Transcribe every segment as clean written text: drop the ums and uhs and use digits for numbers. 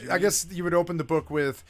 I guess you would open the book with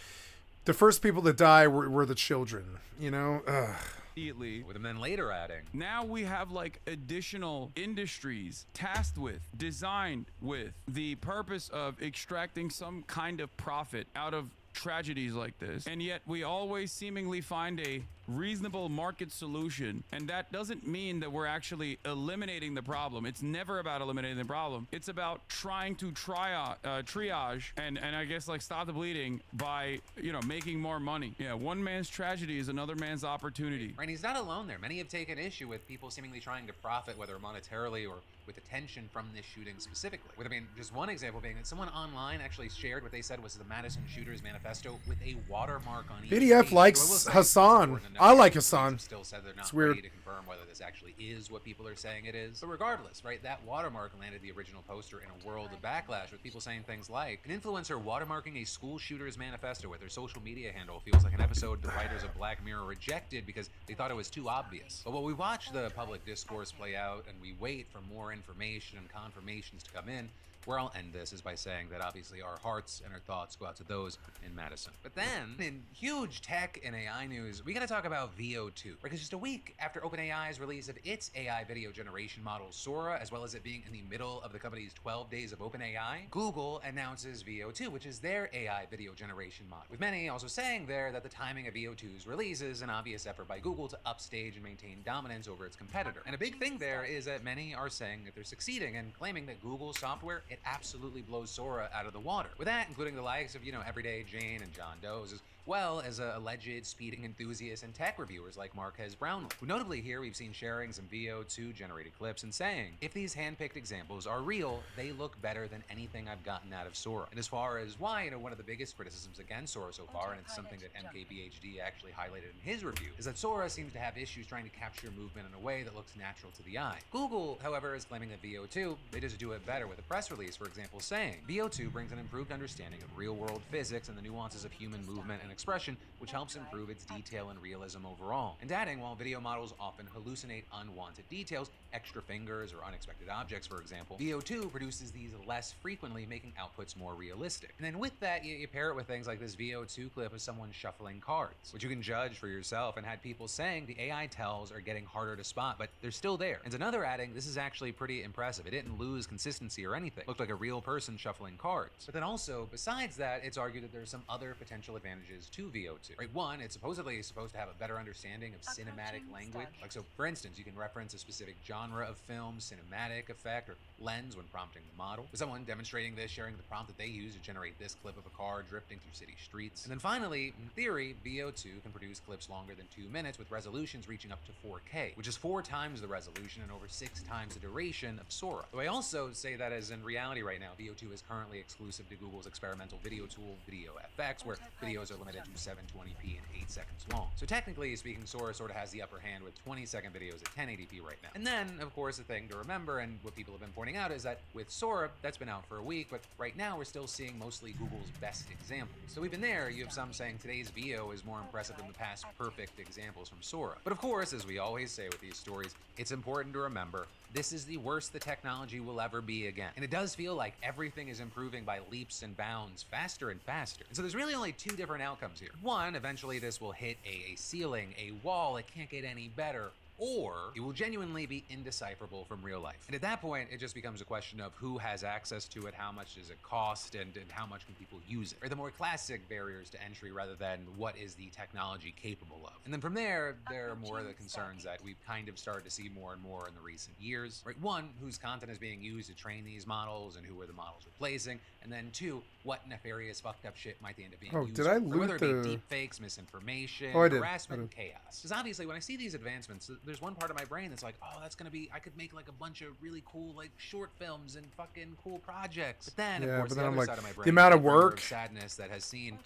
the first people to die were the children, you know? Ugh. Immediately. With them then later adding, Now we have like additional industries tasked with, designed with the purpose of extracting some kind of profit out of tragedies like this. And yet we always seemingly find a reasonable market solution. And that doesn't mean that we're actually eliminating the problem. It's never about eliminating the problem. It's about trying to triage and I guess like stop the bleeding by, you know, making more money. Yeah, one man's tragedy is another man's opportunity. right, he's not alone there. Many have taken issue with people seemingly trying to profit, whether monetarily or with attention from this shooting specifically. With, I mean, just one example being that someone online actually shared what they said was the Madison Shooters Manifesto with a watermark on each PDF page. likes So I will say, Hassan. it's important to I note like that police Hassan. have still said they're not It's weird. ready to confirm whether this actually is what people are saying it is. But regardless, right, that watermark landed the original poster in a world of backlash with people saying things like, an influencer watermarking a school shooter's manifesto with their social media handle feels like an episode the writers of Black Mirror rejected because they thought it was too obvious. But while we watch the public discourse play out and we wait for more information and confirmations to come in, where I'll end this is by saying that obviously our hearts and our thoughts go out to those in Madison. But then, in huge tech and AI news, we gotta talk about VO2. Because just a week after OpenAI's release of its AI video generation model Sora, as well as it being in the middle of the company's 12 days of OpenAI, Google announces VO2, which is their AI video generation model. With many also saying there that the timing of VO2's release is an obvious effort by Google to upstage and maintain dominance over its competitor. And a big thing there is that many are saying that they're succeeding and claiming that Google's software, it absolutely blows Sora out of the water. With that, including the likes of, you know, Everyday Jane and John Doe's, as well as alleged speeding enthusiasts and tech reviewers like Marquez Brownlee, who notably here we've seen sharing some VO2 generated clips and saying, if these handpicked examples are real, they look better than anything I've gotten out of Sora. And as far as why, you know, one of the biggest criticisms against Sora so far, and it's something that MKBHD actually highlighted in his review, is that Sora seems to have issues trying to capture movement in a way that looks natural to the eye. Google, however, is claiming that VO2, they just do it better with a press release, for example, saying, VO2 brings an improved understanding of real-world physics and the nuances of human movement and expression, which helps improve its detail and realism overall. And adding, while video models often hallucinate unwanted details, extra fingers or unexpected objects, for example, VO2 produces these less frequently, making outputs more realistic. And then with that, you pair it with things like this VO2 clip of someone shuffling cards, which you can judge for yourself, and had people saying the AI tells are getting harder to spot, but they're still there. And another adding, this is actually pretty impressive. It didn't lose consistency or anything. It looked like a real person shuffling cards. But then also, besides that, it's argued that there's some other potential advantages to VO2. Right, one, it's supposedly supposed to have a better understanding of cinematic language. Like, so for instance, you can reference a specific genre of film, cinematic effect, or lens when prompting the model. With someone demonstrating this, sharing the prompt that they use to generate this clip of a car drifting through city streets. And then finally, in theory, VO2 can produce clips longer than 2 minutes with resolutions reaching up to 4K, which is 4 times the resolution and over 6 times the duration of Sora. Though I also say that as in reality right now, VO2 is currently exclusive to Google's experimental video tool, VideoFX, where videos are limited to 720p and 8 seconds long. So technically speaking, Sora sort of has the upper hand with 20-second videos at 1080p right now. And then, of course, the thing to remember, and what people have been pointing out, is that with Sora, that's been out for a week, but right now we're still seeing mostly Google's best examples. So even there, you have some saying today's VO is more impressive than the past perfect examples from Sora. But of course, as we always say with these stories, it's important to remember, this is the worst the technology will ever be again. And it does feel like everything is improving by leaps and bounds, faster and faster. And so there's really only 2 different outcomes here. One, eventually this will hit a ceiling, a wall, it can't get any better. Or it will genuinely be indecipherable from real life. And at that point, it just becomes a question of who has access to it, how much does it cost, and how much can people use it. Or the more classic barriers to entry rather than what is the technology capable of. And then from there are more of the concerns that we've kind of started to see more and more in the recent years. Right? One, whose content is being used to train these models and who are the models replacing. And then 2, what nefarious fucked up shit might they end up being used did I for? loot Whether it the... be deep fakes, misinformation, I did. harassment, and chaos. Because obviously when I see these advancements, there's one part of my brain that's like, oh, that's gonna be, I could make like a bunch of really cool like short films and fucking cool projects. But then, of course, but the then I'm other like, side of my brain, the amount of the river work. sadness that has seen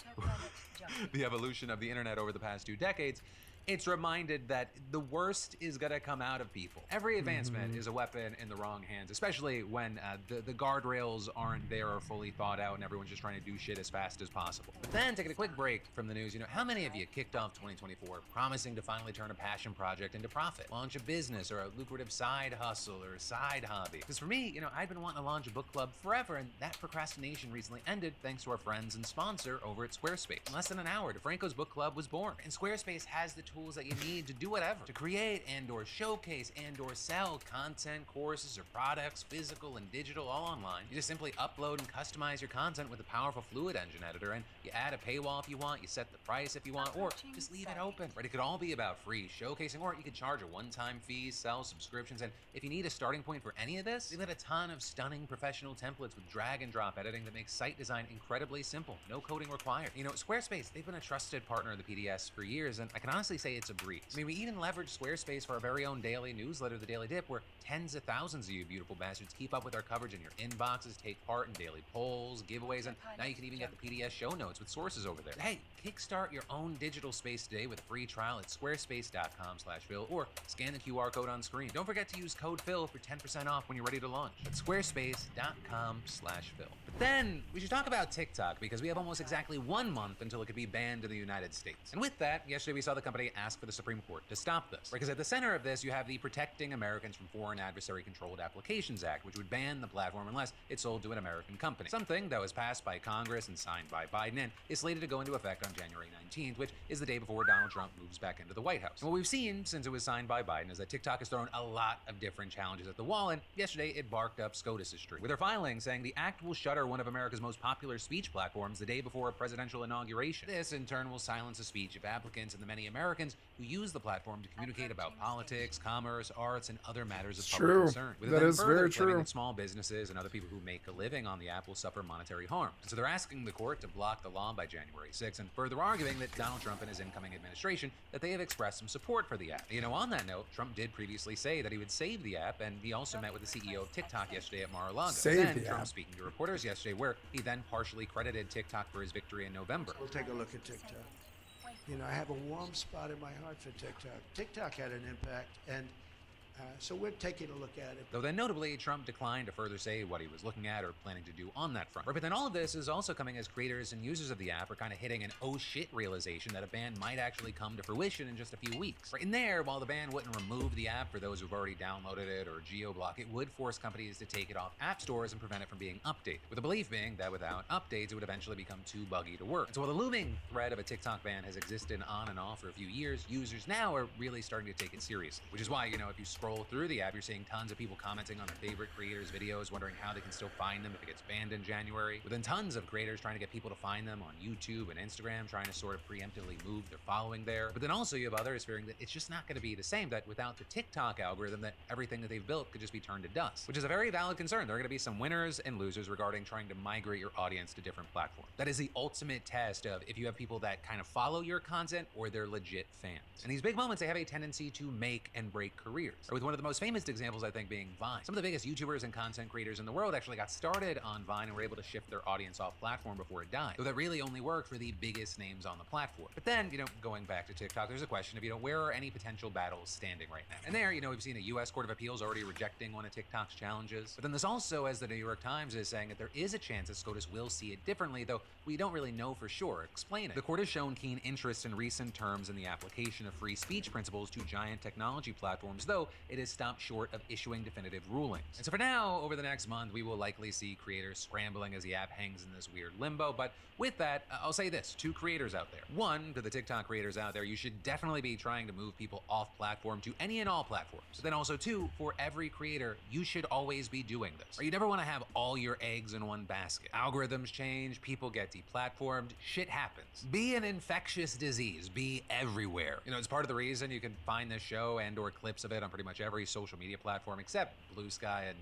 the evolution of the internet over the past 2 decades, it's reminded that the worst is gonna come out of people. Every advancement is a weapon in the wrong hands, especially when the guardrails aren't there or fully thought out and everyone's just trying to do shit as fast as possible. But then, taking a quick break from the news, how many of you kicked off 2024 promising to finally turn a passion project into profit, launch a business or a lucrative side hustle or a side hobby? Because for me, I'd been wanting to launch a book club forever, and that procrastination recently ended thanks to our friends and sponsor over at Squarespace. In less than an hour, DeFranco's book club was born, and Squarespace has the tools that you need to do whatever, to create and/or showcase and/or sell content, courses, or products, physical and digital, all online. You just simply upload and customize your content with a powerful Fluid Engine editor, and you add a paywall if you want, you set the price if you want, or just leave it open. Right? It could all be about free showcasing, or you could charge a one-time fee, sell subscriptions, and if you need a starting point for any of this, they've got a ton of stunning professional templates with drag and drop editing that makes site design incredibly simple, no coding required. Squarespace, they've been a trusted partner of the PDS for years, and I can honestly say it's a breeze. We even leverage Squarespace for our very own daily newsletter, The Daily Dip, where tens of thousands of you beautiful bastards keep up with our coverage in your inboxes, take part in daily polls, giveaways, and now you can even get the PDS show notes with sources over there. Hey, kickstart your own digital space today with a free trial at squarespace.com/Phil, or scan the QR code on screen. Don't forget to use code Phil for 10% off when you're ready to launch. That's squarespace.com/Phil. But then we should talk about TikTok, because we have almost exactly 1 month until it could be banned in the United States. And with that, yesterday we saw the company ask for the Supreme Court to stop this. Because at the center of this, you have the Protecting Americans from Foreign Adversary Controlled Applications Act, which would ban the platform unless it's sold to an American company. Something that was passed by Congress and signed by Biden and is slated to go into effect on January 19th, which is the day before Donald Trump moves back into the White House. And what we've seen since it was signed by Biden is that TikTok has thrown a lot of different challenges at the wall, and yesterday it barked up SCOTUS's tree, with their filing saying the act will shutter one of America's most popular speech platforms the day before a presidential inauguration. This, in turn, will silence the speech of applicants and the many Americans who use the platform to communicate about politics, commerce, arts, and other matters of public concern. That is very true. That small businesses and other people who make a living on the app will suffer monetary harm. And so they're asking the court to block the law by January 6th, and further arguing that Donald Trump and his incoming administration, that they have expressed some support for the app. On that note, Trump did previously say that he would save the app, and he also met with the CEO of TikTok yesterday at Mar-a-Lago. Trump speaking to reporters yesterday, where he then partially credited TikTok for his victory in November. We'll take a look at TikTok. I have a warm spot in my heart for TikTok. TikTok had an impact, and so we're taking a look at it. Though then notably, Trump declined to further say what he was looking at or planning to do on that front. But then all of this is also coming as creators and users of the app are kind of hitting an oh shit realization that a ban might actually come to fruition in just a few weeks. In there, while the ban wouldn't remove the app for those who've already downloaded it or geo-block, it would force companies to take it off app stores and prevent it from being updated, with the belief being that without updates, it would eventually become too buggy to work. And so while the looming threat of a TikTok ban has existed on and off for a few years, users now are really starting to take it seriously, which is why, if you scroll through the app, you're seeing tons of people commenting on their favorite creators' videos, wondering how they can still find them if it gets banned in January. But then tons of creators trying to get people to find them on YouTube and Instagram, trying to sort of preemptively move their following there. But then also you have others fearing that it's just not going to be the same, that without the TikTok algorithm, that everything that they've built could just be turned to dust, which is a very valid concern. There are going to be some winners and losers regarding trying to migrate your audience to different platforms. That is the ultimate test of if you have people that kind of follow your content or they're legit fans. And these big moments, they have a tendency to make and break careers. Or with one of the most famous examples, I think, being Vine. Some of the biggest YouTubers and content creators in the world actually got started on Vine and were able to shift their audience off platform before it died. Though that really only worked for the biggest names on the platform. But then, going back to TikTok, there's a question of, where are any potential battles standing right now? And there, we've seen a U.S. Court of Appeals already rejecting one of TikTok's challenges. But then there's also, as the New York Times is saying, that there is a chance that SCOTUS will see it differently, though we don't really know for sure. Explain it. The court has shown keen interest in recent terms in the application of free speech principles to giant technology platforms, though it has stopped short of issuing definitive rulings. And so for now, over the next month, we will likely see creators scrambling as the app hangs in this weird limbo. But with that, I'll say this to creators out there. One, to the TikTok creators out there, you should definitely be trying to move people off platform to any and all platforms. But then also two, for every creator, you should always be doing this. Or you never want to have all your eggs in one basket. Algorithms change, people get deplatformed, shit happens. Be an infectious disease, be everywhere. It's part of the reason you can find this show and or clips of it on pretty much every social media platform except Blue Sky and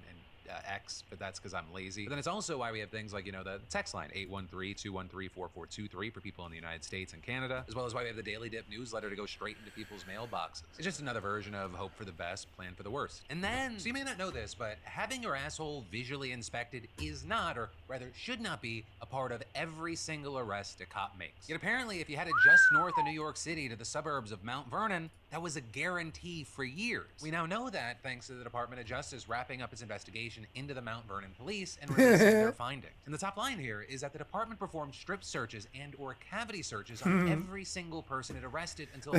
X, but that's because I'm lazy. But then it's also why we have things like, the text line 813-213-4423 for people in the United States and Canada, as well as why we have the Daily Dip newsletter to go straight into people's mailboxes. It's just another version of hope for the best, plan for the worst. And then, so you may not know this, but having your asshole visually inspected is not, or rather should not be, a part of every single arrest a cop makes. Yet apparently, if you had it just north of New York City to the suburbs of Mount Vernon, that was a guarantee for years. We now know that thanks to the Department of Justice wrapping up its investigation into the Mount Vernon police and releasing their findings. And the top line here is that the department performed strip searches and or cavity searches on every single person it arrested until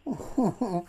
Oh,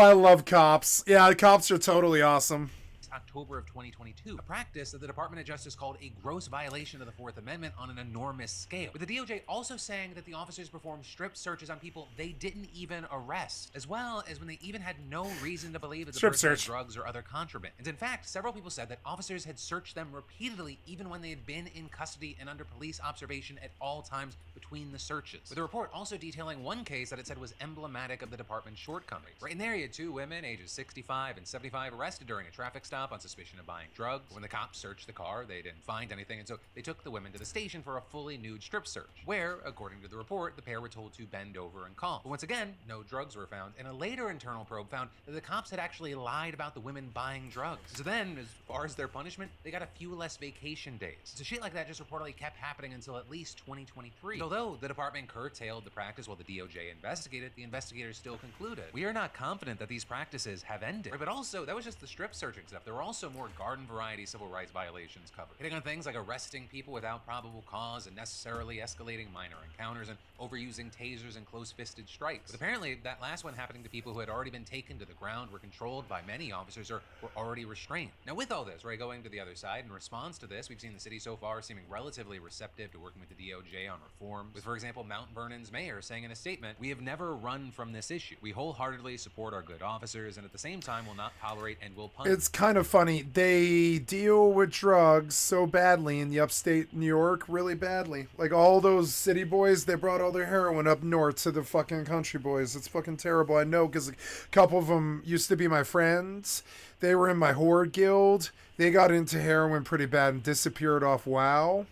I love cops. Yeah, the cops are totally awesome. October of 2022, a practice that the Department of Justice called a gross violation of the Fourth Amendment on an enormous scale, with the DOJ also saying that the officers performed strip searches on people they didn't even arrest, as well as when they even had no reason to believe that the person had drugs or other contraband. And in fact, several people said that officers had searched them repeatedly even when they had been in custody and under police observation at all times between the searches, with the report also detailing one case that it said was emblematic of the department's shortcomings. Right in there, you had two women, ages 65 and 75, arrested during a traffic stop on suspicion of buying drugs. When the cops searched the car, they didn't find anything, and so they took the women to the station for a fully nude strip search, where, according to the report, the pair were told to bend over and call. But once again, no drugs were found, and a later internal probe found that the cops had actually lied about the women buying drugs. So then, as far as their punishment, they got a few less vacation days. So shit like that just reportedly kept happening until at least 2023. And although the department curtailed the practice while the DOJ investigated, the investigators still concluded, we are not confident that these practices have ended. Right, but also, that was just the strip searching stuff. There were also more garden variety civil rights violations covered, hitting on things like arresting people without probable cause and necessarily escalating minor encounters and overusing tasers and close-fisted strikes. But apparently, that last one happening to people who had already been taken to the ground, were controlled by many officers, or were already restrained. Now, with all this, right, going to the other side, in response to this, we've seen the city so far seeming relatively receptive to working with the DOJ on reforms, with, for example, Mount Vernon's mayor saying in a statement, "We have never run from this issue. We wholeheartedly support our good officers and at the same time will not tolerate and will punish." It's kind of funny. They deal with drugs so badly in the upstate New York, really badly. Like all those city boys, they brought all their heroin up north to the fucking country boys. It's fucking terrible. I know, because a couple of them used to be my friends. They were in my horde guild. They got into heroin pretty bad and disappeared off WoW.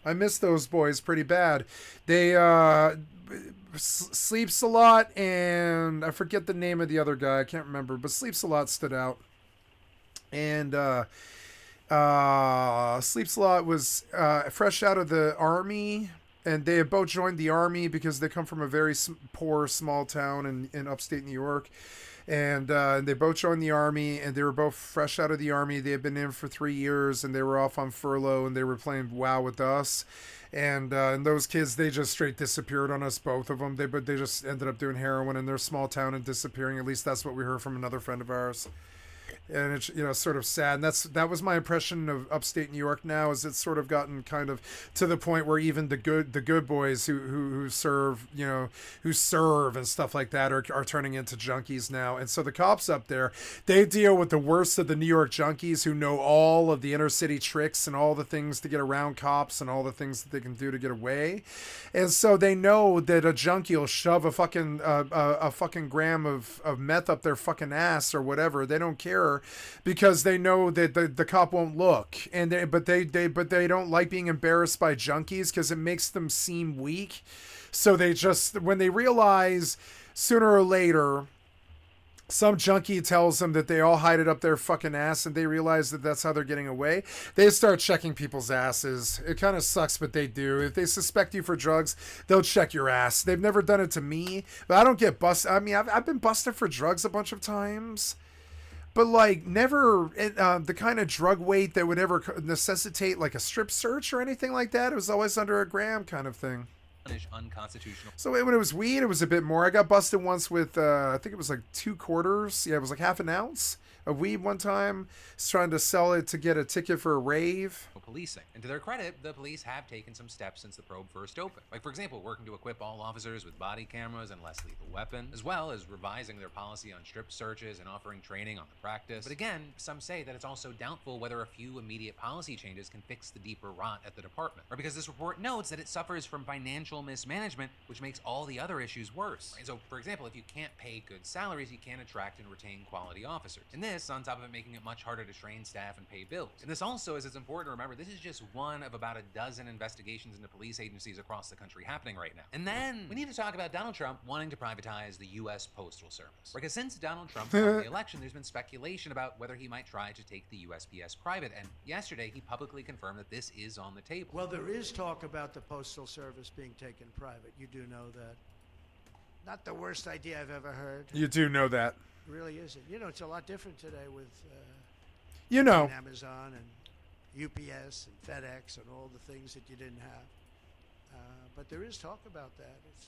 I miss those boys pretty bad. They Sleeps a Lot, and I forget the name of the other guy. I can't remember, but Sleeps a Lot stood out. And Sleeps a Lot was fresh out of the army, and they had both joined the army because they come from a very poor small town in upstate New York. And they both joined the army, and they were both fresh out of the army. They had been in for 3 years, and they were off on furlough, and they were playing WoW with us. And those kids, they just straight disappeared on us, both of them. They just ended up doing heroin in their small town and disappearing. At least that's what we heard from another friend of ours. And it's, sort of sad. And that was my impression of upstate New York now, is it's sort of gotten kind of to the point where even the good boys who serve, who serve and stuff like that are turning into junkies now. And so the cops up there, they deal with the worst of the New York junkies who know all of the inner city tricks and all the things to get around cops and all the things that they can do to get away. And so they know that a junkie will shove a fucking gram of meth up their fucking ass or whatever. They don't care, because they know that the cop won't look, and but they don't like being embarrassed by junkies because it makes them seem weak. So they just, when they realize sooner or later some junkie tells them that they all hide it up their fucking ass, and they realize that that's how they're getting away, they start checking people's asses. It kind of sucks, but they do. If they suspect you for drugs, they'll check your ass. They've never done it to me, but I don't get busted. I mean, I've been busted for drugs a bunch of times, but like never the kind of drug weight that would ever necessitate like a strip search or anything like that. It was always under a gram kind of thing. Unconstitutional. So when it was weed, it was a bit more. I got busted once with I think it was like 2 quarters. Yeah, it was like half an ounce of weed one time. I was trying to sell it to get a ticket for a rave. Policing. And to their credit, the police have taken some steps since the probe first opened. Like, for example, working to equip all officers with body cameras and less lethal weapons, as well as revising their policy on strip searches and offering training on the practice. But again, some say that it's also doubtful whether a few immediate policy changes can fix the deeper rot at the department. Or because this report notes that it suffers from financial financial mismanagement, which makes all the other issues worse. Right? So, for example, if you can't pay good salaries, you can't attract and retain quality officers. And this, on top of it making it much harder to train staff and pay bills. And this also, as it's important to remember, this is just one of about a dozen investigations into police agencies across the country happening right now. And then we need to talk about Donald Trump wanting to privatize the U.S. Postal Service. Because since Donald Trump won the election, there's been speculation about whether he might try to take the USPS private. And yesterday, he publicly confirmed that this is on the table. Well, there is talk about the Postal Service being taken private. You do know that. Not the worst idea I've ever heard. You do know that. It really isn't. You know, it's a lot different today with Amazon and UPS and FedEx and all the things that you didn't have. But there is talk about that. It's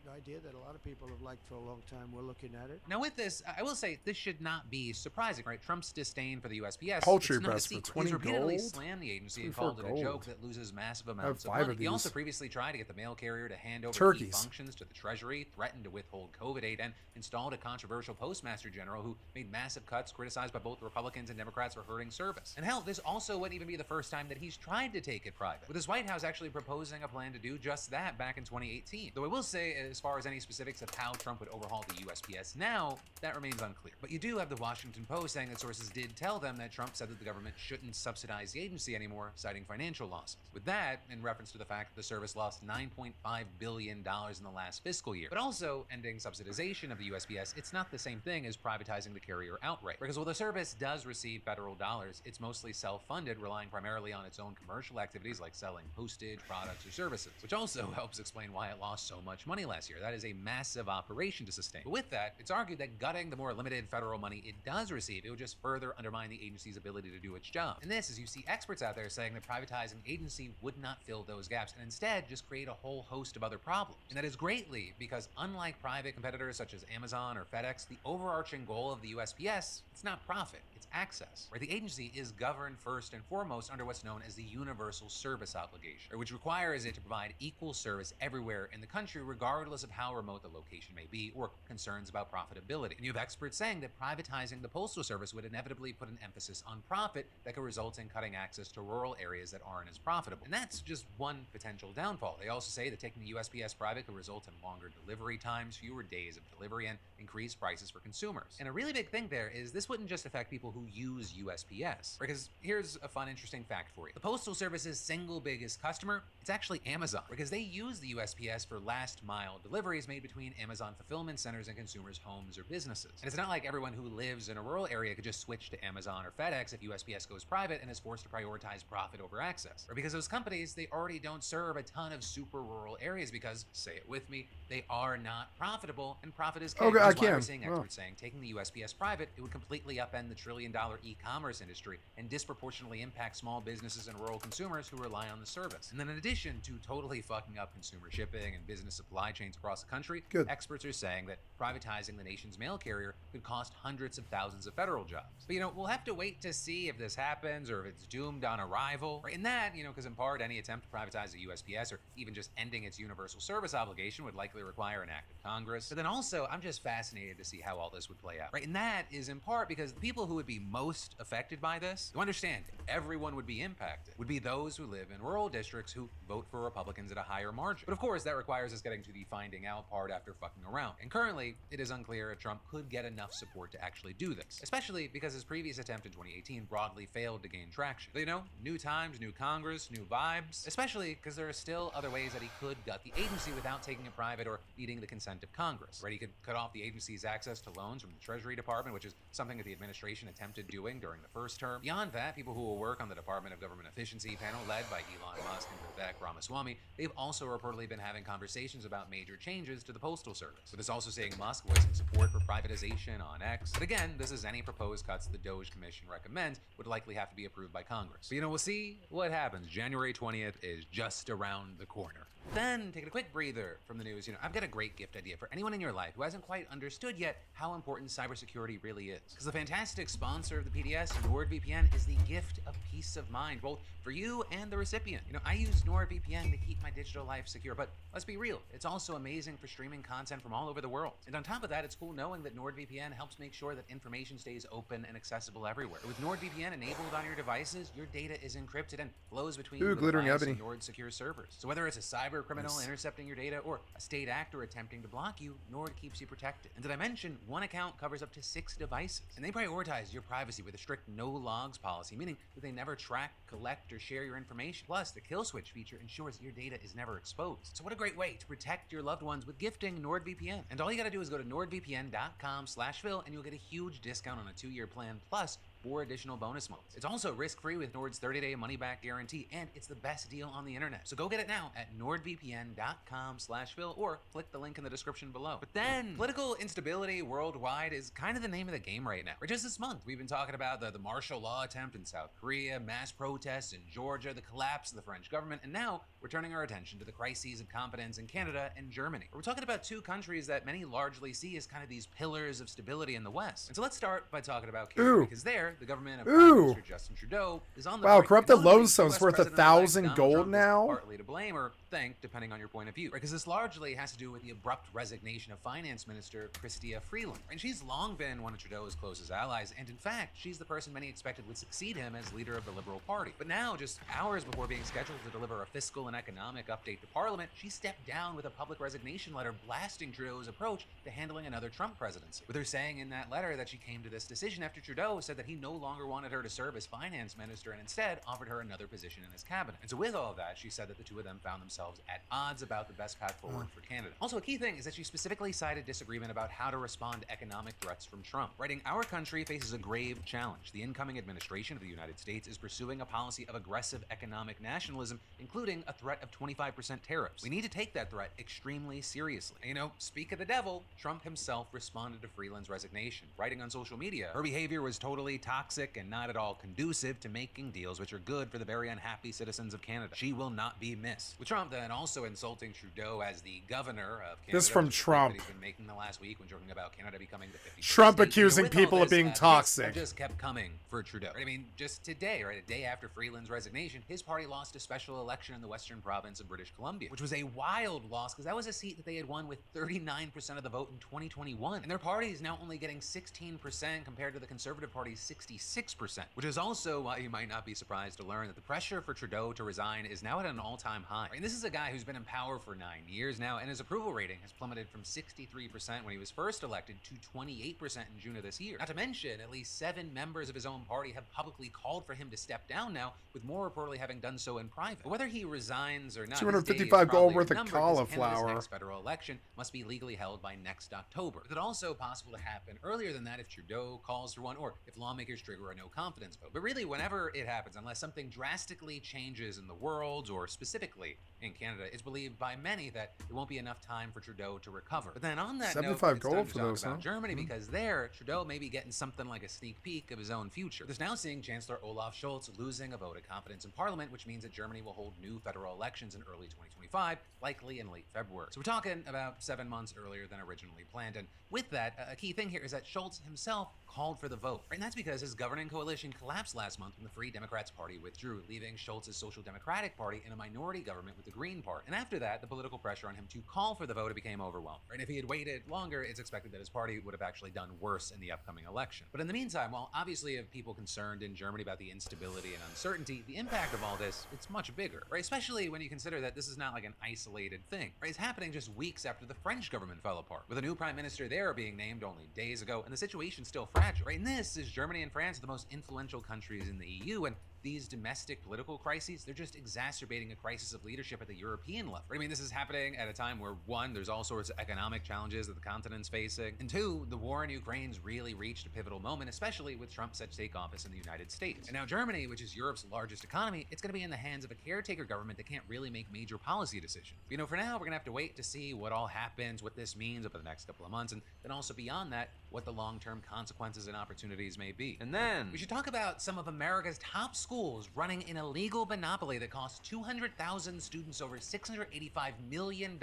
an idea that a lot of people have liked for a long time. We're looking at it. Now with this, I will say this should not be surprising, right? Trump's disdain for the USPS. Poultry it's not press a for secret. 20 He's repeatedly gold? slammed the agency and 24 called it a joke gold. that loses massive I have amounts of 5 money. of He also these. previously tried to get the mail carrier to hand over key Turkeys. functions to the Treasury, threatened to withhold COVID aid, and installed a controversial postmaster general who made massive cuts criticized by both Republicans and Democrats for hurting service. And hell, this also wouldn't even be the first time that he's tried to take it private, with his White House actually proposing a plan to do just that back in 2018. Though I will say, as far as any specifics of how Trump would overhaul the USPS now, that remains unclear. But you do have the Washington Post saying that sources did tell them that Trump said that the government shouldn't subsidize the agency anymore, citing financial losses. With that, in reference to the fact that the service lost $9.5 billion in the last fiscal year. But also, ending subsidization of the USPS, it's not the same thing as privatizing the carrier outright. Because while the service does receive federal dollars, it's mostly self-funded, relying primarily on its own commercial activities like selling postage, products, or services, which also helps explain why it lost so much money last year. That is a massive operation to sustain. But with that, it's argued that gutting the more limited federal money it does receive, it would just further undermine the agency's ability to do its job. And this is you see experts out there saying that privatizing the agency would not fill those gaps and instead just create a whole host of other problems. And that is greatly because unlike private competitors such as Amazon or FedEx, the overarching goal of the USPS, it's not profit, it's access. Where the agency is governed first and foremost under what's known as the Universal Service Obligation, which requires it to provide equal service everywhere in the country regardless of how remote the location may be or concerns about profitability. And you have experts saying that privatizing the Postal Service would inevitably put an emphasis on profit that could result in cutting access to rural areas that aren't as profitable. And that's just one potential downfall. They also say that taking the USPS private could result in longer delivery times, fewer days of delivery, and increased prices for consumers. And a really big thing there is this wouldn't just affect people who use USPS. Because here's a fun, interesting fact for you. The Postal Service's single biggest customer, it's actually Amazon, because they use the USPS for last mile deliveries made between Amazon fulfillment centers and consumers' homes or businesses. And it's not like everyone who lives in a rural area could just switch to Amazon or FedEx if USPS goes private and is forced to prioritize profit over access. Or because those companies, they already don't serve a ton of super rural areas because, say it with me, they are not profitable and profit is king. Okay, I Which is why we're can. seeing experts saying taking the USPS private, it would completely upend the trillion-dollar e-commerce industry and disproportionately impact small businesses and rural consumers who rely on the service. And then in addition to totally fucking up consumer shipping and business supply chains across the country, Good. experts are saying that privatizing the nation's mail carrier could cost hundreds of thousands of federal jobs. But we'll have to wait to see if this happens or if it's doomed on arrival. Right? And that, because in part any attempt to privatize the USPS or even just ending its universal service obligation would likely require an act of Congress. But then also, I'm just fascinated to see how all this would play out. Right? And that is in part because the people who would be most affected by this, you understand, everyone would be impacted, would be those who live in rural districts who vote for Republicans at a higher margin. But of course, that requires us getting to the finding out part after fucking around. And currently, it is unclear if Trump could get enough support to actually do this, especially because his previous attempt in 2018 broadly failed to gain traction. But new times, new Congress, new vibes, especially because there are still other ways that he could gut the agency without taking it private or needing the consent of Congress. Right? He could cut off the agency's access to loans from the Treasury Department, which is something that the administration attempted doing during the first term. Beyond that, people who will work on the Department of Government Efficiency panel led by Elon Musk and Vivek Ramaswamy, they've also reportedly been having conversations about major changes to the Postal Service. With this also saying Musk voicing support for privatization on X. But again, this is any proposed cuts the Doge Commission recommends would likely have to be approved by Congress. But we'll see what happens. January 20th is just around the corner. Then, taking a quick breather from the news, I've got a great gift idea for anyone in your life who hasn't quite understood yet how important cybersecurity really is. Because the fantastic sponsor of the PDS, NordVPN, is the gift of peace of mind, both for you and the recipient. I use NordVPN to keep my digital life secure, but let's be real, it's also amazing for streaming content from all over the world. And on top of that, it's cool knowing that NordVPN helps make sure that information stays open and accessible everywhere. With NordVPN enabled on your devices, your data is encrypted and flows between the Glittering device ebony. and Nord secure servers. So whether it's a cyber criminal intercepting your data or a state actor attempting to block you, Nord keeps you protected. And did I mention one account covers up to 6 devices? And they prioritize your privacy with a strict no logs policy, meaning that they never track, collect, or share your information. Plus, the kill switch feature ensures your data is never exposed. So what a great way to protect your loved ones with gifting NordVPN. And all you gotta do is go to nordvpn.com/Phil and you'll get a huge discount on a 2-year plan plus 4 additional bonus modes. It's also risk-free with Nord's 30-day money-back guarantee, and it's the best deal on the internet. So go get it now at nordvpn.com/Phil or click the link in the description below. But then, political instability worldwide is kind of the name of the game right now. Or just this month, we've been talking about the martial law attempt in South Korea, mass protests in Georgia, the collapse of the French government, and now we're turning our attention to the crises of confidence in Canada and Germany. We're talking about 2 countries that many largely see as kind of these pillars of stability in the West. And so let's start by talking about Canada, because there, the government of Prime Minister Justin Trudeau is on the Wow, brink. corrupted And notably, lodestone's US worth President-elect 1,000 Donald gold Trump is now? partly to blame or thank, depending on your point of view. Because this largely has to do with the abrupt resignation of Finance Minister Chrystia Freeland. And she's long been one of Trudeau's closest allies, and in fact, she's the person many expected would succeed him as leader of the Liberal Party. But now, just hours before being scheduled to deliver a fiscal and economic update to Parliament, she stepped down with a public resignation letter blasting Trudeau's approach to handling another Trump presidency. With her saying in that letter that she came to this decision after Trudeau said that he no longer wanted her to serve as finance minister and instead offered her another position in his cabinet. And so with all of that, she said that the two of them found themselves at odds about the best path forward for Canada. Also, a key thing is that she specifically cited disagreement about how to respond to economic threats from Trump, writing, "Our country faces a grave challenge. The incoming administration of the United States is pursuing a policy of aggressive economic nationalism, including a threat of 25% tariffs. We need to take that threat extremely seriously." And, you know, speak of the devil, Trump himself responded to Freeland's resignation, writing on social media, "Her behavior was totally toxic and not at all conducive to making deals which are good for the very unhappy citizens of Canada. She will not be missed." With Trump then also insulting Trudeau as the governor of Canada. This from which is a Trump. That he's been making the last week when joking about Canada becoming the 51st Trump state. accusing With all people of this, being hits toxic. have just kept coming for Trudeau. I mean, just today, right, a day after Freeland's resignation, his party lost a special election in the western province of British Columbia, which was a wild loss because that was a seat that they had won with 39% of the vote in 2021. And their party is now only getting 16% compared to the Conservative Party's 66%, which is also why you might not be surprised to learn that the pressure for Trudeau to resign is now at an all-time high. And this is a guy who's been in power for 9 years now, and his approval rating has plummeted from 63% when he was first elected to 28% in June of this year. Not to mention, at least 7 members of his own party have publicly called for him to step down now, with more reportedly having done so in private. But whether he resigns or not, 255 gold worth of Canada's cauliflower. next federal election must be legally held by next October. With it also possible to happen earlier than that if Trudeau calls for one, or if lawmakers trigger a no-confidence vote. But really, whenever it happens, unless something drastically changes in the world, or specifically in Canada, it's believed by many that it won't be enough time for Trudeau to recover. But then on that note, 75 it's time gold to for talk those, about huh? Germany, because there, Trudeau may be getting something like a sneak peek of his own future. There's now seeing Chancellor Olaf Scholz losing a vote of confidence in Parliament, which means that Germany will hold new federal elections in early 2025, likely in late February. So we're talking about 7 months earlier than originally planned. And with that, a key thing here is that Scholz himself called for the vote. Right? And that's because his governing coalition collapsed last month when the Free Democrats Party withdrew, leaving Scholz's Social Democratic Party in a minority government with the Green Party. And after that, the political pressure on him to call for the vote became overwhelming. Right? And if he had waited longer, it's expected that his party would have actually done worse in the upcoming election. But in the meantime, while obviously you have people concerned in Germany about the instability and uncertainty, the impact of all this, it's much bigger, right? Especially when you consider that this is not like an isolated thing, right? It's happening just weeks after the French government fell apart, with a new prime minister there being named only days ago, and the situation's still fragile, right? And this is Germany and France are the most influential countries in the EU, and these domestic political crises, they're just exacerbating a crisis of leadership at the European level. I mean, this is happening at a time where, 1, there's all sorts of economic challenges that the continent's facing, and 2, the war in Ukraine's really reached a pivotal moment, especially with Trump set to take office in the United States. And now Germany, which is Europe's largest economy, it's going to be in the hands of a caretaker government that can't really make major policy decisions. You know, for now, we're going to have to wait to see what all happens, what this means over the next couple of months, and then also beyond that, what the long-term consequences and opportunities may be. And then we should talk about some of America's top schools running an illegal monopoly that costs 200,000 students over $685 million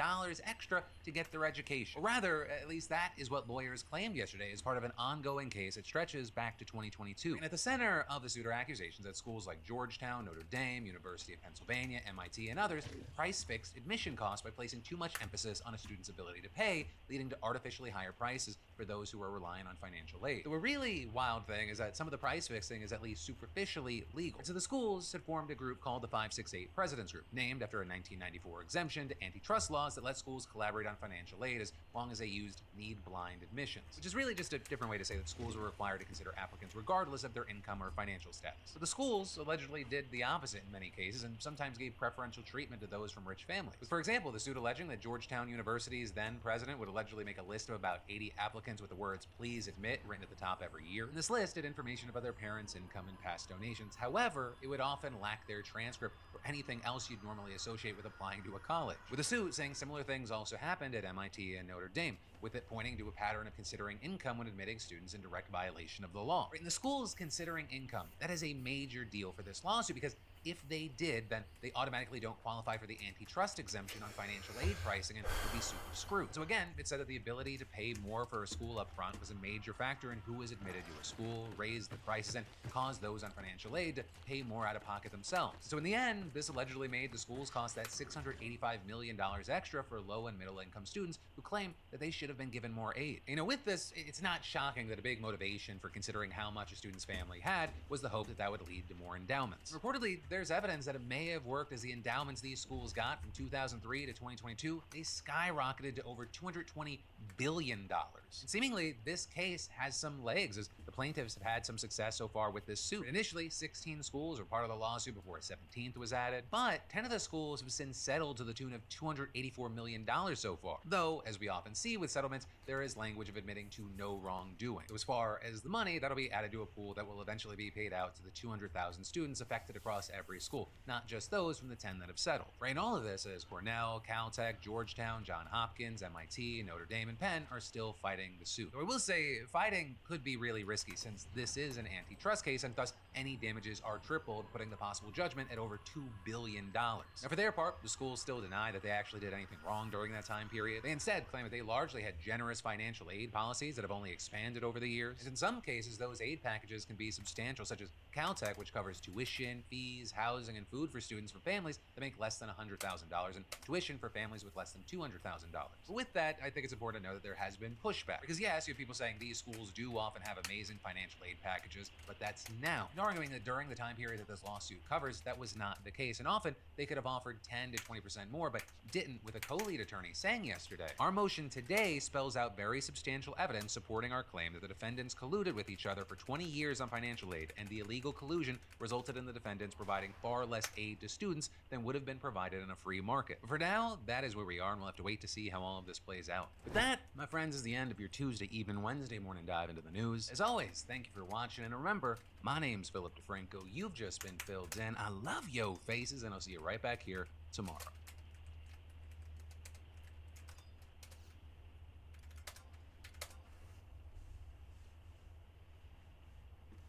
extra to get their education. Or rather, at least that is what lawyers claimed yesterday as part of an ongoing case that stretches back to 2022. And at the center of the suit are accusations that schools like Georgetown, Notre Dame, University of Pennsylvania, MIT, and others price-fixed admission costs by placing too much emphasis on a student's ability to pay, leading to artificially higher prices for those who are relying on financial aid. The really wild thing is that some of the price fixing is at least superficially legal. And so the schools had formed a group called the 568 President's Group, named after a 1994 exemption to antitrust laws that let schools collaborate on financial aid as long as they used need-blind admissions, which is really just a different way to say that schools were required to consider applicants regardless of their income or financial status. But the schools allegedly did the opposite in many cases and sometimes gave preferential treatment to those from rich families. With, for example, the suit alleging that Georgetown University's then president would allegedly make a list of about 80 applicants with the words "please admit" written at the top every year. And this list had information about their parents' income and past donations. However, it would often lack their transcript or anything else you'd normally associate with applying to a college. With the suit saying similar things also happened at MIT and Notre Dame, with it pointing to a pattern of considering income when admitting students in direct violation of the law. In the schools considering income, that is a major deal for this lawsuit because if they did, then they automatically don't qualify for the antitrust exemption on financial aid pricing and would be super screwed. So again, it said that the ability to pay more for a school up front was a major factor in who was admitted to a school, raised the prices, and caused those on financial aid to pay more out of pocket themselves. So in the end, this allegedly made the schools cost that $685 million extra for low and middle income students who claim that they should have been given more aid. You know, with this, it's not shocking that a big motivation for considering how much a student's family had was the hope that that would lead to more endowments. Reportedly, there's evidence that it may have worked as the endowments these schools got from 2003 to 2022, they skyrocketed to over $220 billion. And seemingly, this case has some legs as the plaintiffs have had some success so far with this suit. Initially, 16 schools were part of the lawsuit before a 17th was added, but 10 of the schools have since settled to the tune of $284 million so far. Though, as we often see with settlements, there is language of admitting to no wrongdoing. So as far as the money, that'll be added to a pool that will eventually be paid out to the 200,000 students affected across every school, not just those from the 10 that have settled. Right, and all of this is Cornell, Caltech, Georgetown, Johns Hopkins, MIT, Notre Dame, and Penn are still fighting the suit. Though I will say, fighting could be really risky since this is an antitrust case and thus any damages are tripled, putting the possible judgment at over $2 billion. Now for their part, the schools still deny that they actually did anything wrong during that time period. They instead claim that they largely had generous financial aid policies that have only expanded over the years. And in some cases, those aid packages can be substantial, such as Caltech, which covers tuition, fees, housing, and food for students from families that make less than $100,000 and tuition for families with less than $200,000. But with that, I think it's important to know that there has been pushback. Because yes, you have people saying these schools do often have amazing financial aid packages, but that's now. And arguing that during the time period that this lawsuit covers, that was not the case. And often, they could have offered 10 to 20% more, but didn't, with a co-lead attorney saying yesterday, "Our motion today spells out very substantial evidence supporting our claim that the defendants colluded with each other for 20 years on financial aid, and the illegal collusion resulted in the defendants providing far less aid to students than would have been provided in a free market." But for now, that is where we are, and we'll have to wait to see how all of this plays out. With that, my friends, is the end of your Tuesday evening, Wednesday morning dive into the news. As always, thank you for watching, and remember, my name's Philip DeFranco. You've just been filled in. I love yo faces, and I'll see you right back here tomorrow.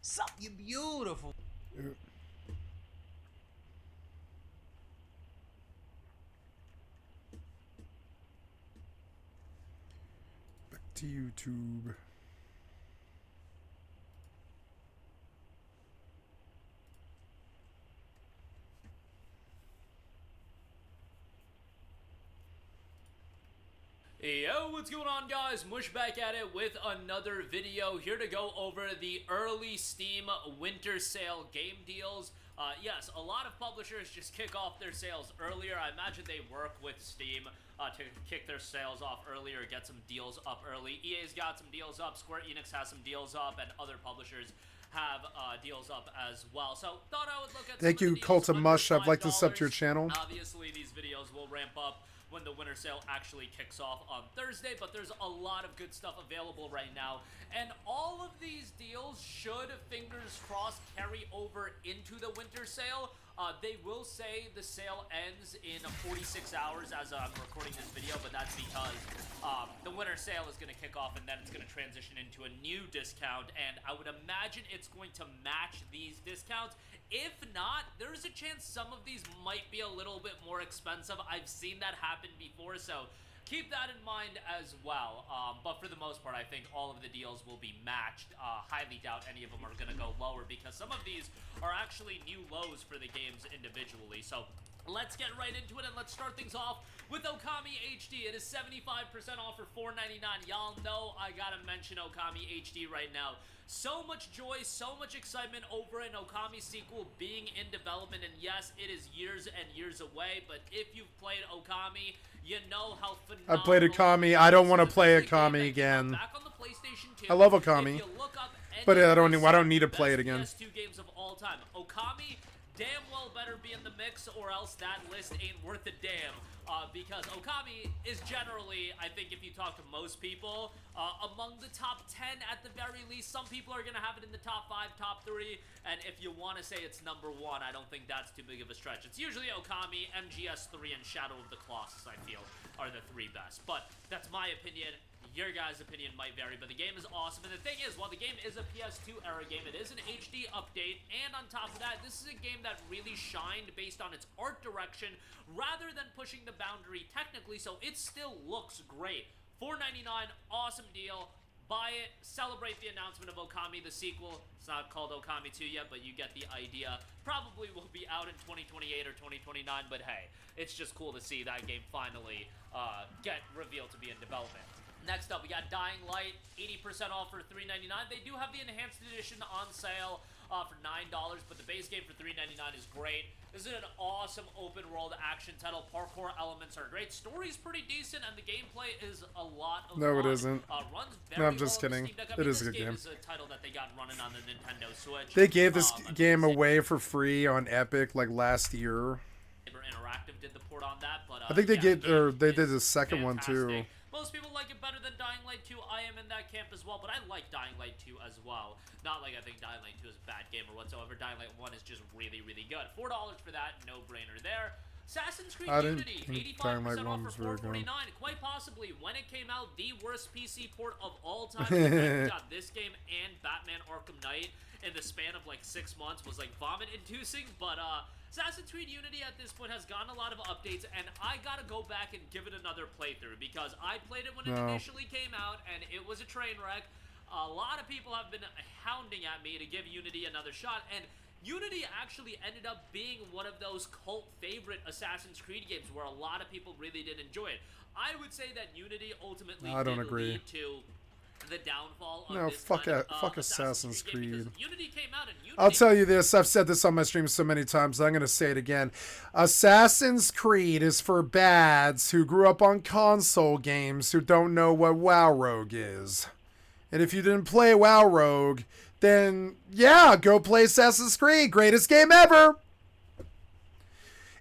Sup, you beautiful. Back to YouTube. Yo, what's going on, guys? Mush back at it with another video here to go over the early Steam winter sale game deals. Yes, a lot of publishers just kick off their sales earlier. I imagine they work with Steam to kick their sales off earlier, get some deals up early. EA's got some deals up, Square Enix has some deals up, and other publishers have deals up as well. So thought I would look at Thank some you, of the Cult deals of Mush. under I've liked to sub to your $5. channel. Obviously, these videos will ramp up when the winter sale actually kicks off on Thursday, but there's a lot of good stuff available right now, and all of these deals deals should, fingers crossed, carry over into the winter sale. They will say the sale ends in 46 hours as I'm recording this video, but that's because the winter sale is going to kick off and then it's going to transition into a new discount, and I would imagine it's going to match these discounts. If not, there's a chance some of these might be a little bit more expensive. I've seen that happen before, so keep that in mind as well. But for the most part, I think all of the deals will be matched. Highly doubt any of them are going to go lower because some of these are actually new lows for the games individually. So let's get right into it and let's start things off with Okami HD. It is 75% off for $4.99. Y'all know I gotta mention Okami HD right now. So much joy, so much excitement over an Okami sequel being in development, and yes, it is years and years away, but if you've played Okami, you know how phenomenal. I played Okami. I don't want to play Okami again. Back on the PlayStation 2, I love Okami, if you look up but I don't any need to play it again. best PS2 games of all time, Okami damn well better be in the mix, or else that list ain't worth a damn. Because Okami is generally, I think if you talk to most people, among the top 10 at the very least. Some people are going to have it in the top 5, top 3, and if you want to say it's number 1, I don't think that's too big of a stretch. It's usually Okami, MGS3, and Shadow of the Colossus, I feel, are the 3 best. But that's my opinion. Your guys' opinion might vary, but the game is awesome. And the thing is, while the game is a PS2 era game, it is an HD update, and on top of that, this is a game that really shined based on its art direction rather than pushing the boundary technically, so it still looks great. $4.99, awesome deal. Buy it, celebrate the announcement of Okami, the sequel. It's not called Okami 2 yet, but you get the idea. Probably will be out in 2028 or 2029, but hey, it's just cool to see that game finally get revealed to be in development. Next up, we got Dying Light, 80% off for $3.99. They do have the Enhanced Edition on sale for $9, but the base game for $3.99 is great. This is an awesome open-world action title. Parkour elements are great. Story's pretty decent, and the gameplay is a lot of fun. No, it isn't. Runs very No, I'm just well on kidding. Steam Deck. I It mean, is a good game. This is a title that they got running on the Nintendo Switch. They gave this game I mean, away for free on Epic like last year. Saber Interactive did the port on that, but I think they yeah, they did the second one too. fantastic. Most people like it better than Dying Light 2. I am in that camp as well, but I like Dying Light 2 as well. Not like I think Dying Light 2 is a bad game or whatsoever. Dying Light 1 is just really, really good. $4 for that, no-brainer there. Assassin's Creed Unity, 85% off for $4.49. Quite possibly, when it came out, the worst PC port of all time. We got this game and Batman Arkham Knight in the span of like 6 months was like vomit-inducing, but Assassin's Creed Unity at this point has gotten a lot of updates, and I gotta go back and give it another playthrough because I played it when it initially came out, and it was a train wreck. A lot of people have been hounding at me to give Unity another shot, and Unity actually ended up being one of those cult favorite Assassin's Creed games where a lot of people really did enjoy it. I would say that Unity ultimately lead to the downfall of this fuck kind of, fuck Assassin's Creed. Unity came out and Unity, I'll tell you this, I've said this on my stream so many times, I'm going to say it again. Assassin's Creed is for bads who grew up on console games who don't know what WoW Rogue is. And if you didn't play WoW Rogue, then yeah, go play Assassin's Creed, greatest game ever.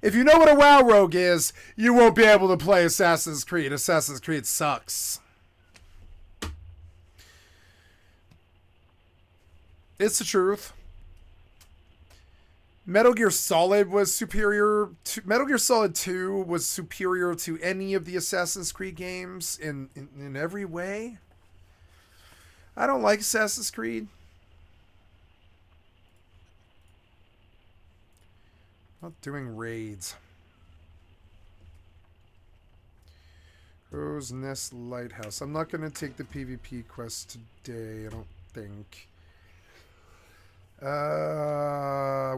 If you know what a WoW Rogue is, you won't be able to play Assassin's Creed. Assassin's Creed sucks. It's the truth. Metal Gear Solid was superior to Metal Gear Solid 2 was superior to any of the Assassin's Creed games in every way. I don't like Assassin's Creed. Not doing raids. Crow's Nest Lighthouse. I'm not going to take the PvP quest today, I don't think.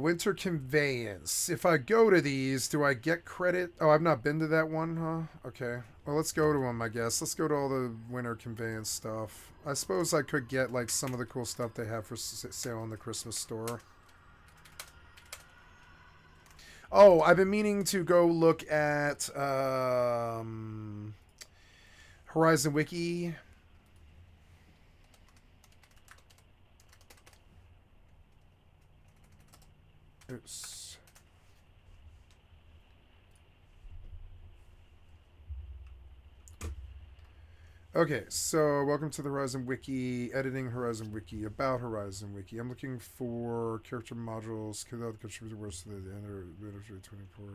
Winter Conveyance. If I go to these, do I get credit? Oh, I've not been to that one, huh? Okay. Well, let's go to them, I guess. Let's go to all the Winter Conveyance stuff. I suppose I could get, like, some of the cool stuff they have for sale in the Christmas store. Oh, I've been meaning to go look at, Horizon Wiki. Oops. Okay, so welcome to the Horizon Wiki, editing Horizon Wiki, about Horizon Wiki. I'm looking for character modules, contributor words to the end of 24.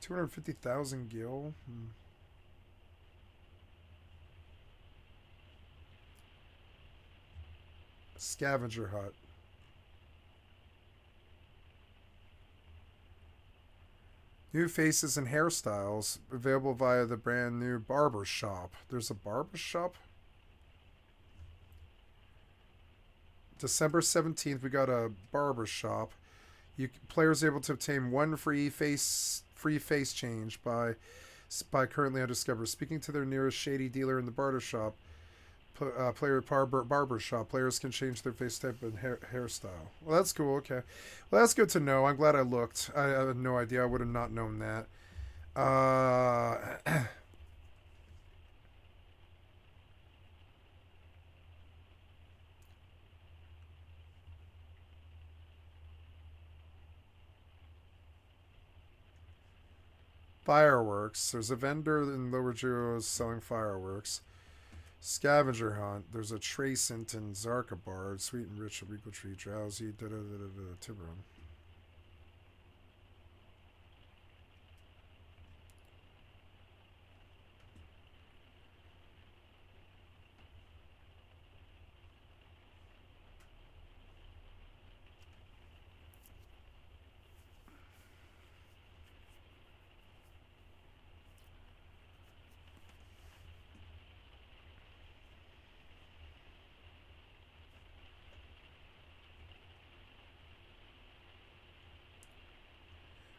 $250,000 gil. Scavenger hut. New faces and hairstyles available via the brand new barber shop. There's a barber shop? December 17th, we got a barber shop. Players able to obtain one free face change by currently undiscovered. Speaking to their nearest shady dealer in the barber shop, barber shop, players can change their face type and hairstyle. Well, that's cool. Okay, well, that's good to know. I'm glad I looked. I had no idea. I would have not known that. Fireworks. There's a vendor in Lower Juros selling fireworks. Scavenger hunt. There's a Tracent and Zarka bard. Sweet and rich, a regal tree, drowsy. Tiburon.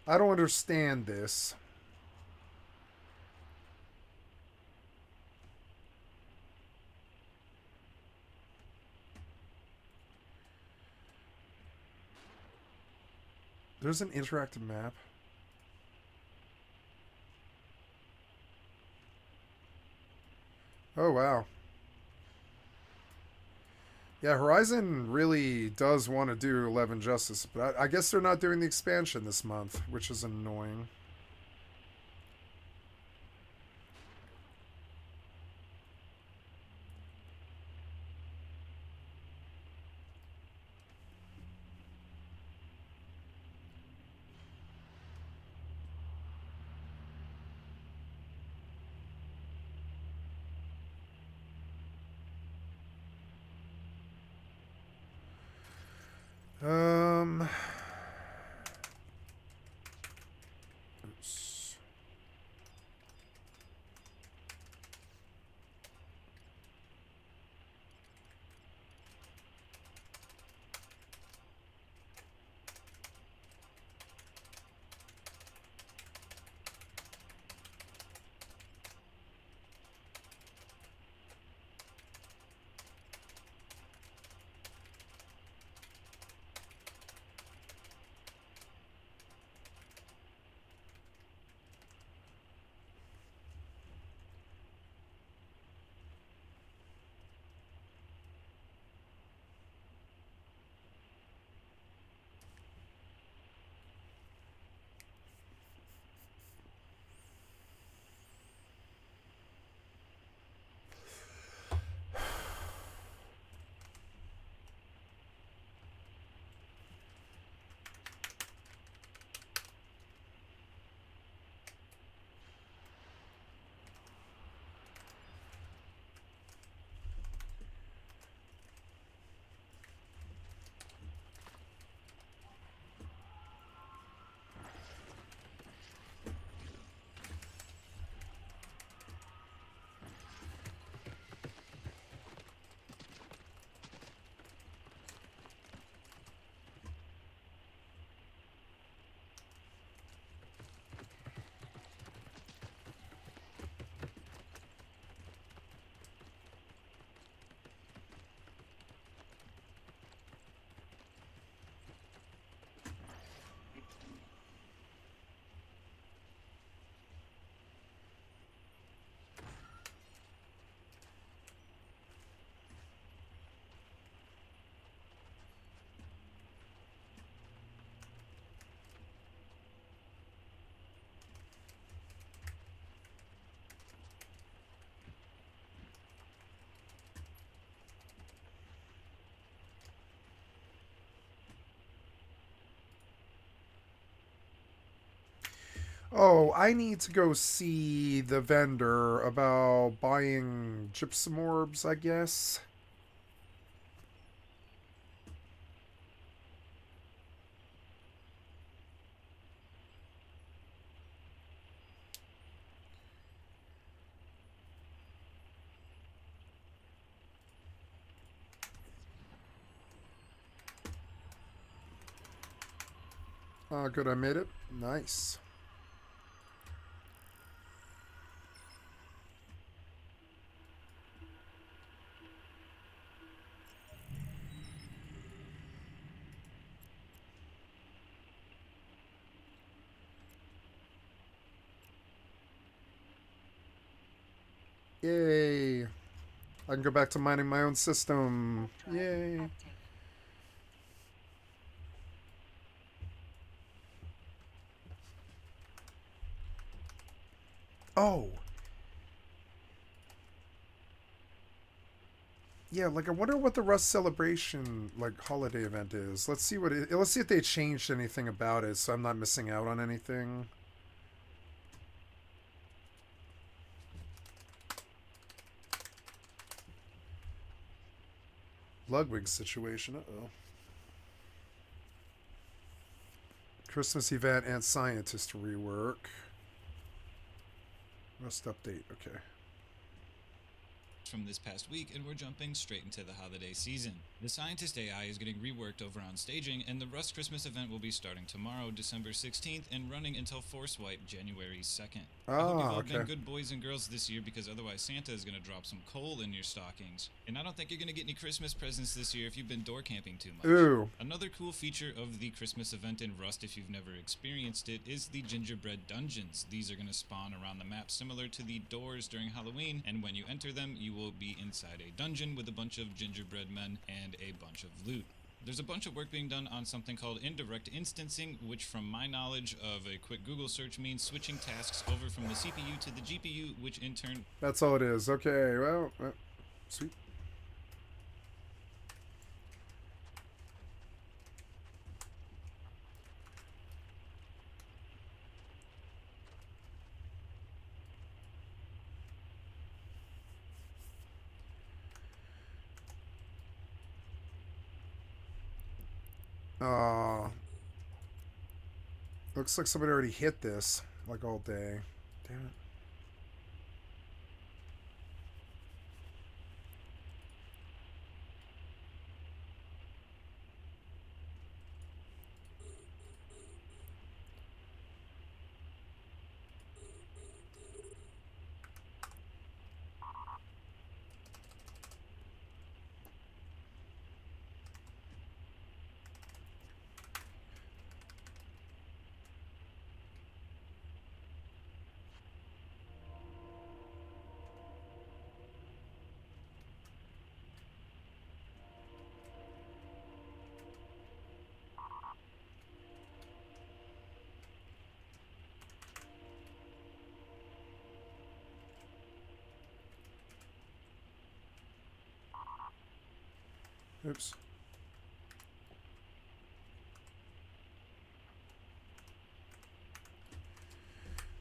I don't understand this. There's an interactive map. Oh, wow. Yeah, Horizon really does want to do 11 justice, but I guess they're not doing the expansion this month, which is annoying. Oops. Oh, I need to go see the vendor about buying gypsum orbs, I guess. Good, I made it. Nice. Yay. I can go back to mining my own system. Yay. Oh. Yeah, like I wonder what the Rust celebration like holiday event is. Let's see let's see if they changed anything about it so I'm not missing out on anything. Ludwig situation. Uh-oh. Christmas event and scientist rework. Rust update. Okay. From this past week, and we're jumping straight into the holiday season. The Scientist AI is getting reworked over on staging, and the Rust Christmas event will be starting tomorrow, December 16th, and running until Force Wipe January 2nd. I hope you've all been good boys and girls this year, because otherwise Santa is going to drop some coal in your stockings. And I don't think you're going to get any Christmas presents this year if you've been door camping too much. Ooh. Another cool feature of the Christmas event in Rust, if you've never experienced it, is the gingerbread dungeons. These are going to spawn around the map similar to the doors during Halloween, and when you enter them, you will be inside a dungeon with a bunch of gingerbread men and a bunch of loot. There's a bunch of work being done on something called indirect instancing, which from my knowledge of a quick Google search means switching tasks over from the CPU to the GPU, which in turn... That's all it is. Okay, well sweet. Looks like somebody already hit this, like all day. Damn it. Oops.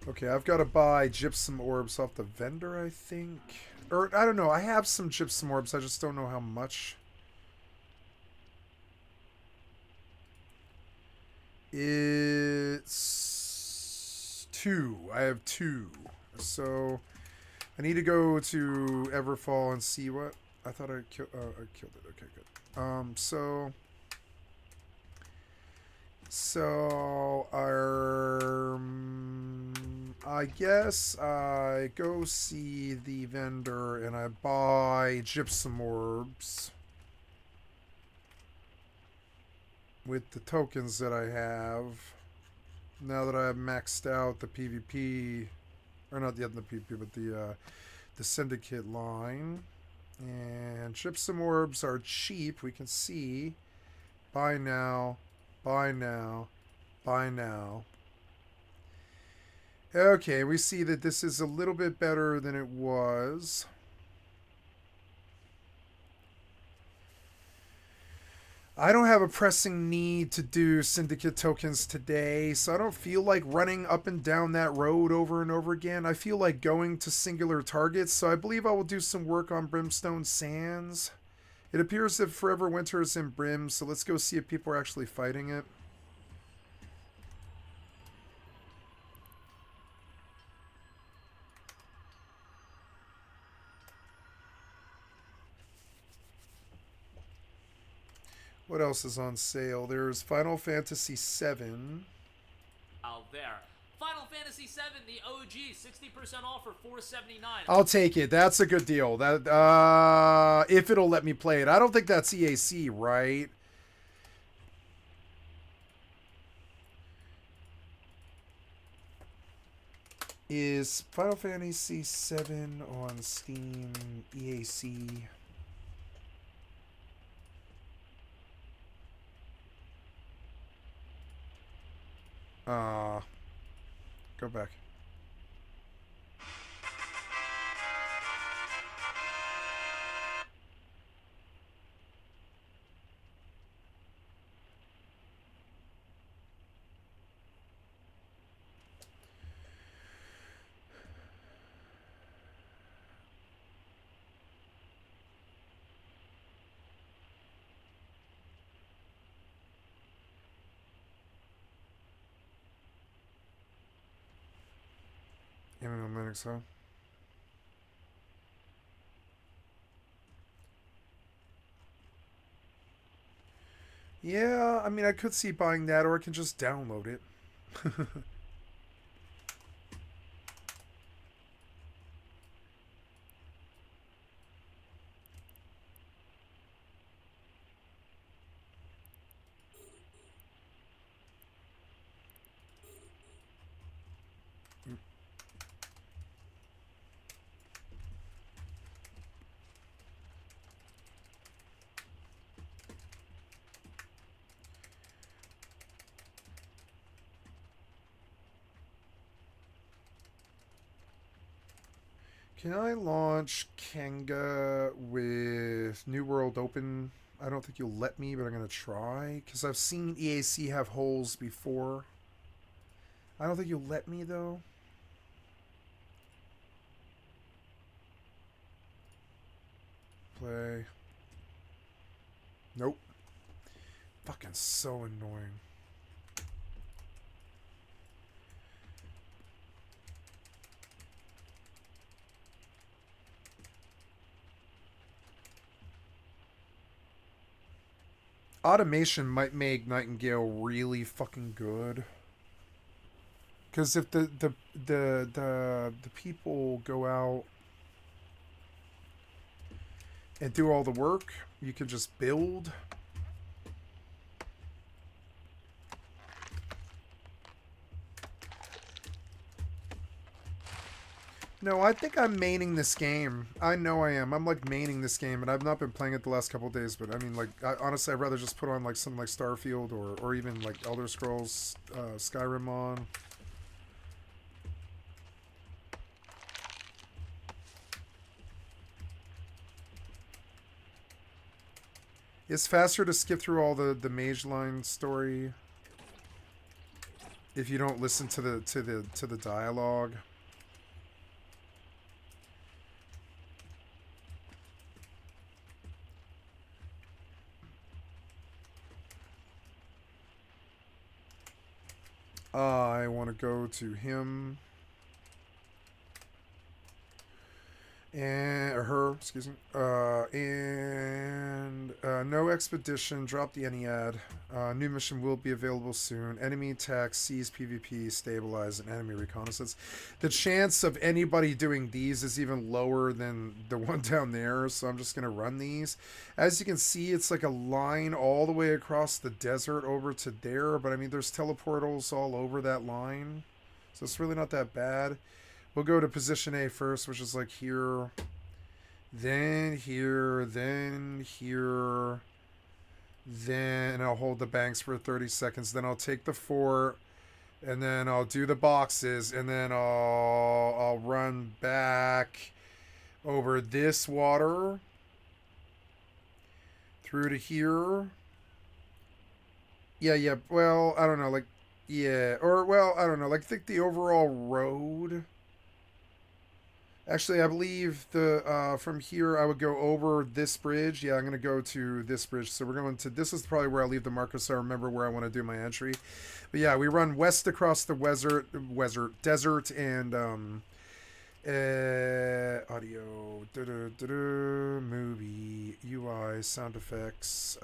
Okay, I've got to buy gypsum orbs off the vendor, I think. Or, I don't know. I have some gypsum orbs. I just don't know how much. It's 2. I have 2. So, I need to go to Everfall and see what... I thought I killed it. Okay, good. I guess I go see the vendor and I buy gypsum orbs with the tokens that I have. Now that I've maxed out the PvP, or not yet the PvP, but the syndicate line. And gypsum orbs are cheap. We can see. Buy now. Buy now. Buy now. Okay, we see that this is a little bit better than it was. I don't have a pressing need to do syndicate tokens today, so I don't feel like running up and down that road over and over again. I feel like going to singular targets, so I believe I will do some work on Brimstone Sands. It appears that Forever Winter is in Brim, so let's go see if people are actually fighting it. What else is on sale? There's Final Fantasy VII. Out there. Final Fantasy VII, the OG, 60% off for $4.79. I'll take it. That's a good deal. That if it'll let me play it. I don't think that's EAC, right? Is Final Fantasy VII on Steam EAC? Go back. Give me a minute, so. Yeah, I mean, I could see buying that, or I can just download it. Can I launch Kanga with New World Open? I don't think you'll let me, but I'm going to try. Because I've seen EAC have holes before. I don't think you'll let me, though. Play. Nope. Fucking so annoying. Automation might make Nightingale really fucking good. Because if the people go out and do all the work, you can just build. No, I think I'm maining this game. I know I am. I'm like maining this game, and I've not been playing it the last couple of days. But I mean, like, honestly, I'd rather just put on like something like Starfield or even like Elder Scrolls Skyrim on. It's faster to skip through all the Mage Line story if you don't listen to the dialogue. I want to go to him and or her, excuse me. No expedition. Drop the Ennead. New mission will be available soon. Enemy attack, seize PvP, stabilize, and enemy reconnaissance. The chance of anybody doing these is even lower than the one down there, so I'm just gonna run these. As you can see, it's like a line all the way across the desert over to there, but I mean, there's teleportals all over that line, so it's really not that bad. We'll go to position A first, which is like here, then here, then here, then I'll hold the banks for 30 seconds, then I'll take the fort, and then I'll do the boxes, and then I'll run back over this water through to here, Yeah. Well, I don't know. Like, yeah, or well, I don't know. Like, think the overall road. Actually, I believe the from here I would go over this bridge. Yeah, I'm gonna go to this bridge. So we're going to. This is probably where I leave the marker, so I remember where I want to do my entry. But yeah, we run west across the desert, and audio, movie, UI, sound effects.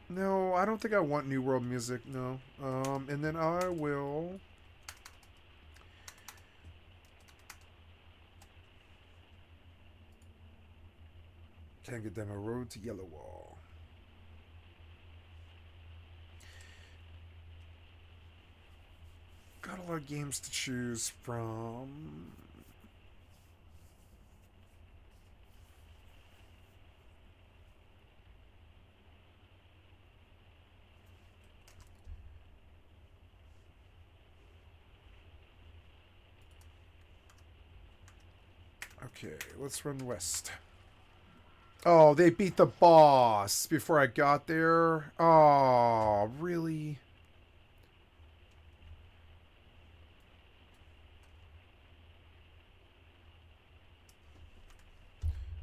No, I don't think I want New World music. No. And then I will. Can't get them a road to Yellow Wall. Got a lot of games to choose from. Okay, let's run west. Oh, they beat the boss before I got there. Oh, really?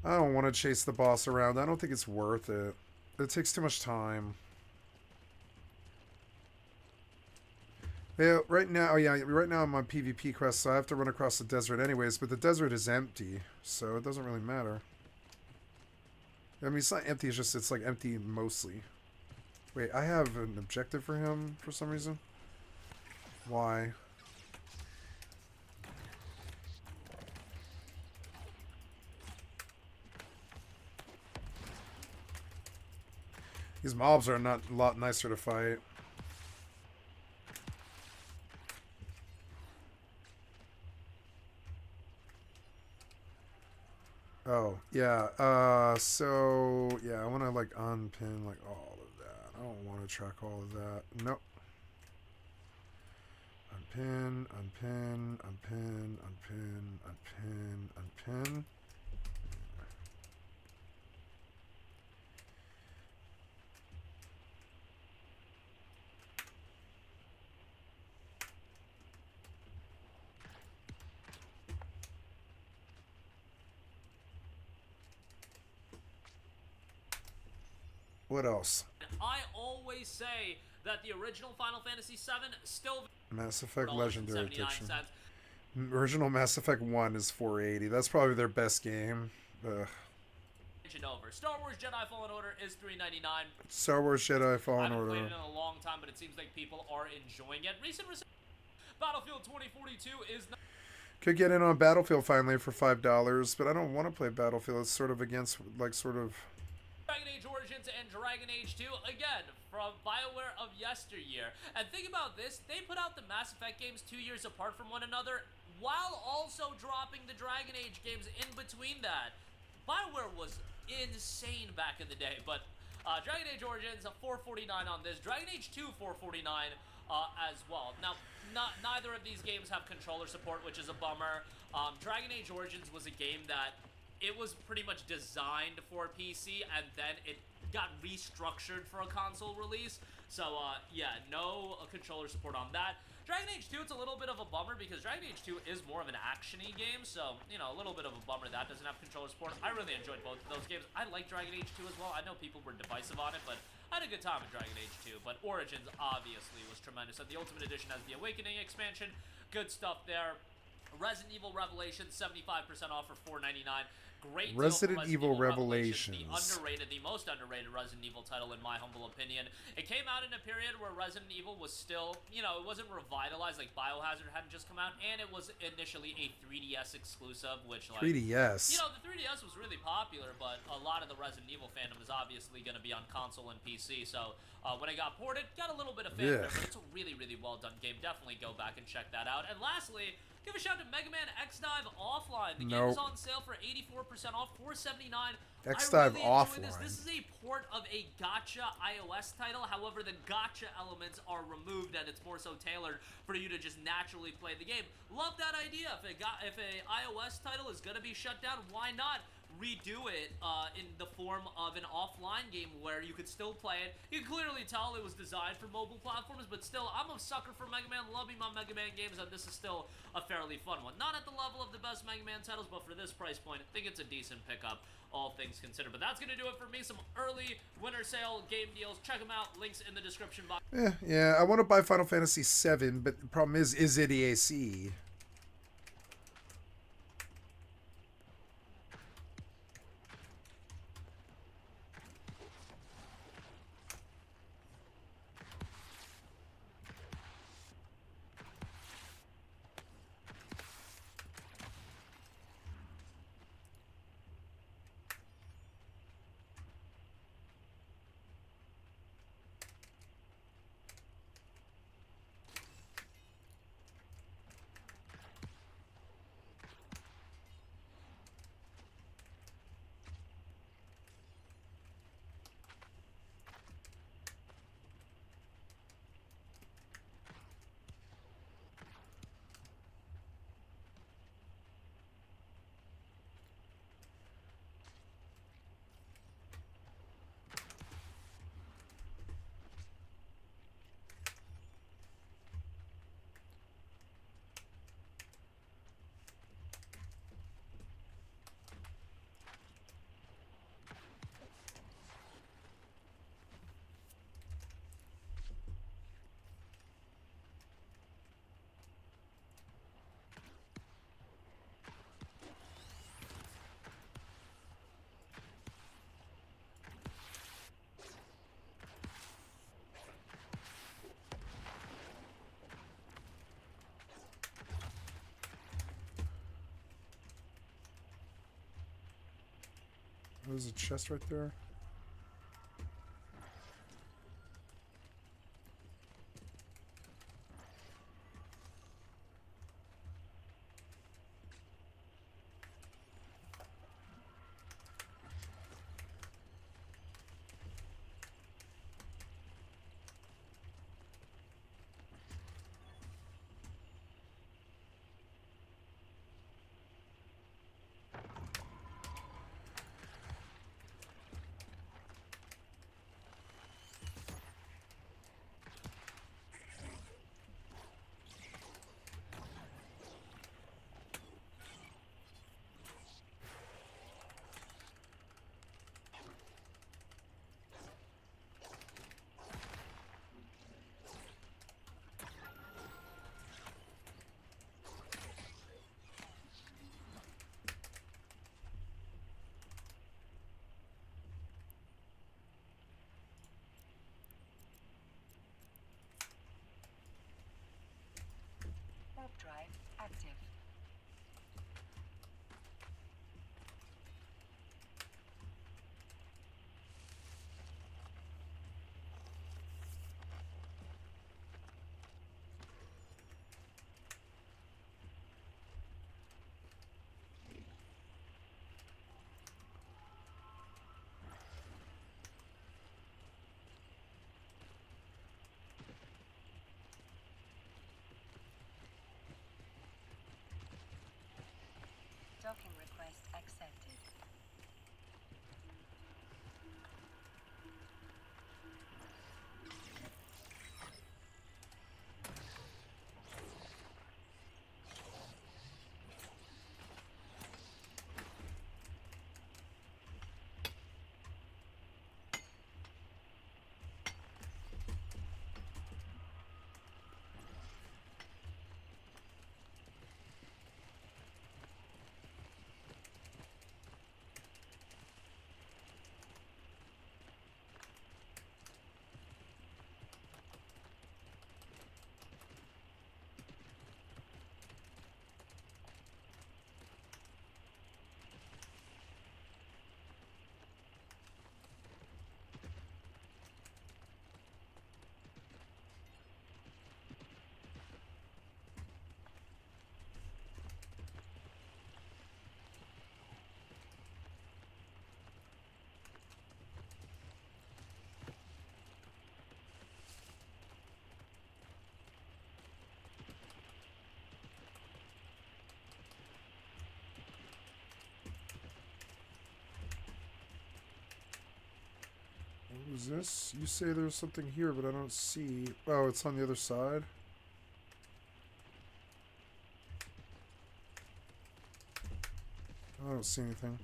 I don't want to chase the boss around. I don't think it's worth it. It takes too much time. Yeah, right now, oh yeah, right now I'm on PvP quest, so I have to run across the desert anyways, but the desert is empty, so it doesn't really matter. I mean, it's not empty, it's just, it's like empty mostly. Wait, I have an objective for him for some reason? Why? These mobs are not a lot nicer to fight. Oh, yeah, so, yeah, I want to, like, unpin, like, all of that. I don't want to track all of that. Nope. Unpin, unpin, unpin, unpin, unpin, unpin. What else? I always say that the original Final Fantasy VII still Mass Effect relevant, Legendary 79 Edition. cents. Original Mass Effect 1 is 480. That's probably their best game. Ugh. Over. Star Wars Jedi Fallen Order is $3.99. Star Wars Jedi I Fallen haven't Order. played it in a long time, but it seems like people are enjoying it. Recent Battlefield 2042 is not Could get in on Battlefield finally for $5, but I don't want to play Battlefield. It's sort of against, like, sort of... Dragon Age Origins and Dragon Age 2, again, from BioWare of yesteryear. And think about this, they put out the Mass Effect games 2 years apart from one another, while also dropping the Dragon Age games in between that. BioWare was insane back in the day, but Dragon Age Origins, $449 on this. Dragon Age 2, $449 as well. Now, neither of these games have controller support, which is a bummer. Dragon Age Origins was a game that it was pretty much designed for PC, and then it got restructured for a console release. So, yeah, no controller support on that. Dragon Age 2, it's a little bit of a bummer because Dragon Age 2 is more of an action-y game, so, you know, a little bit of a bummer that doesn't have controller support. I really enjoyed both of those games. I like Dragon Age 2 as well. I know people were divisive on it, but I had a good time with Dragon Age 2. But Origins, obviously, was tremendous. And the Ultimate Edition has the Awakening expansion. Good stuff there. Resident Evil Revelations, 75% off for $4.99. Great deal for Resident Evil Revelations. The most underrated Resident Evil title in my humble opinion. It came out in a period where Resident Evil was still, you know, it wasn't revitalized, like Biohazard hadn't just come out, and it was initially a 3DS exclusive, which, like... 3DS? You know, the 3DS was really popular, but a lot of the Resident Evil fandom is obviously going to be on console and PC, so when it got ported, got a little bit of fanfare, but it's a really, really well done game. Definitely go back and check that out. And lastly, Give a shout to Mega Man X-Dive Offline. The game Nope. is on sale for 84% off, $479. X-Dive I really enjoy this. Offline. This is a port of a gacha iOS title. However, the gacha elements are removed, and it's more so tailored for you to just naturally play the game. Love that idea. If a iOS title is gonna be shut down, why not redo it in the form of an offline game where you could still play it? You can clearly tell it was designed for mobile platforms, but still, I'm a sucker for Mega Man, loving my Mega Man games, and this is still a fairly fun one. Not at the level of the best Mega Man titles, but for this price point, I think it's a decent pickup, all things considered. But that's going to do it for me. Some early winter sale game deals. Check them out. Links in the description box. Yeah, I want to buy Final Fantasy VII, but the problem is it EAC? There's a chest right there. Warp drive active. Docking request accepted. Who's this? You say there's something here, but I don't see. Oh, it's on the other side. I don't see anything.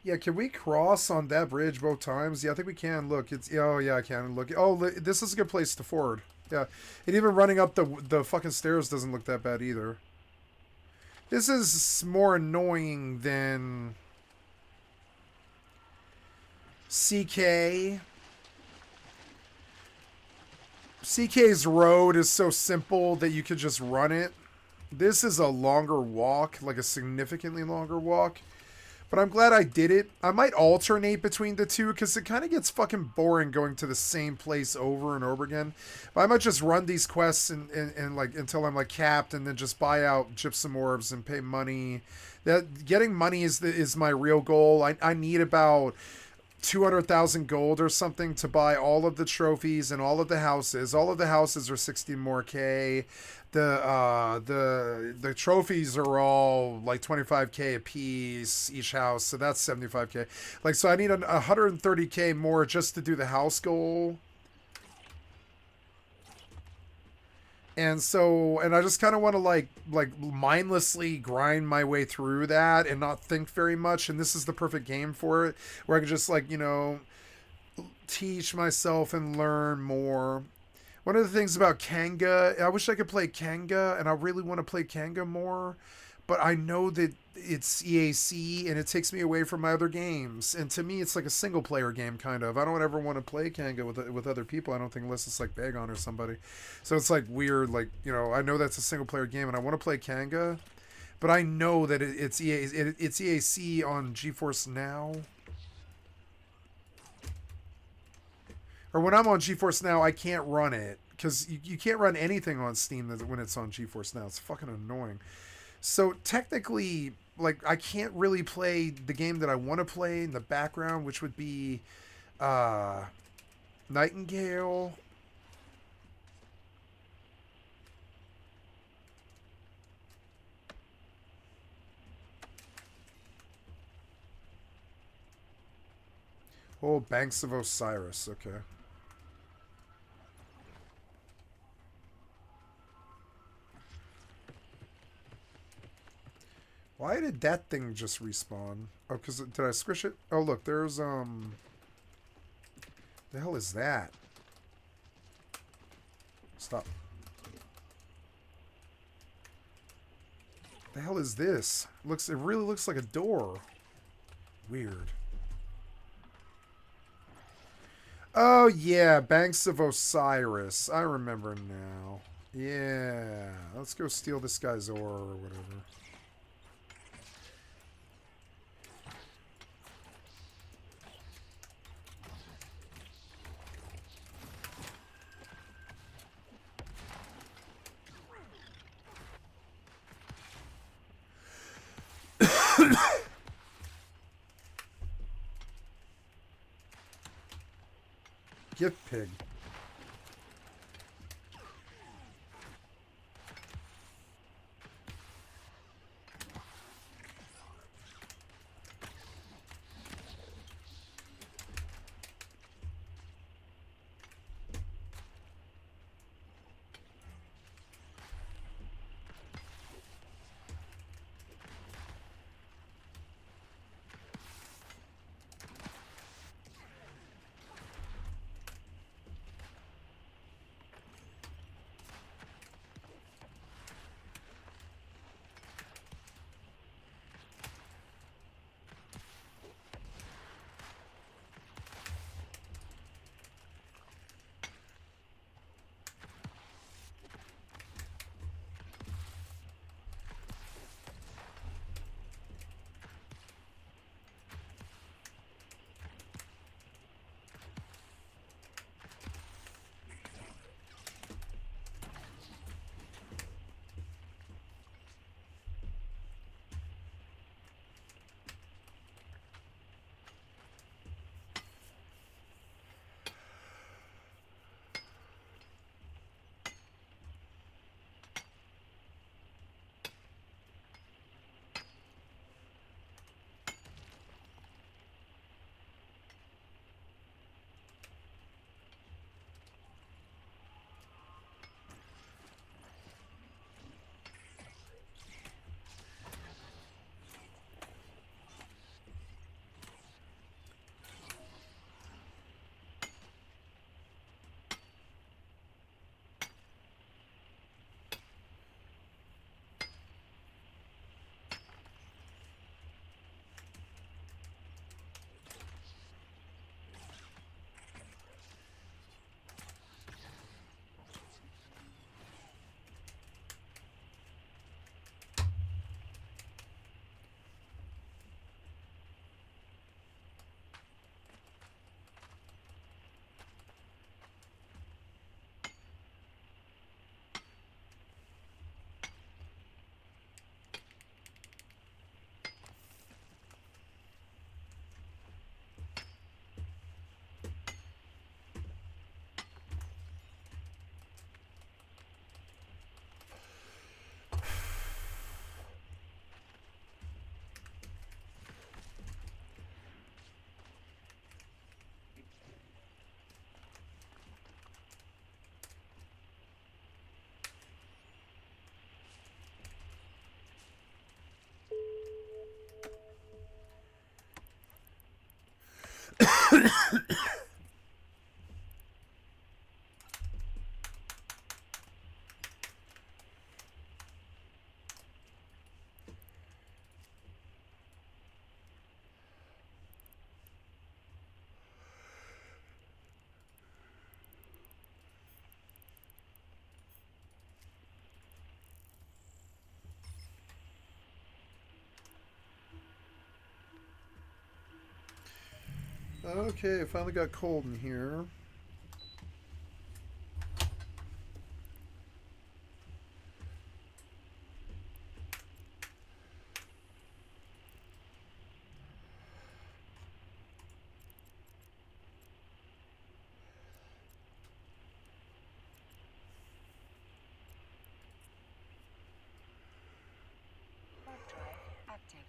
Yeah, can we cross on that bridge both times? Yeah, I think we can. Look, it's... Oh, yeah, I can. Look. Oh, this is a good place to ford. Yeah. And even running up the fucking stairs doesn't look that bad either. This is more annoying than... CK. CK's road is so simple that you could just run it. This is a longer walk, like a significantly longer walk. But I'm glad I did it. I might alternate between the two because it kind of gets fucking boring going to the same place over and over again. But I might just run these quests and like until I'm like capped, and then just buy out gypsum orbs and pay money. That getting money is my real goal. I need about 200,000 gold or something to buy all of the trophies and all of the houses. All of the houses are 60 more K. The trophies are all like 25K a piece each house, so that's 75K. Like, so I need 130K more just to do the house goal. And so, and I just kind of want to like mindlessly grind my way through that and not think very much. And this is the perfect game for it, where I can just like, you know, teach myself and learn more. One of the things about Kanga, I wish I could play Kanga, and I really want to play Kanga more, but I know that it's EAC and it takes me away from my other games. And to me, it's like a single player game, kind of. I don't ever want to play Kanga with other people, I don't think, unless it's like Bagon or somebody. So it's like weird, like, you know, I know that's a single player game and I want to play Kanga, but I know that it's EAC on GeForce Now. Or when I'm on GeForce Now, I can't run it. Because you can't run anything on Steam when it's on GeForce Now. It's fucking annoying. So technically, like, I can't really play the game that I want to play in the background, which would be Nightingale. Oh, Banks of Osiris. Okay. Why did that thing just respawn? Oh, because did I squish it? Oh, look, there's, the hell is that? Stop. The hell is this? It really looks like a door. Weird. Oh, yeah, Banks of Osiris. I remember now. Yeah. Let's go steal this guy's ore or whatever. Gift pig. Okay, I finally got cold in here. Warp drive active.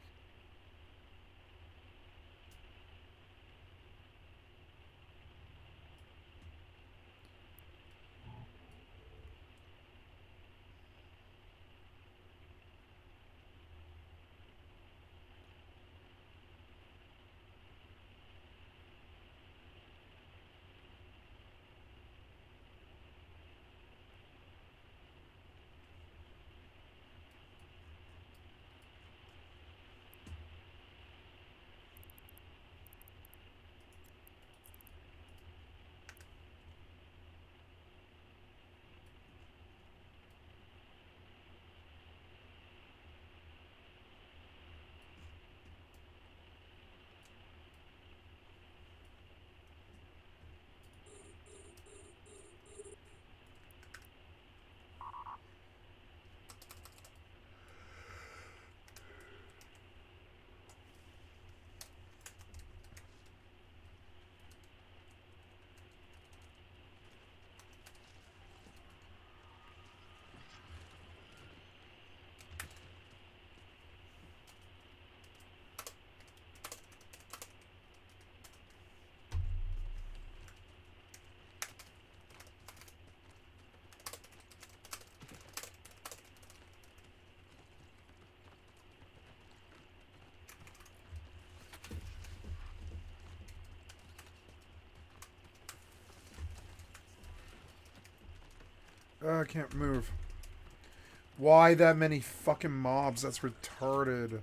I can't move. Why that many fucking mobs? That's retarded.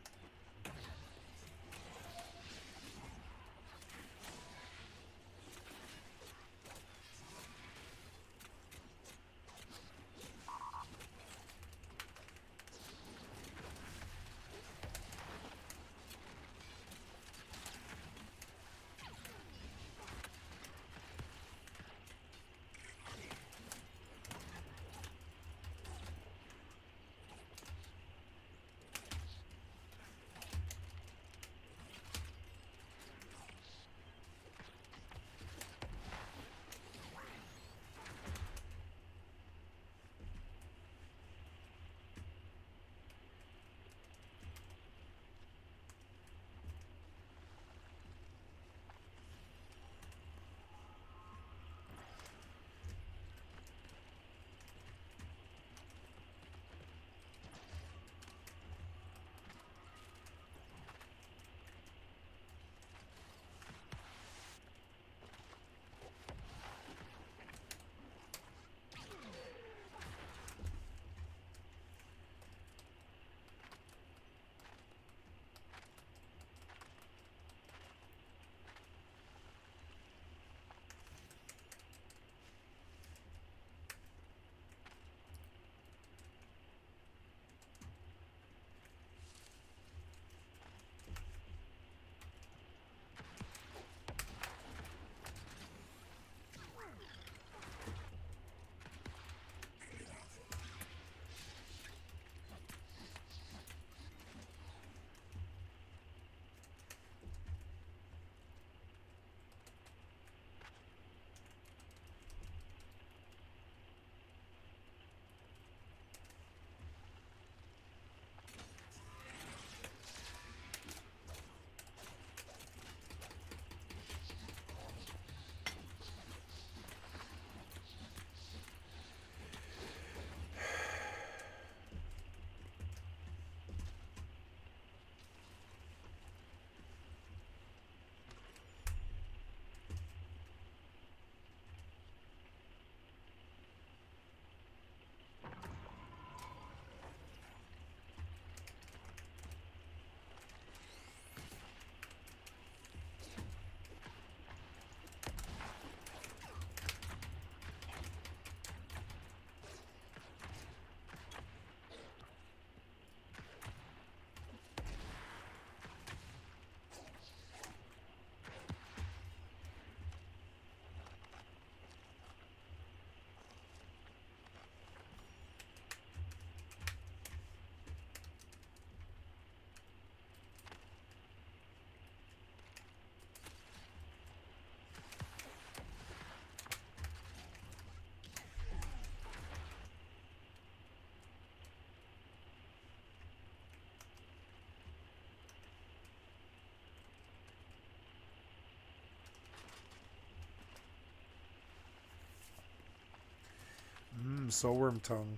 Soulworm tongue.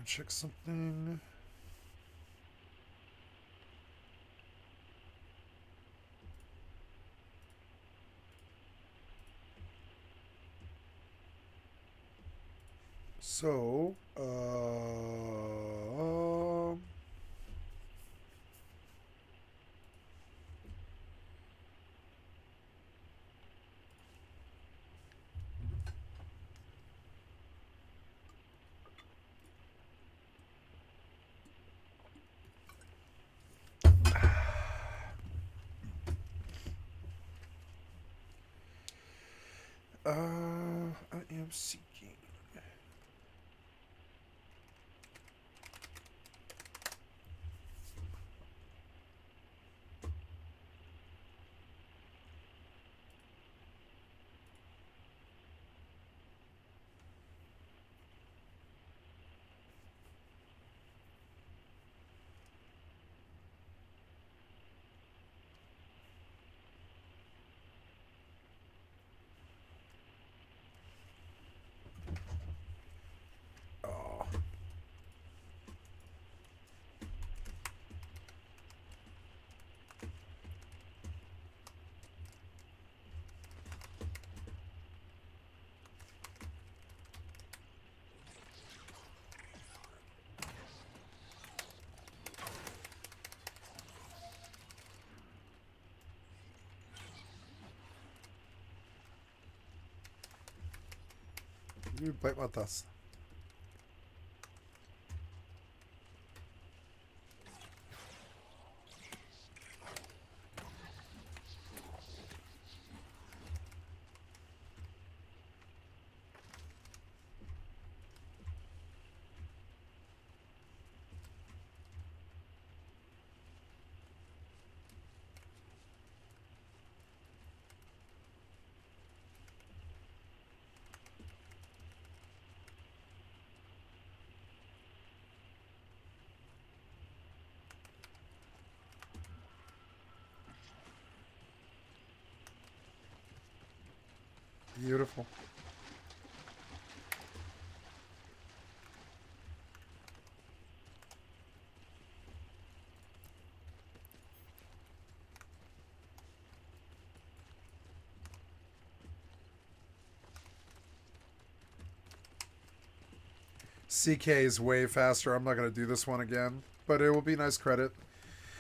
Check something. So, I am seeking. Oh. You bite my dust. Beautiful. CK is way faster. I'm not going to do this one again, but it will be nice credit.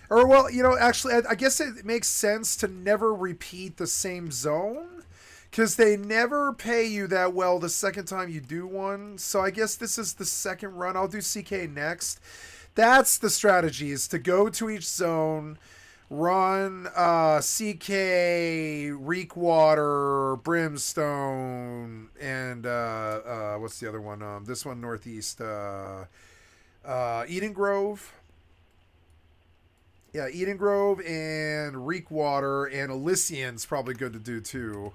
Or, well, you know, actually, I guess it makes sense to never repeat the same zone because they never pay you that well the second time you do one. So I guess this is the second run. I'll do CK next. That's the strategy, is to go to each zone, run CK, Reek Water, Brimstone, and what's the other one? This one, Northeast. Eden Grove. Yeah, Eden Grove and Reek Water, and Elysian's probably good to do too.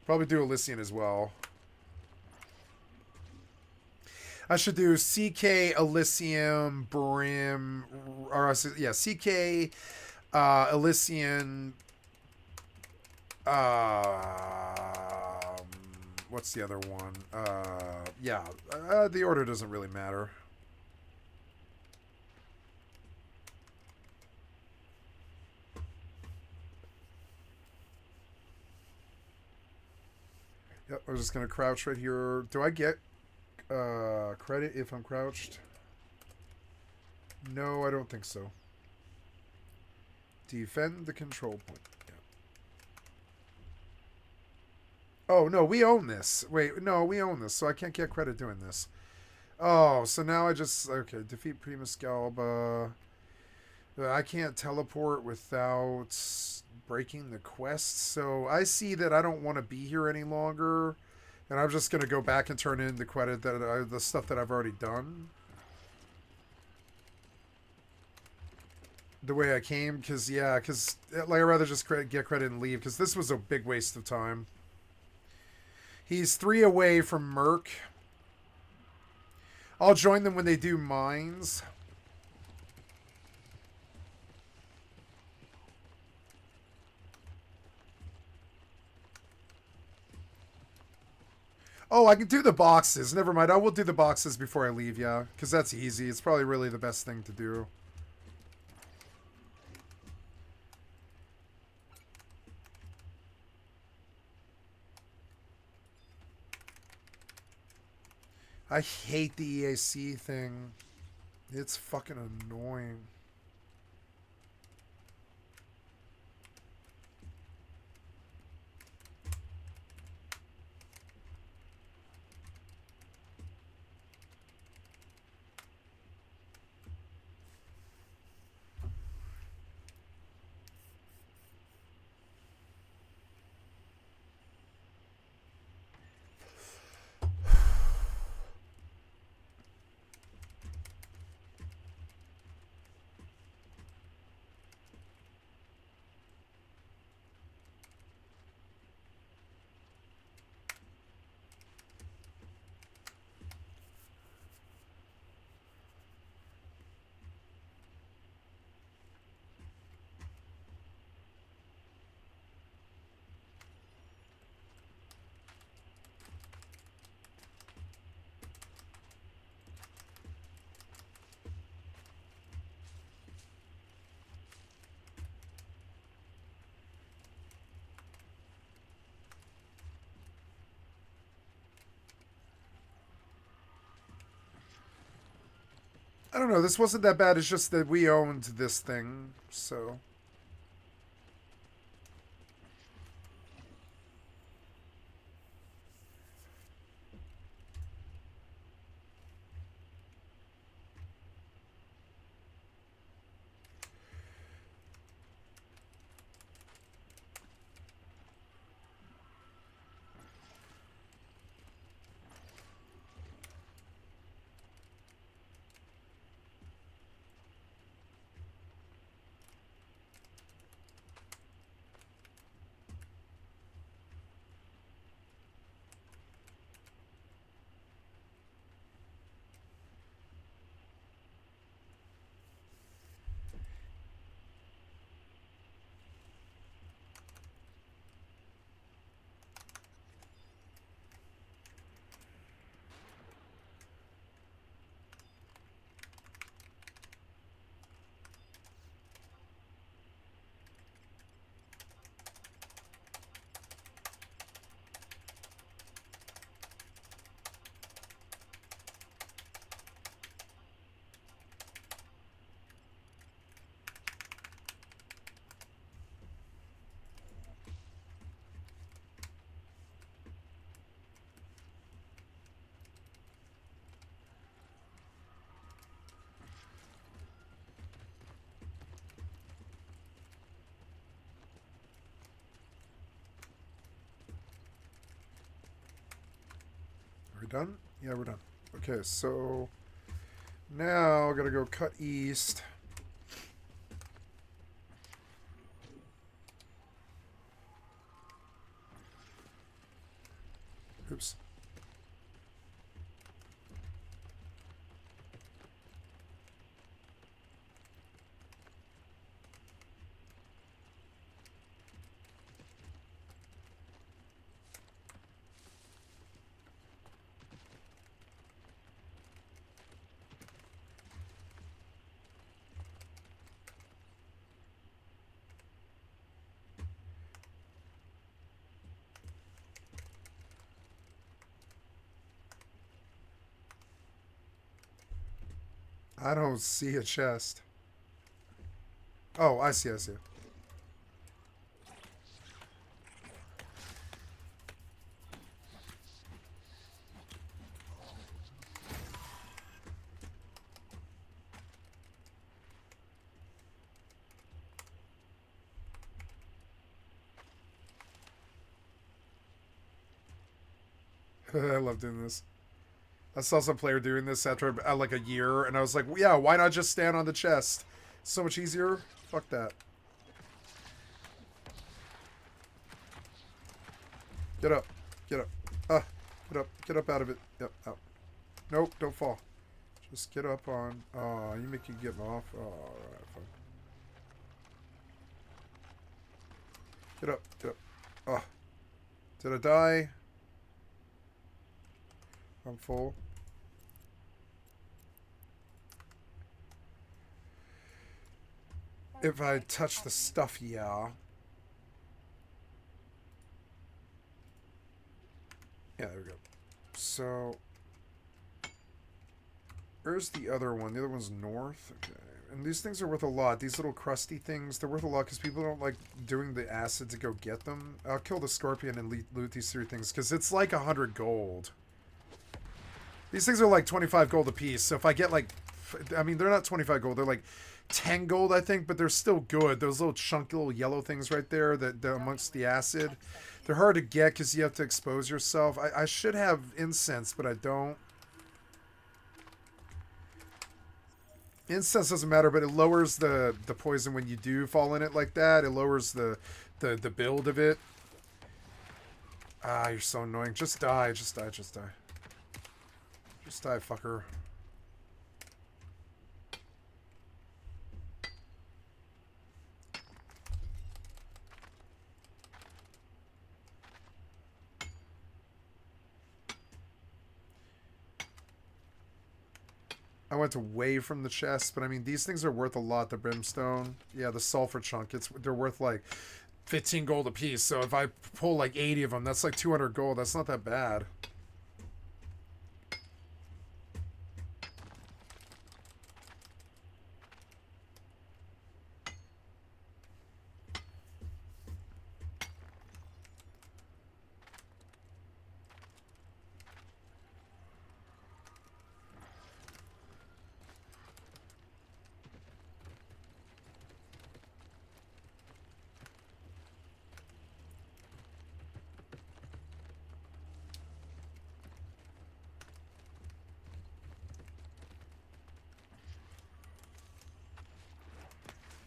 Probably do Elysian as well. I should do CK, Elysium, Brim, or yeah, CK, Elysian. What's the other one? Yeah, the order doesn't really matter. Yep, I was just gonna crouch right here. Do I get Credit if I'm crouched. No, I don't think so. Defend the control point. Yeah. Oh, no, we own this. Wait, no, we own this, so I can't get credit doing this. Oh, so now I just... Okay, defeat Primus Galba. I can't teleport without breaking the quest, so I see that I don't want to be here any longer, and I'm just going to go back and turn in the credit that the stuff that I've already done. The way I came, because like, I'd rather just get credit and leave, because this was a big waste of time. He's 3 away from Merc. I'll join them when they do mines. Oh, I can do the boxes. Never mind. I will do the boxes before I leave, yeah. Because that's easy. It's probably really the best thing to do. I hate the EAC thing. It's fucking annoying. I don't know. This wasn't that bad. It's just that we owned this thing, so... We're done? Yeah, we're done. Okay, so... Now, I gotta go cut east. Oops. I don't see a chest. Oh, I see, I see. I love doing this. I saw some player doing this after like a year, and I was like, yeah, why not just stand on the chest? So much easier. Fuck that. Get up. Get up. Get up. Get up out of it. Yep, out. Nope, don't fall. Just get up on... Oh, you make you get off. Oh, alright, fine. Get up. Get up. Oh. Did I die? I'm full. If I touch the stuff, yeah. Yeah, there we go. So, where's the other one? The other one's north. Okay. And these things are worth a lot. These little crusty things, they're worth a lot because people don't like doing the acid to go get them. I'll kill the scorpion and loot these 3 things because it's like 100 gold. These things are like 25 gold a piece. So if I get like, I mean, they're not 25 gold. They're like 10 gold, I think, but they're still good. Those little chunky little yellow things right there that amongst the acid. They're hard to get because you have to expose yourself. I should have incense, but I don't. Incense doesn't matter, but it lowers the poison when you do fall in it like that. It lowers the build of it. Ah, you're so annoying. Just die. Just die. Just die. Just die, fucker. I went away from the chest, but I mean, these things are worth a lot. The brimstone. Yeah, the sulfur chunk. They're worth like 15 gold a piece. So if I pull like 80 of them, that's like 200 gold. That's not that bad.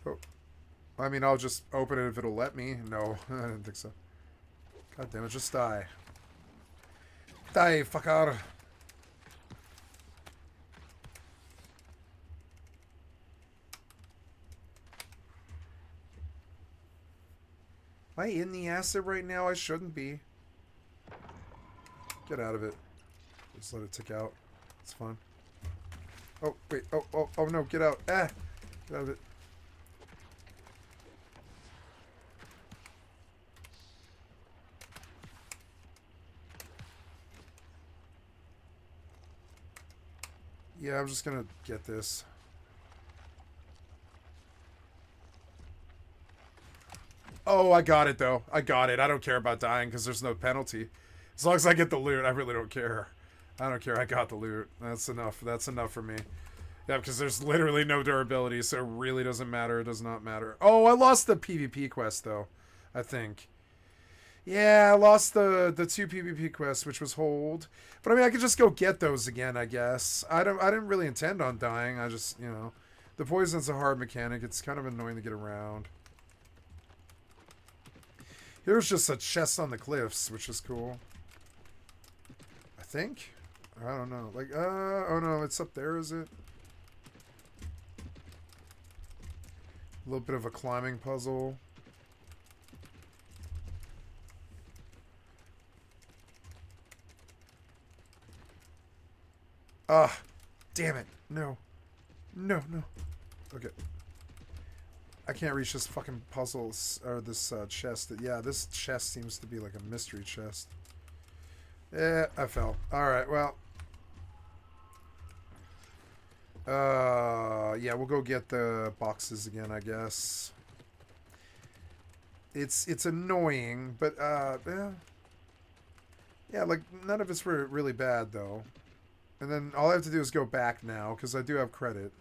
Oh. I mean, I'll just open it if it'll let me. No, I didn't think so. God damn it, just die. Die, fucker. Am I in the acid right now? I shouldn't be. Get out of it. Just let it tick out. It's fine. Oh, wait. Oh, no. Get out. Ah! Get out of it. Yeah, I'm just gonna get this. Oh, I got it, though. I got it. I don't care about dying because there's no penalty. As long as I get the loot, I really don't care. I don't care. I got the loot. That's enough. That's enough for me. Yeah, because there's literally no durability, so it really doesn't matter. It does not matter. Oh, I lost the PvP quest, though. I think. Yeah, I lost the 2 PvP quests, which was hold. But I mean, I could just go get those again, I guess. I didn't really intend on dying. I just, you know, the poison's a hard mechanic. It's kind of annoying to get around. Here's just a chest on the cliffs, which is cool. I think. I don't know. Like, oh no, it's up there, is it? A little bit of a climbing puzzle. Ah, damn it. No. No. Okay. I can't reach this fucking puzzle, or this chest. Yeah, this chest seems to be like a mystery chest. Yeah, I fell. Alright, well. Yeah, we'll go get the boxes again, I guess. It's annoying, but yeah, like none of it's really bad though. And then all I have to do is go back now because I do have credit.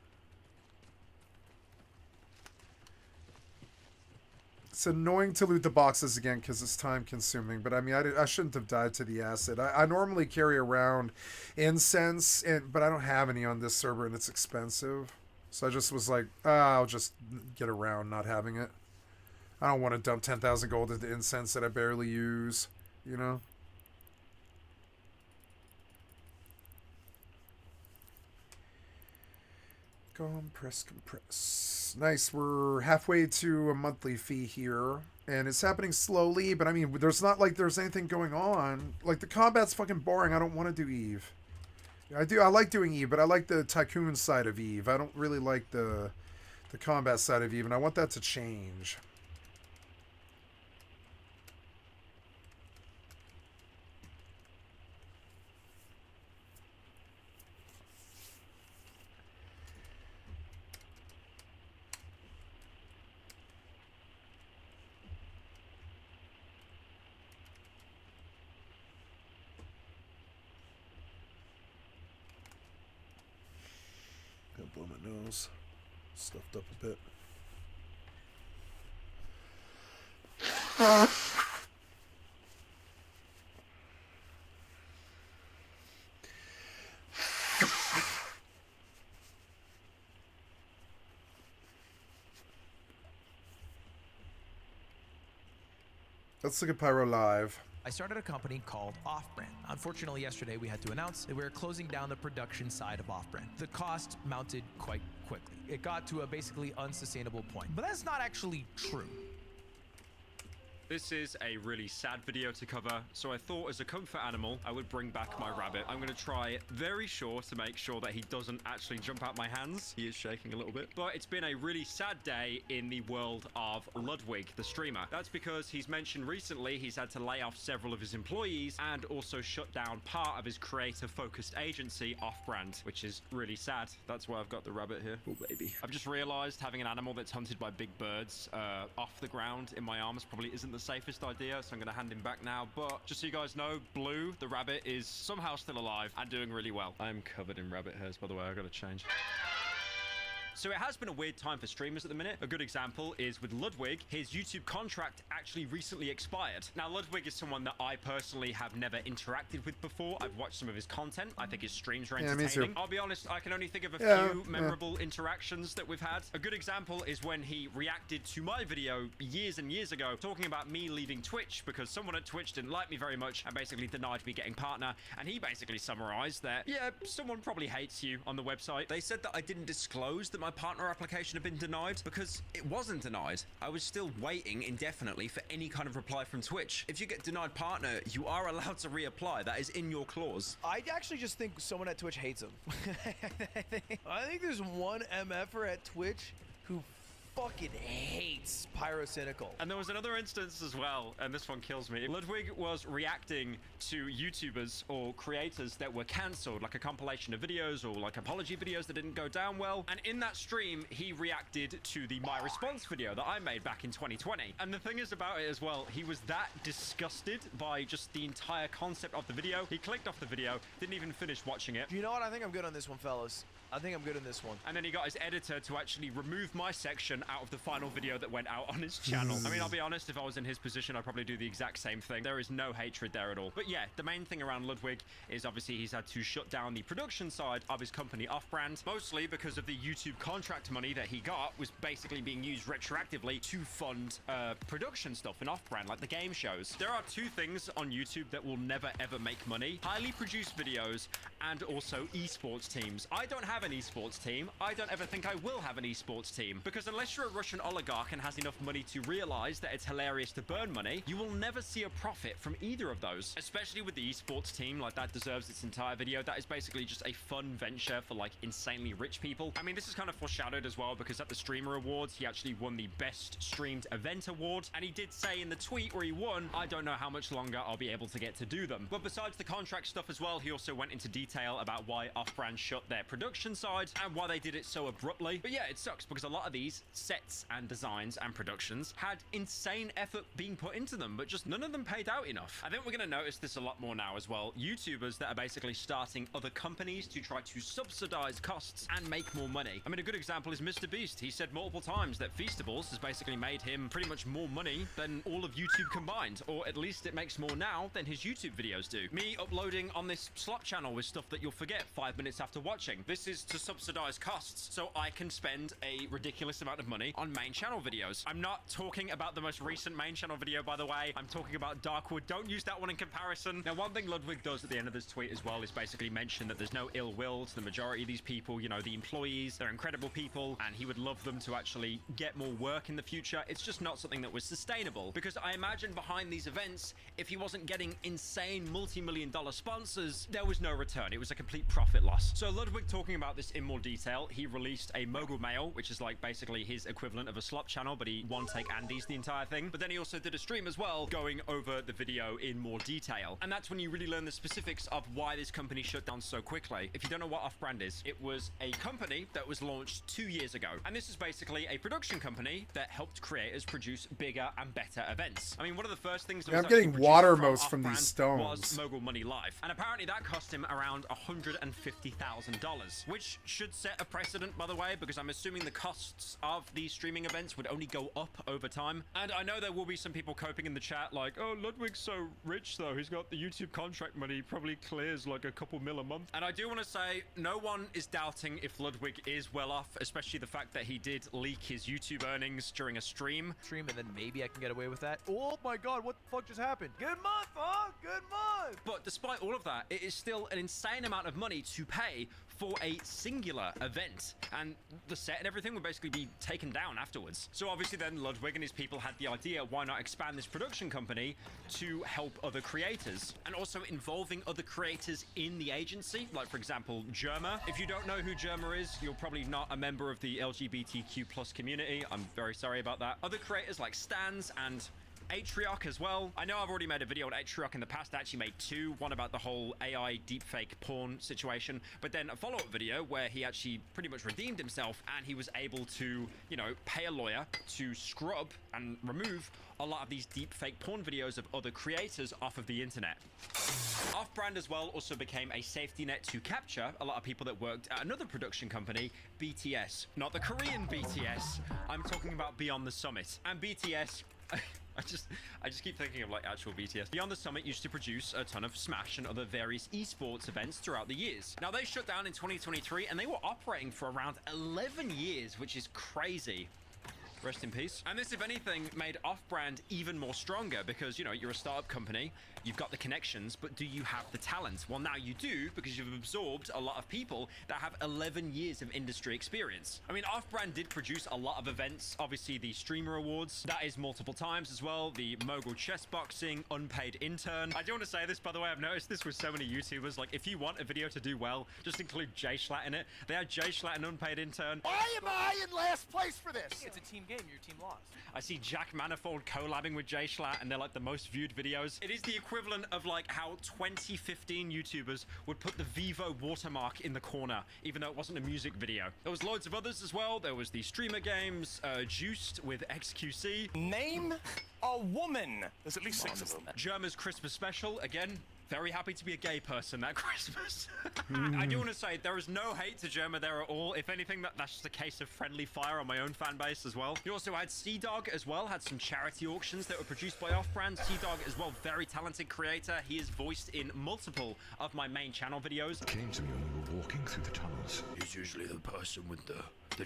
It's annoying to loot the boxes again because it's time consuming, but I mean, I shouldn't have died to the acid. I normally carry around incense, but I don't have any on this server and it's expensive. So I just was like, I'll just get around not having it. I don't want to dump 10,000 gold into incense that I barely use, you know? Compress. Nice, we're halfway to a monthly fee here. And it's happening slowly, but I mean, there's not like there's anything going on. Like, the combat's fucking boring. I don't want to do Eve. I like doing Eve, but I like the Tycoon side of Eve. I don't really like the combat side of Eve, and I want that to change. Gonna blow my nose. Stuffed up a bit. Let's look at Pyro Live. I started a company called Off-Brand. Unfortunately, yesterday we had to announce that we were closing down the production side of Off-Brand. The cost mounted quite quickly. It got to a basically unsustainable point. But that's not actually true. This is a really sad video to cover, so I thought as a comfort animal, I would bring back my rabbit. I'm going to try very sure to make sure that he doesn't actually jump out my hands. He is shaking a little bit. But it's been a really sad day in the world of Ludwig, the streamer. That's because he's mentioned recently he's had to lay off several of his employees and also shut down part of his creator-focused agency, Off-Brand, which is really sad. That's why I've got the rabbit here. Oh, baby. I've just realized having an animal that's hunted by big birds off the ground in my arms probably isn't the safest idea, so I'm going to hand him back now. But just so you guys know, Blue, the rabbit, is somehow still alive and doing really well. I'm covered in rabbit hairs, by the way. I got to change. So it has been a weird time for streamers at the minute. A good example is with Ludwig. His YouTube contract actually recently expired. Now, Ludwig is someone that I personally have never interacted with before. I've watched some of his content. I think his streams are entertaining. Me too. I'll be honest, I can only think of a few memorable interactions that we've had. A good example is when he reacted to my video years and years ago, talking about me leaving Twitch because someone at Twitch didn't like me very much and basically denied me getting partner. And he basically summarized that, yeah, someone probably hates you on the website. They said that I didn't disclose that my partner application had been denied because it wasn't denied. I was still waiting indefinitely for any kind of reply from Twitch. If you get denied partner, you are allowed to reapply. That is in your clause. I actually just think someone at Twitch hates him. I think there's one MFer at Twitch who fucking hates Pyrocynical. And there was another instance as well, and this one kills me. Ludwig was reacting to YouTubers or creators that were cancelled, like a compilation of videos or like apology videos that didn't go down well. And in that stream, he reacted to the My Response video that I made back in 2020. And the thing is about it as well, he was that disgusted by just the entire concept of the video. He clicked off the video, didn't even finish watching it. You know what? I think I'm good on this one, fellas. I think I'm good in this one. And then he got his editor to actually remove my section out of the final video that went out on his channel. I mean, I'll be honest, if I was in his position, I'd probably do the exact same thing. There is no hatred there at all. But yeah, the main thing around Ludwig is obviously he's had to shut down the production side of his company Off-Brand, mostly because of the YouTube contract money that he got was basically being used retroactively to fund production stuff in Off-Brand, like the game shows. There are two things on YouTube that will never ever make money: highly produced videos and also esports teams. I don't have an esports team. I don't ever think I will have an esports team, because unless you're a Russian oligarch and has enough money to realize that it's hilarious to burn money, you will never see a profit from either of those, especially with the esports team. Like, that deserves its entire video. That is basically just a fun venture for like insanely rich people. I mean, this is kind of foreshadowed as well, because at the Streamer Awards, he actually won the Best Streamed Event Award, and he did say in the tweet where he won, I don't know how much longer I'll be able to get to do them. But besides the contract stuff as well, he also went into detail about why Off-Brand shut their production production side and why they did it so abruptly. But yeah, it sucks because a lot of these sets and designs and productions had insane effort being put into them, but just none of them paid out enough. I think we're going to notice this a lot more now as well. YouTubers that are basically starting other companies to try to subsidize costs and make more money. I mean, a good example is Mr. Beast. He said multiple times that Feastables has basically made him pretty much more money than all of YouTube combined, or at least it makes more now than his YouTube videos do. Me uploading on this slot channel with stuff that you'll forget 5 minutes after watching. This is to subsidize costs so I can spend a ridiculous amount of money on main channel videos. I'm not talking about the most recent main channel video, by the way. I'm talking about Darkwood. Don't use that one in comparison. Now, one thing Ludwig does at the end of this tweet as well is basically mention that there's no ill will to the majority of these people. You know, the employees, they're incredible people, and he would love them to actually get more work in the future. It's just not something that was sustainable, because I imagine behind these events, if he wasn't getting insane multi-million-dollar sponsors, there was no return. It was a complete profit loss. So Ludwig, talking about this in more detail, he released a mogul mail, which is like basically his equivalent of a slop channel, but he one-take Andy's the entire thing. But then he also did a stream as well, going over the video in more detail. And that's when you really learn the specifics of why this company shut down so quickly. If you don't know what Off-Brand is, it was a company that was launched 2 years ago. And this is basically a production company that helped creators produce bigger and better events. I mean, one of the first things that I'm was getting water from most from Off-Brand these stones. was Mogul Money Live. And apparently that cost him around $150,000, which should set a precedent, by the way, because I'm assuming the costs of these streaming events would only go up over time. And I know there will be some people coping in the chat like, oh, Ludwig's so rich though. He's got the YouTube contract money. He probably clears like a couple mil a month. And I do want to say, no one is doubting if Ludwig is well off, especially the fact that he did leak his YouTube earnings during a stream. And then maybe I can get away with that. Oh my god, what the fuck just happened? Good month, huh? Good month! But despite all of that, it is still an insane amount of money to pay for a singular event, and the set and everything would basically be taken down afterwards. So obviously then Ludwig and his people had the idea, why not expand this production company to help other creators, and also involving other creators in the agency, like for example Germa. If you don't know who Germa is, you're probably not a member of the LGBTQ+ community. I'm very sorry about that. Other creators like Stans and Atriarch as well. I know I've already made a video on Atriarch in the past. I actually made two, one about the whole AI deepfake porn situation, but then a follow-up video where he actually pretty much redeemed himself, and he was able to, you know, pay a lawyer to scrub and remove a lot of these deepfake porn videos of other creators off of the internet. Off-Brand as well also became a safety net to capture a lot of people that worked at another production company, BTS. Not the Korean BTS. I'm talking about Beyond the Summit. And BTS... I just keep thinking of like actual BTS. Beyond the Summit used to produce a ton of Smash and other various esports events throughout the years. Now they shut down in 2023 and they were operating for around 11 years, which is crazy. Rest in peace. And this, if anything, made Off-Brand even more stronger because, you know, you're a startup company, you've got the connections, but do you have the talent? Well, now you do, because you've absorbed a lot of people that have 11 years of industry experience. I mean, Off-Brand did produce a lot of events, obviously the Streamer Awards, that is multiple times as well, the Mogul Chess Boxing, Unpaid Intern. I do want to say this, by the way, I've noticed this with so many YouTubers, like if you want a video to do well, just include Jay Schlatt in it. They had Jay Schlatt and Unpaid Intern. Why am I in last place for this? It's a team game. Your team lost. I see Jack Manifold collabing with Jay Schlatt, and they're like the most viewed videos. It is the equivalent of like how 2015 YouTubers would put the Vivo watermark in the corner, even though it wasn't a music video. There was loads of others as well. There was the Streamer Games, Juiced with XQC. Name a woman. There's at least 6 of them. Germa's Christmas special, again. Very happy to be a gay person that Christmas. I do want to say there is no hate to Germa there at all. If anything, that's just a case of friendly fire on my own fan base as well. You also had Sea-Dog as well, had some charity auctions that were produced by Off-Brand. Sea-Dog as well, very talented creator. He is voiced in multiple of my main channel videos. Came to me when you were walking through the tunnels. He's usually the person with the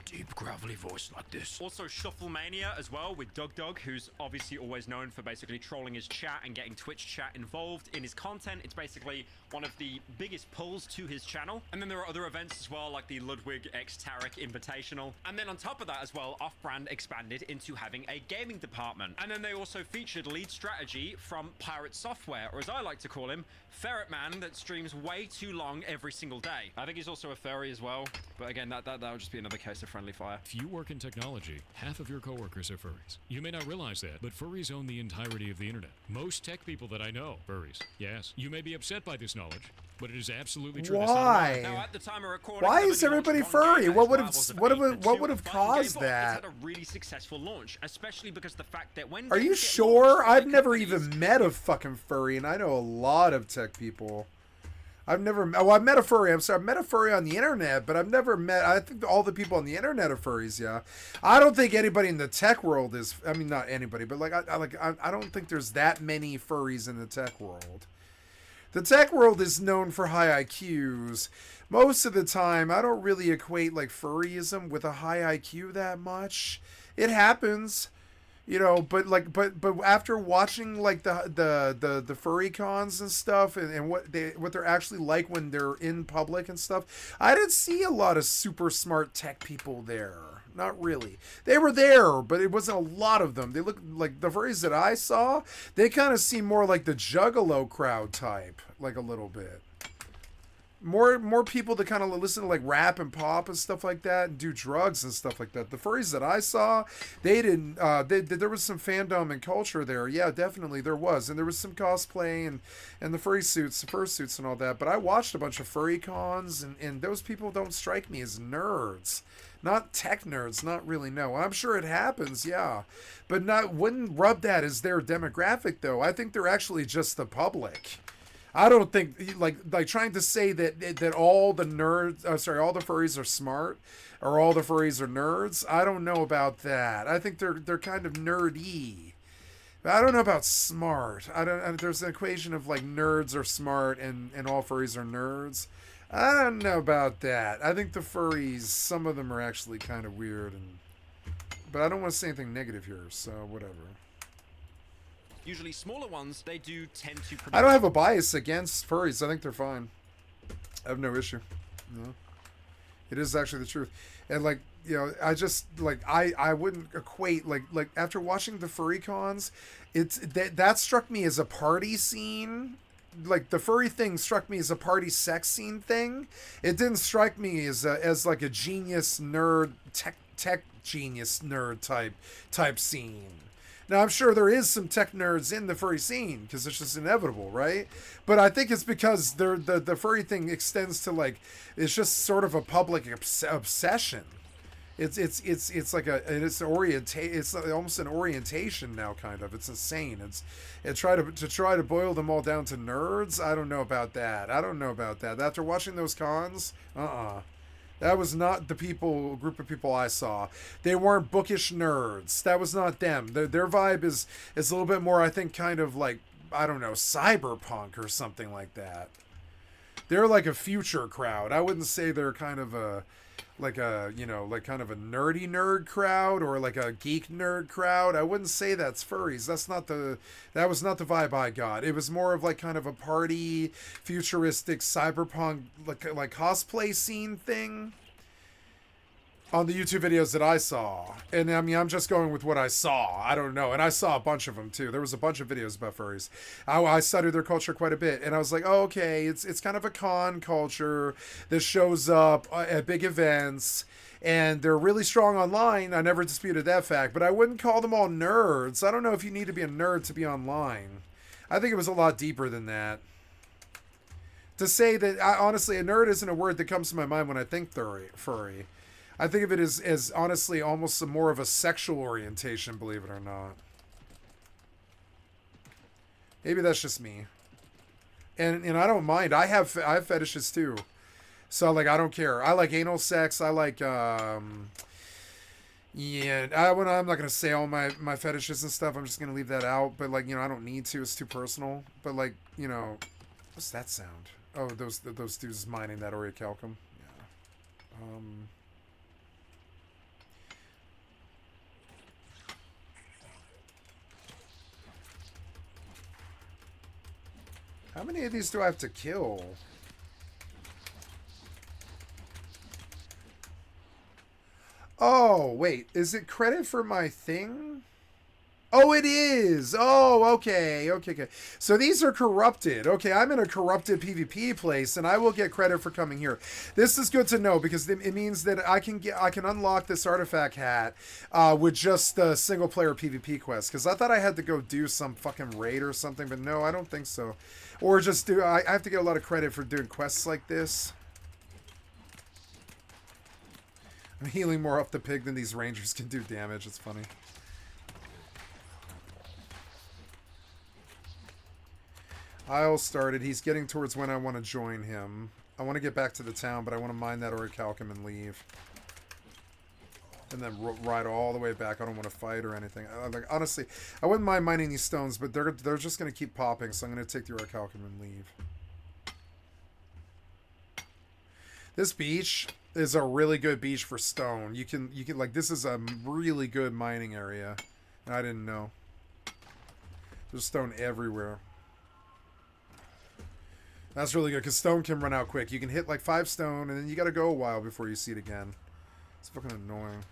deep gravelly voice like this. Also Shufflemania as well with Dug, who's obviously always known for basically trolling his chat and getting Twitch chat involved in his content. It's basically one of the biggest pulls to his channel. And then there are other events as well, like the Ludwig x Tarek Invitational. And then on top of that as well, Off-Brand expanded into having a gaming department. And then they also featured lead strategy from Pirate Software, or as I like to call him, Ferret Man, that streams way too long every single day. I think he's also a furry as well. But again, that would just be another case it's a friendly fire. If you work in technology, half of your coworkers are furries. You may not realize that, but furries own the entirety of the internet. Most tech people that I know, furries. Yes, you may be upset by this knowledge, but it is absolutely true. Why? Now, at the time of recording, Why the is video everybody launched one furry? game What that would is have rivals of what eight would for what two. would have But in game caused form, that? It's had a really successful launch, especially because the fact that when Are you games get sure? launched by I've never companies- even met a fucking furry, and I know a lot of tech people. I've never. Oh, I've met a furry. I'm sorry, I've met a furry on the internet, but I've never met. I think all the people on the internet are furries. Yeah, I don't think anybody in the tech world is. I mean, not anybody, but like, I don't think there's that many furries in the tech world. The tech world is known for high IQs. Most of the time, I don't really equate like furryism with a high IQ that much. It happens, you know, but after watching like the furry cons and stuff, and what they're actually like when they're in public and stuff, I didn't see a lot of super smart tech people there. Not really. They were there, but it wasn't a lot of them. They look like the furries that I saw. They kind of seem more like the Juggalo crowd type, like a little bit. More people that kind of listen to like rap and pop and stuff like that, and do drugs and stuff like that. The furries that I saw, they didn't. There was some fandom and culture there. Yeah, definitely there was, and there was some cosplay and the fursuits and all that. But I watched a bunch of furry cons, and those people don't strike me as nerds. Not tech nerds, not really, no. I'm sure it happens, yeah. But wouldn't rub that as their demographic, though. I think they're actually just the public. I don't think, like trying to say that all the nerds, all the furries are smart, or all the furries are nerds. I don't know about that. I think they're kind of nerdy. But I don't know about smart. There's an equation of like nerds are smart and all furries are nerds. I don't know about that. I think the furries, some of them are actually kind of weird, but I don't want to say anything negative here, so whatever. Usually smaller ones, they do tend to... I don't have a bias against furries. I think they're fine. I have no issue. No. It is actually the truth. And like, you know, I just like I wouldn't equate like after watching the furry cons, it's that struck me as a party scene. Like the furry thing struck me as a party sex scene thing. It didn't strike me as like a genius nerd tech genius nerd type scene. Now I'm sure there is some tech nerds in the furry scene because it's just inevitable, right? But I think it's because the furry thing extends to like it's just sort of a public obsession. It's like it's almost an orientation now, kind of. It's insane. To try to boil them all down to nerds. I don't know about that. After watching those cons, that was not the group of people I saw. They weren't bookish nerds. That was not them. Their vibe is a little bit more, I think, kind of like, I don't know, cyberpunk or something like that. They're like a future crowd. I wouldn't say they're kind of kind of a nerdy nerd crowd or like a geek nerd crowd. I wouldn't say that's furries. That was not the vibe I got. It was more of like kind of a party, futuristic, cyberpunk, like cosplay scene thing on the YouTube videos that I saw. And I mean, I'm just going with what I saw. I don't know. And I saw a bunch of them too. There was a bunch of videos about furries. I studied their culture quite a bit. And I was like, oh, okay, it's kind of a con culture that shows up at big events. And they're really strong online. I never disputed that fact. But I wouldn't call them all nerds. I don't know if you need to be a nerd to be online. I think it was a lot deeper than that. To say that, honestly, a nerd isn't a word that comes to my mind when I think furry. I think of it as honestly almost more of a sexual orientation, believe it or not. Maybe that's just me. And I don't mind. I have fetishes too. So like I don't care. I like anal sex. I like I'm not gonna say all my fetishes and stuff. I'm just gonna leave that out. But like, you know, I don't need to. It's too personal. But like, you know, what's that sound? Oh, those dudes mining that orichalcum. Yeah. How many of these do I have to kill? Oh, wait. Is it credit for my thing? Oh, it is. Oh, okay. Okay. So these are corrupted. Okay, I'm in a corrupted PvP place, and I will get credit for coming here. This is good to know because it means that I can unlock this artifact hat with just a single player PvP quest. Because I thought I had to go do some fucking raid or something, but no, I don't think so. Or just do. I have to get a lot of credit for doing quests like this. I'm healing more off the pig than these rangers can do damage. It's funny. Isle started. He's getting towards when I want to join him. I want to get back to the town, but I want to mine that orichalcum and leave. And then ride all the way back. I don't want to fight or anything. Like, honestly, I wouldn't mind mining these stones, but they're just going to keep popping, so I'm going to take the orichalcum and leave. This beach is a really good beach for stone. You can like, this is a really good mining area. And I didn't know. There's stone everywhere. That's really good, because stone can run out quick. You can hit like 5 stone, and then you gotta go a while before you see it again. It's fucking annoying.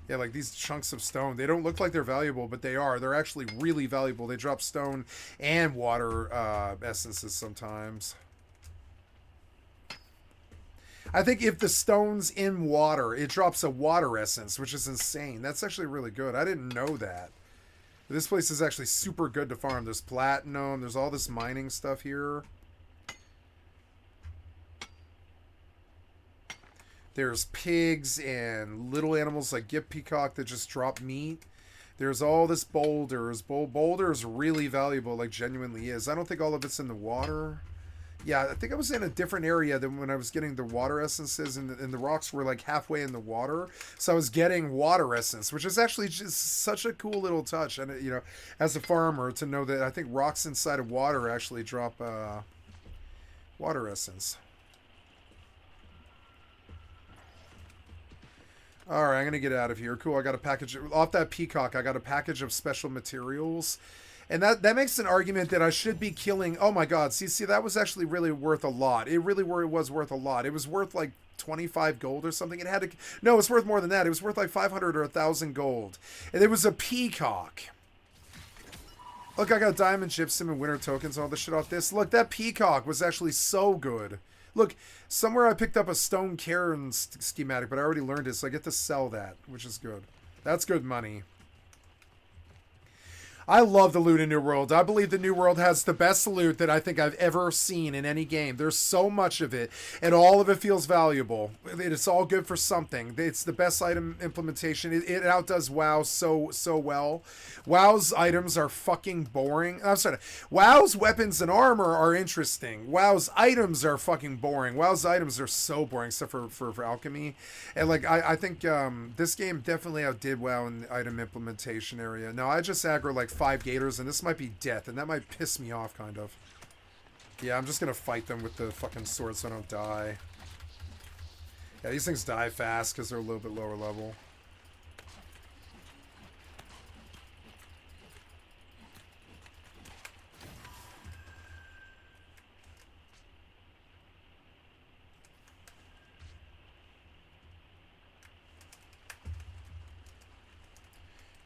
Yeah, like these chunks of stone, they don't look like they're valuable, but they are. They're actually really valuable. They drop stone and water essences sometimes. I think if the stone's in water, it drops a water essence, which is insane. That's actually really good. I didn't know that. This place is actually super good to farm. There's platinum. There's all this mining stuff here. There's pigs and little animals like Gip Peacock that just drop meat. There's all this boulders. Boulder is really valuable, like genuinely is. I don't think all of it's in the water. Yeah, I think I was in a different area than when I was getting the water essences, and the rocks were like halfway in the water. So I was getting water essence, which is actually just such a cool little touch. And, you know, as a farmer, to know that I think rocks inside of water actually drop water essence. All right, I'm going to get out of here. Cool, I got a package. Off that peacock, I got a package of special materials. And that makes an argument that I should be killing. Oh my god, see, that was actually really worth a lot. It really was worth a lot. It was worth like 25 gold or something. It had to, no, it's worth more than that. It was worth like 500 or 1,000 gold. And it was a peacock. Look, I got diamond chips, sim and winter tokens, all the shit off this. Look, that peacock was actually so good. Look, somewhere I picked up a stone cairn schematic, but I already learned it, so I get to sell that, which is good. That's good money. I love the loot in New World. I believe the New World has the best loot that I think I've ever seen in any game. There's so much of it, and all of it feels valuable. It's all good for something. It's the best item implementation. It outdoes WoW so well. WoW's items are fucking boring. I'm sorry. WoW's weapons and armor are interesting. WoW's items are fucking boring. WoW's items are so boring, except for alchemy. And like I think this game definitely outdid WoW in the item implementation area. Now I just aggro like 5 gators, and this might be death, and that might piss me off, kind of. Yeah, I'm just gonna fight them with the fucking sword so I don't die. Yeah, these things die fast because they're a little bit lower level.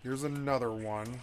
Here's another one.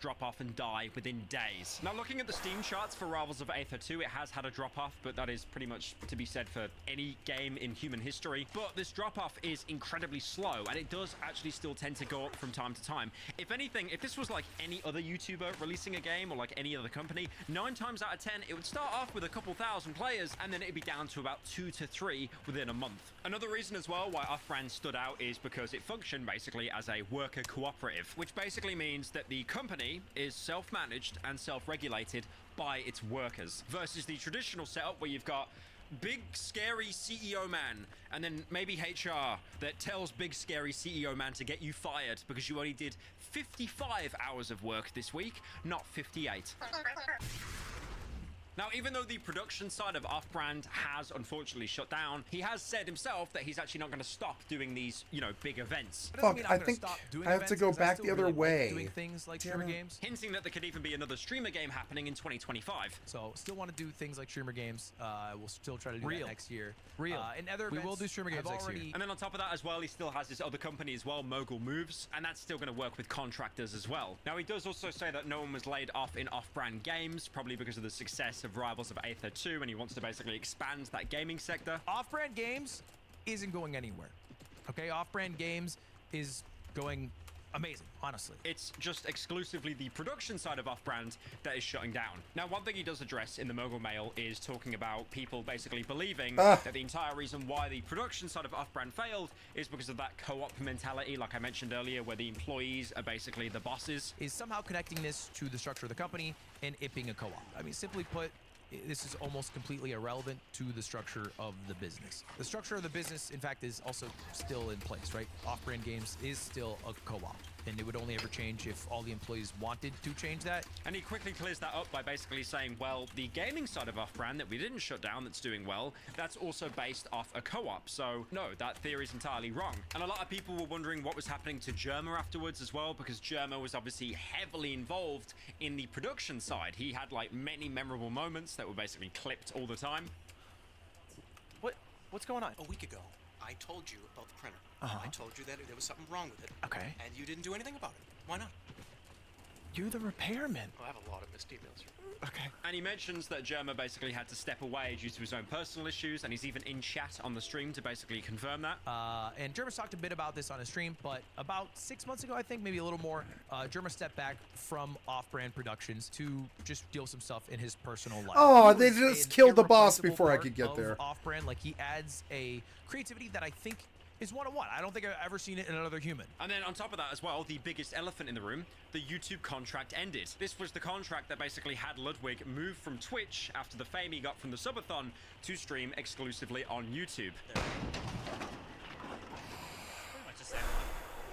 drop off and die within days. Now, looking at the Steam charts for Rivals of Aether 2, it has had a drop off, but that is pretty much to be said for any game in human history. But this drop off is incredibly slow, and it does actually still tend to go up from time to time. If anything, if this was like any other YouTuber releasing a game or like any other company, 9 times out of 10, it would start off with a couple thousand players, and then it'd be down to about 2 to 3 within a month. Another reason as well why Off-Brand stood out is because it functioned basically as a worker cooperative, which basically means that the company is self-managed and self-regulated by its workers, versus the traditional setup where you've got big scary CEO man and then maybe HR that tells big scary CEO man to get you fired because you only did 55 hours of work this week, not 58. Now, even though the production side of Off-Brand has unfortunately shut down, he has said himself that he's actually not going to stop doing these, you know, big events. Fuck, I think I have to go back the other way. Doing things like streamer games. Hinting that there could even be another streamer game happening in 2025. So, still want to do things like streamer games. We'll still try to do that next year. And other We events, will do streamer games next year. And then on top of that as well, he still has this other company as well, Mogul Moves, and that's still going to work with contractors as well. Now, he does also say that no one was laid off in Off-Brand games, probably because of the success of Rivals of Aether 2, and he wants to basically expand that gaming sector. Off-Brand Games isn't going anywhere. Okay, Off-Brand Games is going amazing, honestly. It's just exclusively the production side of Off-Brand that is shutting down. Now, one thing he does address in the Mogul Mail is talking about people basically believing that the entire reason why the production side of Off-Brand failed is because of that co-op mentality, like I mentioned earlier, where the employees are basically the bosses. Is somehow connecting this to the structure of the company and it being a co-op. I mean, simply put, this is almost completely irrelevant to the structure of the business. The structure of the business, in fact, is also still in place, right? Off-Brand Games is still a co-op, and it would only ever change if all the employees wanted to change that. And he quickly clears that up by basically saying, well, the gaming side of Off-Brand that we didn't shut down that's doing well, that's also based off a co-op. So, no, that theory is entirely wrong. And a lot of people were wondering what was happening to Germa afterwards as well, because Germa was obviously heavily involved in the production side. He had, like, many memorable moments that were basically clipped all the time. What's going on? A week ago, I told you about the printer. I told you that there was something wrong with it. Okay. And you didn't do anything about it. Why not? You're the repairman. I have a lot of missed emails here. Okay. And he mentions that Germa basically had to step away due to his own personal issues, and he's even in chat on the stream to basically confirm that. And Germa's talked a bit about this on his stream, but about 6 months ago, I think, maybe a little more, Germa stepped back from Off-Brand Productions to just deal with some stuff in his personal life. Oh, they just killed the boss before I could get there. Off-Brand, like, he adds a creativity that I think is one-on-one. I don't think I've ever seen it in another human. And then on top of that as well, the biggest elephant in the room, the YouTube contract ended. This was the contract that basically had Ludwig move from Twitch after the fame he got from the subathon to stream exclusively on YouTube.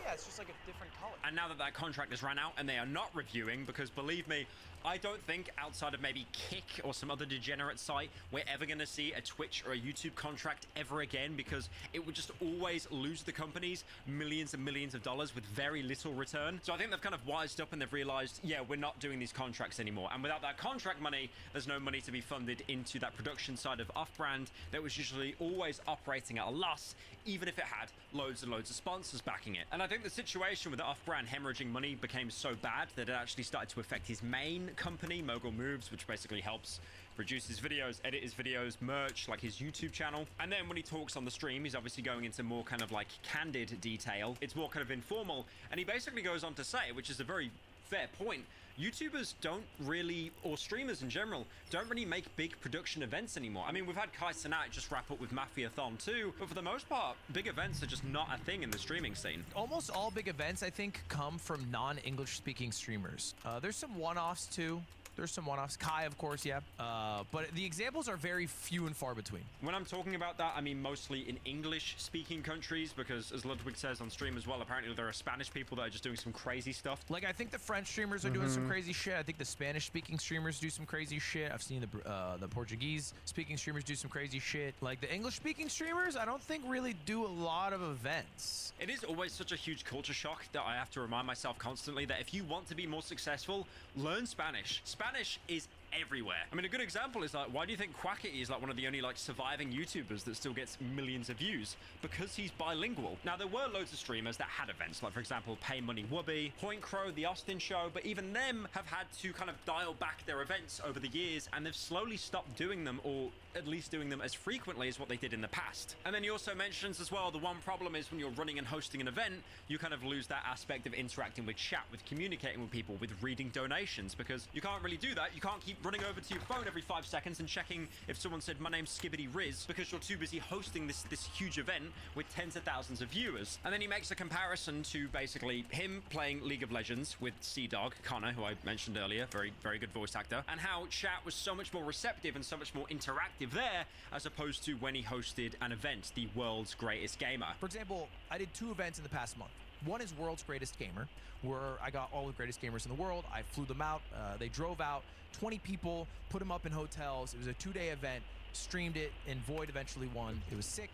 Yeah, it's just like a different color. And now that that contract has run out and they are not reviewing, because believe me, I don't think outside of maybe Kick or some other degenerate site, we're ever going to see a Twitch or a YouTube contract ever again, because it would just always lose the companies millions and millions of dollars with very little return. So I think they've kind of wised up and they've realized, yeah, we're not doing these contracts anymore. And without that contract money, there's no money to be funded into that production side of Off-Brand that was usually always operating at a loss, even if it had loads and loads of sponsors backing it. And I think the situation with the Off-Brand hemorrhaging money became so bad that it actually started to affect his main company, Mogul Moves, which basically helps produce his videos, edit his videos, merch, like his YouTube channel. And then when he talks on the stream, he's obviously going into more kind of like candid detail. It's more kind of informal. And he basically goes on to say, which is a very fair point, YouTubers don't really, or streamers in general, don't really make big production events anymore. I mean, we've had Kai Cenat just wrap up with Mafiathon 2, but for the most part, big events are just not a thing in the streaming scene. Almost all big events, I think, come from non-English speaking streamers. There's some one-offs too. There's some one-offs. Kai, of course, yeah. But the examples are very few and far between. When I'm talking about that, I mean mostly in English-speaking countries, because as Ludwig says on stream as well, apparently there are Spanish people that are just doing some crazy stuff. Like, I think the French streamers are doing some crazy shit. I think the Spanish-speaking streamers do some crazy shit. I've seen the Portuguese-speaking streamers do some crazy shit. Like, the English-speaking streamers, I don't think really do a lot of events. It is always such a huge culture shock that I have to remind myself constantly that if you want to be more successful, learn Spanish. Spanish is everywhere. I mean, a good example is like, why do you think Quackity is like one of the only like surviving YouTubers that still gets millions of views? Because he's bilingual. Now, there were loads of streamers that had events, like for example, Pay Money Wubby, Point Crow, The Austin Show, but even them have had to kind of dial back their events over the years, and they've slowly stopped doing them, or at least doing them as frequently as what they did in the past. And then he also mentions as well, the one problem is when you're running and hosting an event, you kind of lose that aspect of interacting with chat, with communicating with people, with reading donations, because you can't really do that. You can't keep running over to your phone every 5 seconds and checking if someone said, my name's Skibbity Riz, because you're too busy hosting this huge event with tens of thousands of viewers. And then he makes a comparison to basically him playing League of Legends with Sea-Dog, Connor, who I mentioned earlier, very, very good voice actor, and how chat was so much more receptive and so much more interactive there, as opposed to when he hosted an event, the World's Greatest Gamer. For example, I did 2 events in the past month. One is World's Greatest Gamer, where I got all the greatest gamers in the world. I flew them out. They drove out 20 people, put them up in hotels. It was a 2-day event, streamed it, and Void eventually won. It was sick.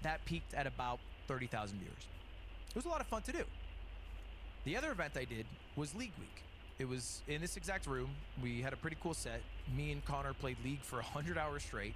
That peaked at about 30,000 viewers. It was a lot of fun to do. The other event I did was League Week. It was in this exact room. We had a pretty cool set. Me and Connor played League for 100 hours straight.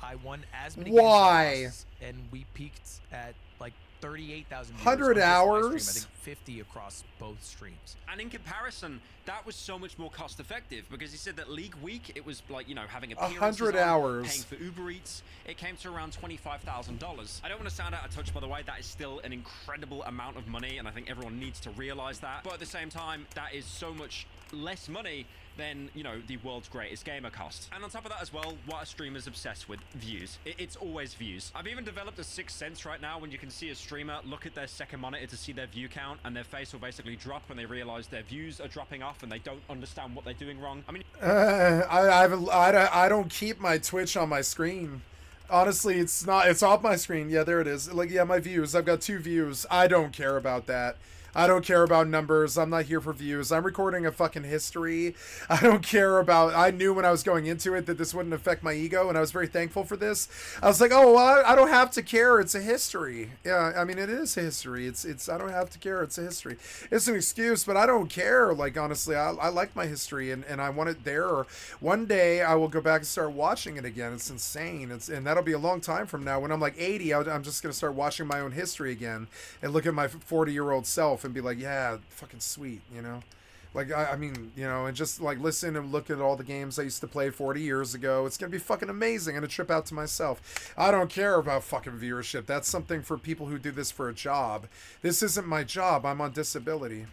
I won as many games as I lost, and we peaked at like 38,000 viewers. 100 hours? Stream, I think 50 across both streams. And in comparison, that was so much more cost effective, because he said that League Week, it was like, you know, having appearances 100 on, hours. paying for Uber Eats, it came to around $25,000. I don't want to sound out of touch, by the way, that is still an incredible amount of money, and I think everyone needs to realize that. But at the same time, that is so much less money than, you know, the World's Greatest Gamer cost. And on top of that as well, what a streamer's obsessed with? Views. It's always views. I've even developed a sixth sense right now when you can see a streamer look at their second monitor to see their view count, and their face will basically drop when they realize their views are dropping off and they don't understand what they're doing wrong. I mean, I don't keep my Twitch on my screen. Honestly, it's off my screen. Yeah, there it is. Like, yeah, my views. I've got 2 views. I don't care about that. I don't care about numbers. I'm not here for views. I'm recording a fucking history. I don't care about... I knew when I was going into it that this wouldn't affect my ego, and I was very thankful for this. I was like, oh, well, I don't have to care. It's a history. Yeah, I mean, it is history. It's. I don't have to care. It's a history. It's an excuse, but I don't care. Like, honestly, I like my history, and I want it there. One day, I will go back and start watching it again. It's insane. And that'll be a long time from now. When I'm like 80, I'm just going to start watching my own history again and look at my 40-year-old self and be like, yeah, fucking sweet, you know? Like, I mean, you know, and just like listen and look at all the games I used to play 40 years ago. It's gonna be fucking amazing. I'm gonna trip out to myself. I don't care about fucking viewership. That's something for people who do this for a job. This isn't my job. I'm on disability.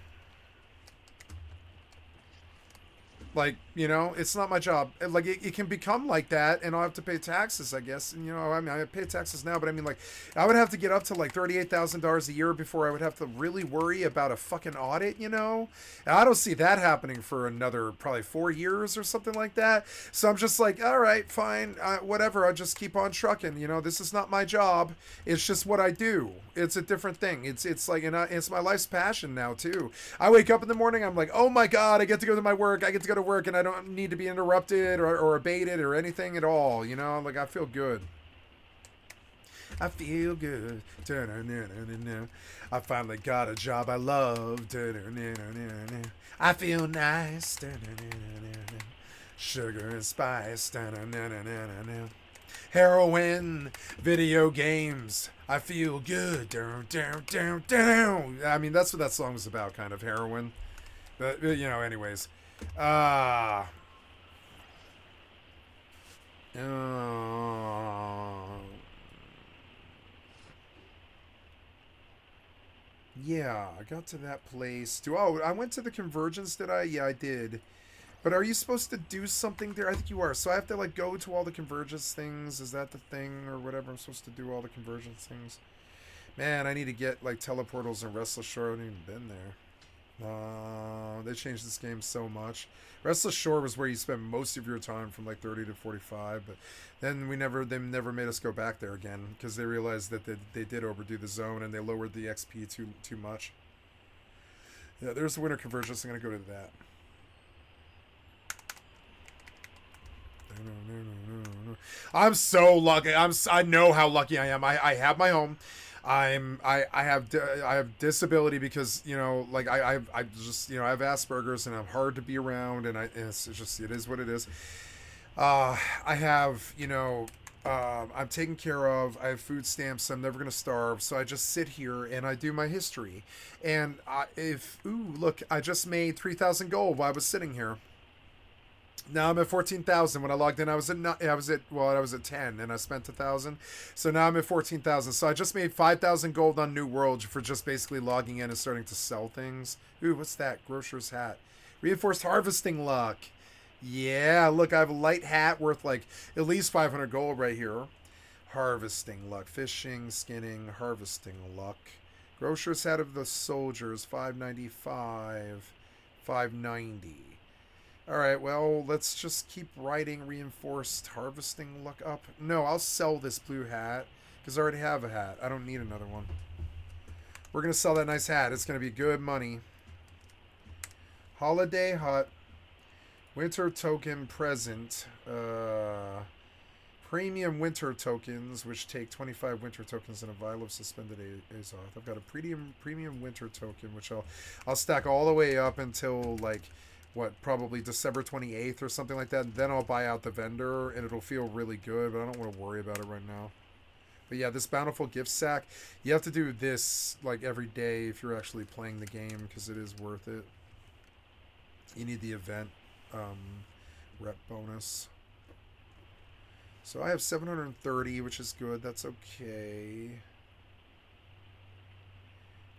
Like, you know, it's not my job. Like, it can become like that, and I'll have to pay taxes, I guess. And, you know, I mean, I pay taxes now, but I mean, like, I would have to get up to, like, $38,000 a year before I would have to really worry about a fucking audit, you know? And I don't see that happening for another probably 4 years or something like that. So I'm just like, all right, fine, whatever. I'll just keep on trucking. You know, this is not my job. It's just what I do. It's a different thing. It's like, and it's my life's passion now, too. I wake up in the morning, I'm like, oh my God, I get to go to my work. I get to go to work, and I don't need to be interrupted or abated or anything at all, you know? Like, I feel good. I feel good. I finally got a job I love. I feel nice. Sugar and spice. Heroin, video games. I feel good. I mean, that's what that song was about, kind of, heroin. But, you know, anyways. Yeah, I got to that place. I went to the Convergence, did I? Yeah, I did. But are you supposed to do something there? I think you are. So I have to, like, go to all the Convergence things. Is that the thing or whatever? I'm supposed to do all the Convergence things. Man, I need to get, like, teleportals and Restless Shore. I haven't even been there. They changed this game so much. Restless Shore was where you spend most of your time from like 30 to 45, but then they never made us go back there again because they realized that they did overdo the zone and they lowered the XP too much. Yeah, there's the Winter Convergence. I'm gonna go to that. I'm so lucky. I know how lucky I am. I have my home. I have disability because, you know, like I just, you know, I have Asperger's and I'm hard to be around, and it's just, it is what it is. I have, you know, I'm taken care of. I have food stamps. So I'm never gonna starve. So I just sit here and I do my history. And look, I just made 3,000 gold while I was sitting here. Now I'm at 14,000. When I logged in, I was at 10, and I spent 1,000. So now I'm at 14,000. So I just made 5,000 gold on New World for just basically logging in and starting to sell things. Ooh, what's that? Grocer's hat. Reinforced harvesting luck. Yeah, look, I have a light hat worth like at least 500 gold right here. Harvesting luck. Fishing, skinning, harvesting luck. Grocer's hat of the soldiers, 595. 590. Alright, well, let's just keep writing reinforced harvesting luck up. No, I'll sell this blue hat, because I already have a hat. I don't need another one. We're going to sell that nice hat. It's going to be good money. Holiday hut. Winter token present. Premium winter tokens, which take 25 winter tokens and a vial of suspended Azoth. I've got a premium winter token, which I'll stack all the way up until, like, what, probably December 28th or something like that. And then I'll buy out the vendor, and it'll feel really good, but I don't want to worry about it right now. But yeah, this bountiful gift sack, you have to do this, like, every day if you're actually playing the game, because it is worth it. You need the event rep bonus. So I have 730, which is good. That's okay.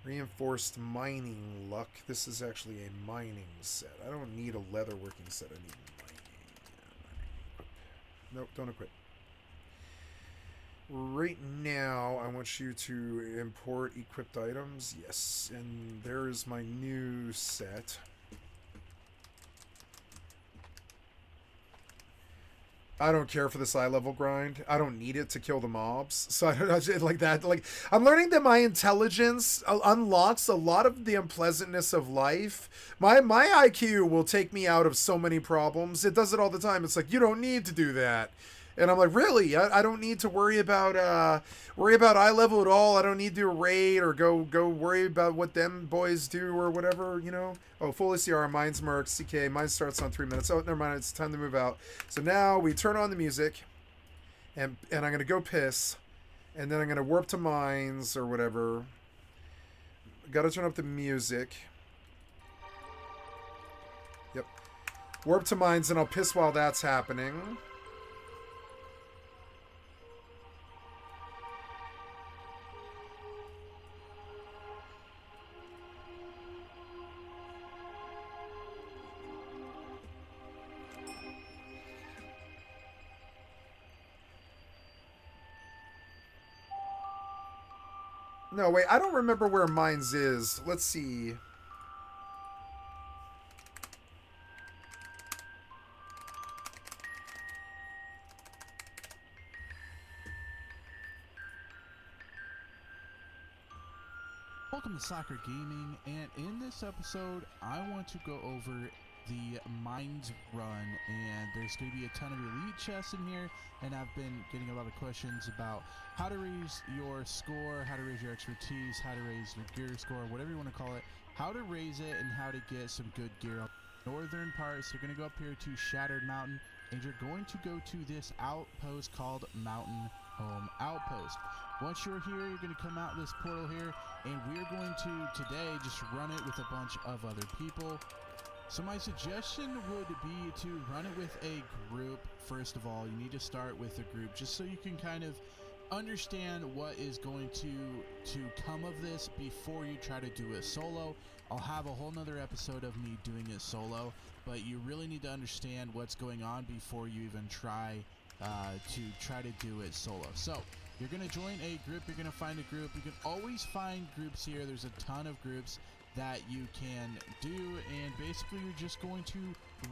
Reinforced mining luck. This is actually a mining set. I don't need a leatherworking set. I need mining. Nope, don't equip. Right now, I want you to import equipped items. Yes, and there's my new set. I don't care for this eye level grind. I don't need it to kill the mobs. So I don't like that. Like, I'm learning that my intelligence unlocks a lot of the unpleasantness of life. My IQ will take me out of so many problems. It does it all the time. It's like, you don't need to do that. And I'm like, really? I don't need to worry about eye level at all. I don't need to raid or go worry about what them boys do or whatever, you know? Oh, fully CR, mine's Merc, CK, mine starts on 3 minutes. Oh, never mind, it's time to move out. So now we turn on the music, and I'm going to go piss, and then I'm going to warp to mines or whatever. Got to turn up the music. Yep. Warp to mines, and I'll piss while that's happening. No, wait, I don't remember where mines is. Let's see. Welcome to Soccer Gaming, and in this episode, I want to go over the Mines run, and there's going to be a ton of elite chests in here, and I've been getting a lot of questions about how to raise your score, how to raise your expertise, how to raise your gear score, whatever you want to call it, how to raise it, and how to get some good gear up. Northern parts, you're going to go up here to Shattered Mountain, and you're going to go to this outpost called Mountain Home Outpost. Once you're here, you're going to come out this portal here, and we're going to today just run it with a bunch of other people. So my suggestion would be to run it with a group. First of all, you need to start with a group just so you can kind of understand what is going to come of this before you try to do it solo. I'll have a whole nother episode of me doing it solo, but you really need to understand what's going on before you even try to do it solo. So you're going to join a group, you're going to find a group. You can always find groups here. There's a ton of groups that you can do, and basically you're just going to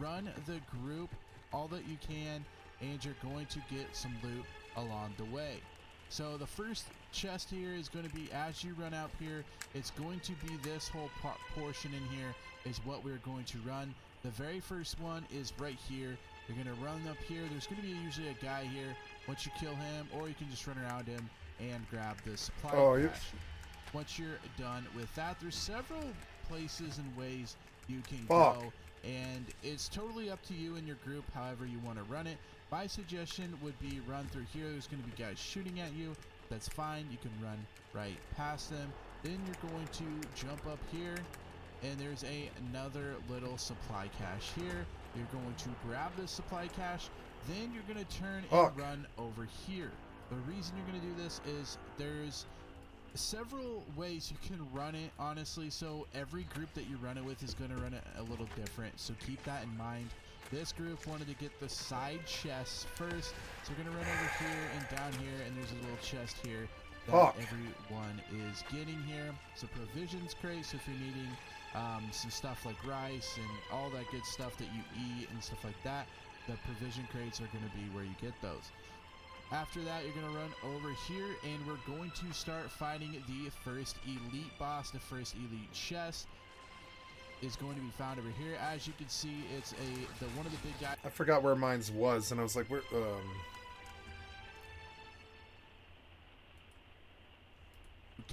run the group all that you can, and you're going to get some loot along the way. So the first chest here is going to be, as you run out here, it's going to be this whole portion in here is what we're going to run. The very first one is right here. You're going to run up here. There's going to be usually a guy here. Once you kill him, or you can just run around him, and grab the supply Oh, cache. Once you're done with that, there's several places and ways you can go, and it's totally up to you and your group however you want to run it. My suggestion would be run through here. There's going to be guys shooting at you. That's fine. You can run right past them. Then you're going to jump up here, and there's another little supply cache here. You're going to grab this supply cache. Then you're going to turn and run over here. The reason you're going to do this is there's several ways you can run it, honestly, so every group that you run it with is going to run it a little different, so keep that in mind. This group wanted to get the side chests first, so we're going to run over here and down here, and there's a little chest here that everyone is getting here. So provisions crate, so if you're needing some stuff like rice and all that good stuff that you eat and stuff like that, the provision crates are going to be where you get those. After that, you're going to run over here, and we're going to start fighting the first elite boss. The first elite chest is going to be found over here. As you can see, it's one of the big guys. I forgot where mine's was, and I was like, where?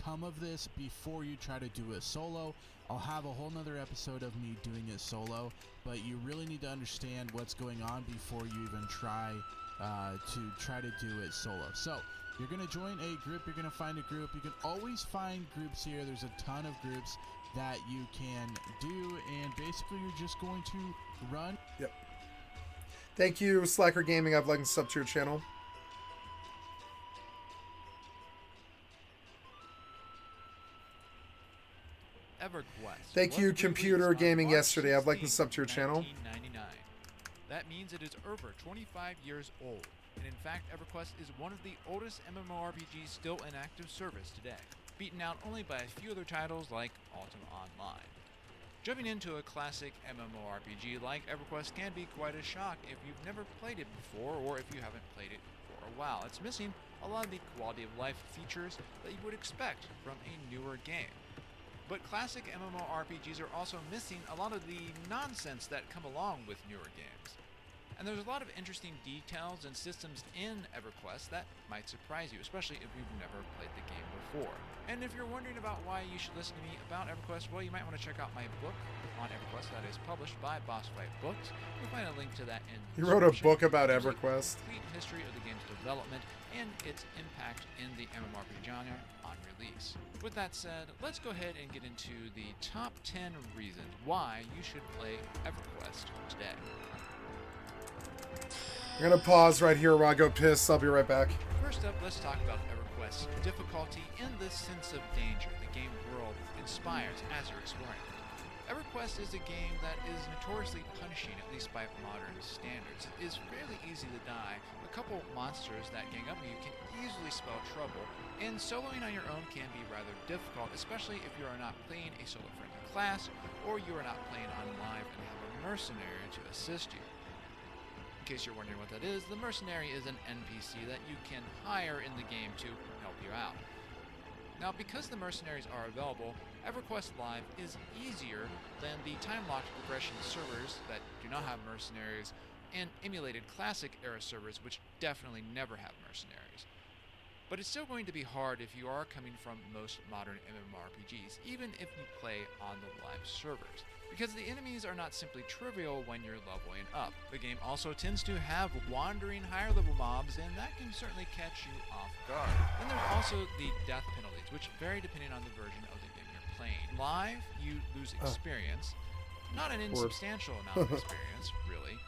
Come of this before you try to do it solo. I'll have a whole nother episode of me doing it solo, but you really need to understand what's going on before you even try to do it solo. So you're going to join a group, you're going to find a group. You can always find groups here. There's a ton of groups that you can do, and basically you're just going to run. Yep. Thank you, Slacker Gaming. I've liked and sub to your channel. EverQuest. Thank you, Computer Gaming Yesterday. I've liked and sub to your channel. 1999. That means it is over 25 years old, and in fact EverQuest is one of the oldest MMORPGs still in active service today, beaten out only by a few other titles like Ultima Online. Jumping into a classic MMORPG like EverQuest can be quite a shock if you've never played it before, or if you haven't played it for a while. It's missing a lot of the quality of life features that you would expect from a newer game. But classic MMORPGs are also missing a lot of the nonsense that come along with newer games. And there's a lot of interesting details and systems in EverQuest that might surprise you, especially if you've never played the game before. And if you're wondering about why you should listen to me about EverQuest, well, you might want to check out my book on EverQuest that is published by Boss Fight Books. You'll find a link to that in the You wrote a description. book about There's EverQuest. A complete history of the game's development and its impact in the MMORPG genre on release. With that said, let's go ahead and get into the top 10 reasons why you should play EverQuest today. I'm going to pause right here while I go piss. I'll be right back. First up, let's talk about EverQuest's difficulty in the sense of danger the game world inspires as you're exploring it. EverQuest is a game that is notoriously punishing, at least by modern standards. It is fairly easy to die. A couple monsters that gang up on you can easily spell trouble, and soloing on your own can be rather difficult, especially if you are not playing a solo-friendly class, or you are not playing on live and have a mercenary to assist you. In case you're wondering what that is, the mercenary is an NPC that you can hire in the game to help you out. Now, because the mercenaries are available, EverQuest Live is easier than the time-locked progression servers that do not have mercenaries, and emulated classic era servers which definitely never have mercenaries. But it's still going to be hard if you are coming from most modern MMORPGs, even if you play on the live servers, because the enemies are not simply trivial when you're leveling up. The game also tends to have wandering higher level mobs, and that can certainly catch you off guard. Then there's also the death penalties, which vary depending on the version of the game you're playing. Live, you lose experience, not an insubstantial amount of experience, really.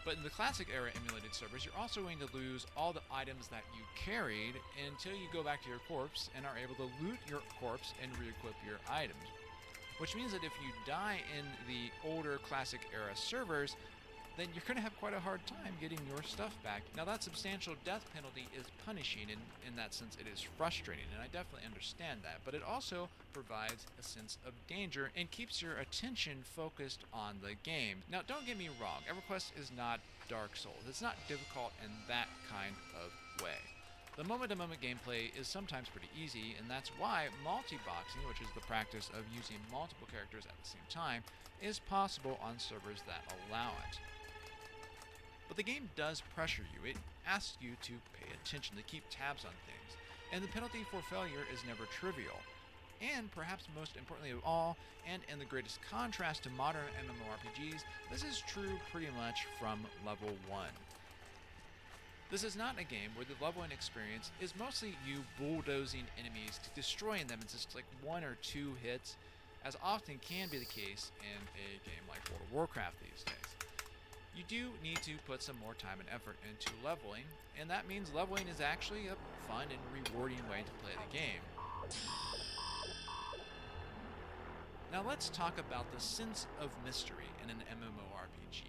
But in the classic era emulated servers, you're also going to lose all the items that you carried until you go back to your corpse and are able to loot your corpse and re-equip your items. Which means that if you die in the older classic era servers, then you're going to have quite a hard time getting your stuff back. Now that substantial death penalty is punishing, in that sense it is frustrating, and I definitely understand that, but it also provides a sense of danger and keeps your attention focused on the game. Now don't get me wrong, EverQuest is not Dark Souls. It's not difficult in that kind of way. The moment-to-moment gameplay is sometimes pretty easy, and that's why multi-boxing, which is the practice of using multiple characters at the same time, is possible on servers that allow it. But the game does pressure you. It asks you to pay attention, to keep tabs on things. and the penalty for failure is never trivial. And perhaps most importantly of all, and in the greatest contrast to modern MMORPGs, this is true pretty much from level 1. This is not a game where the leveling experience is mostly you bulldozing enemies to destroying them in just like 1 or 2 hits, as often can be the case in a game like World of Warcraft these days. You do need to put some more time and effort into leveling, and that means leveling is actually a fun and rewarding way to play the game. Now let's talk about the sense of mystery in an MMORPG.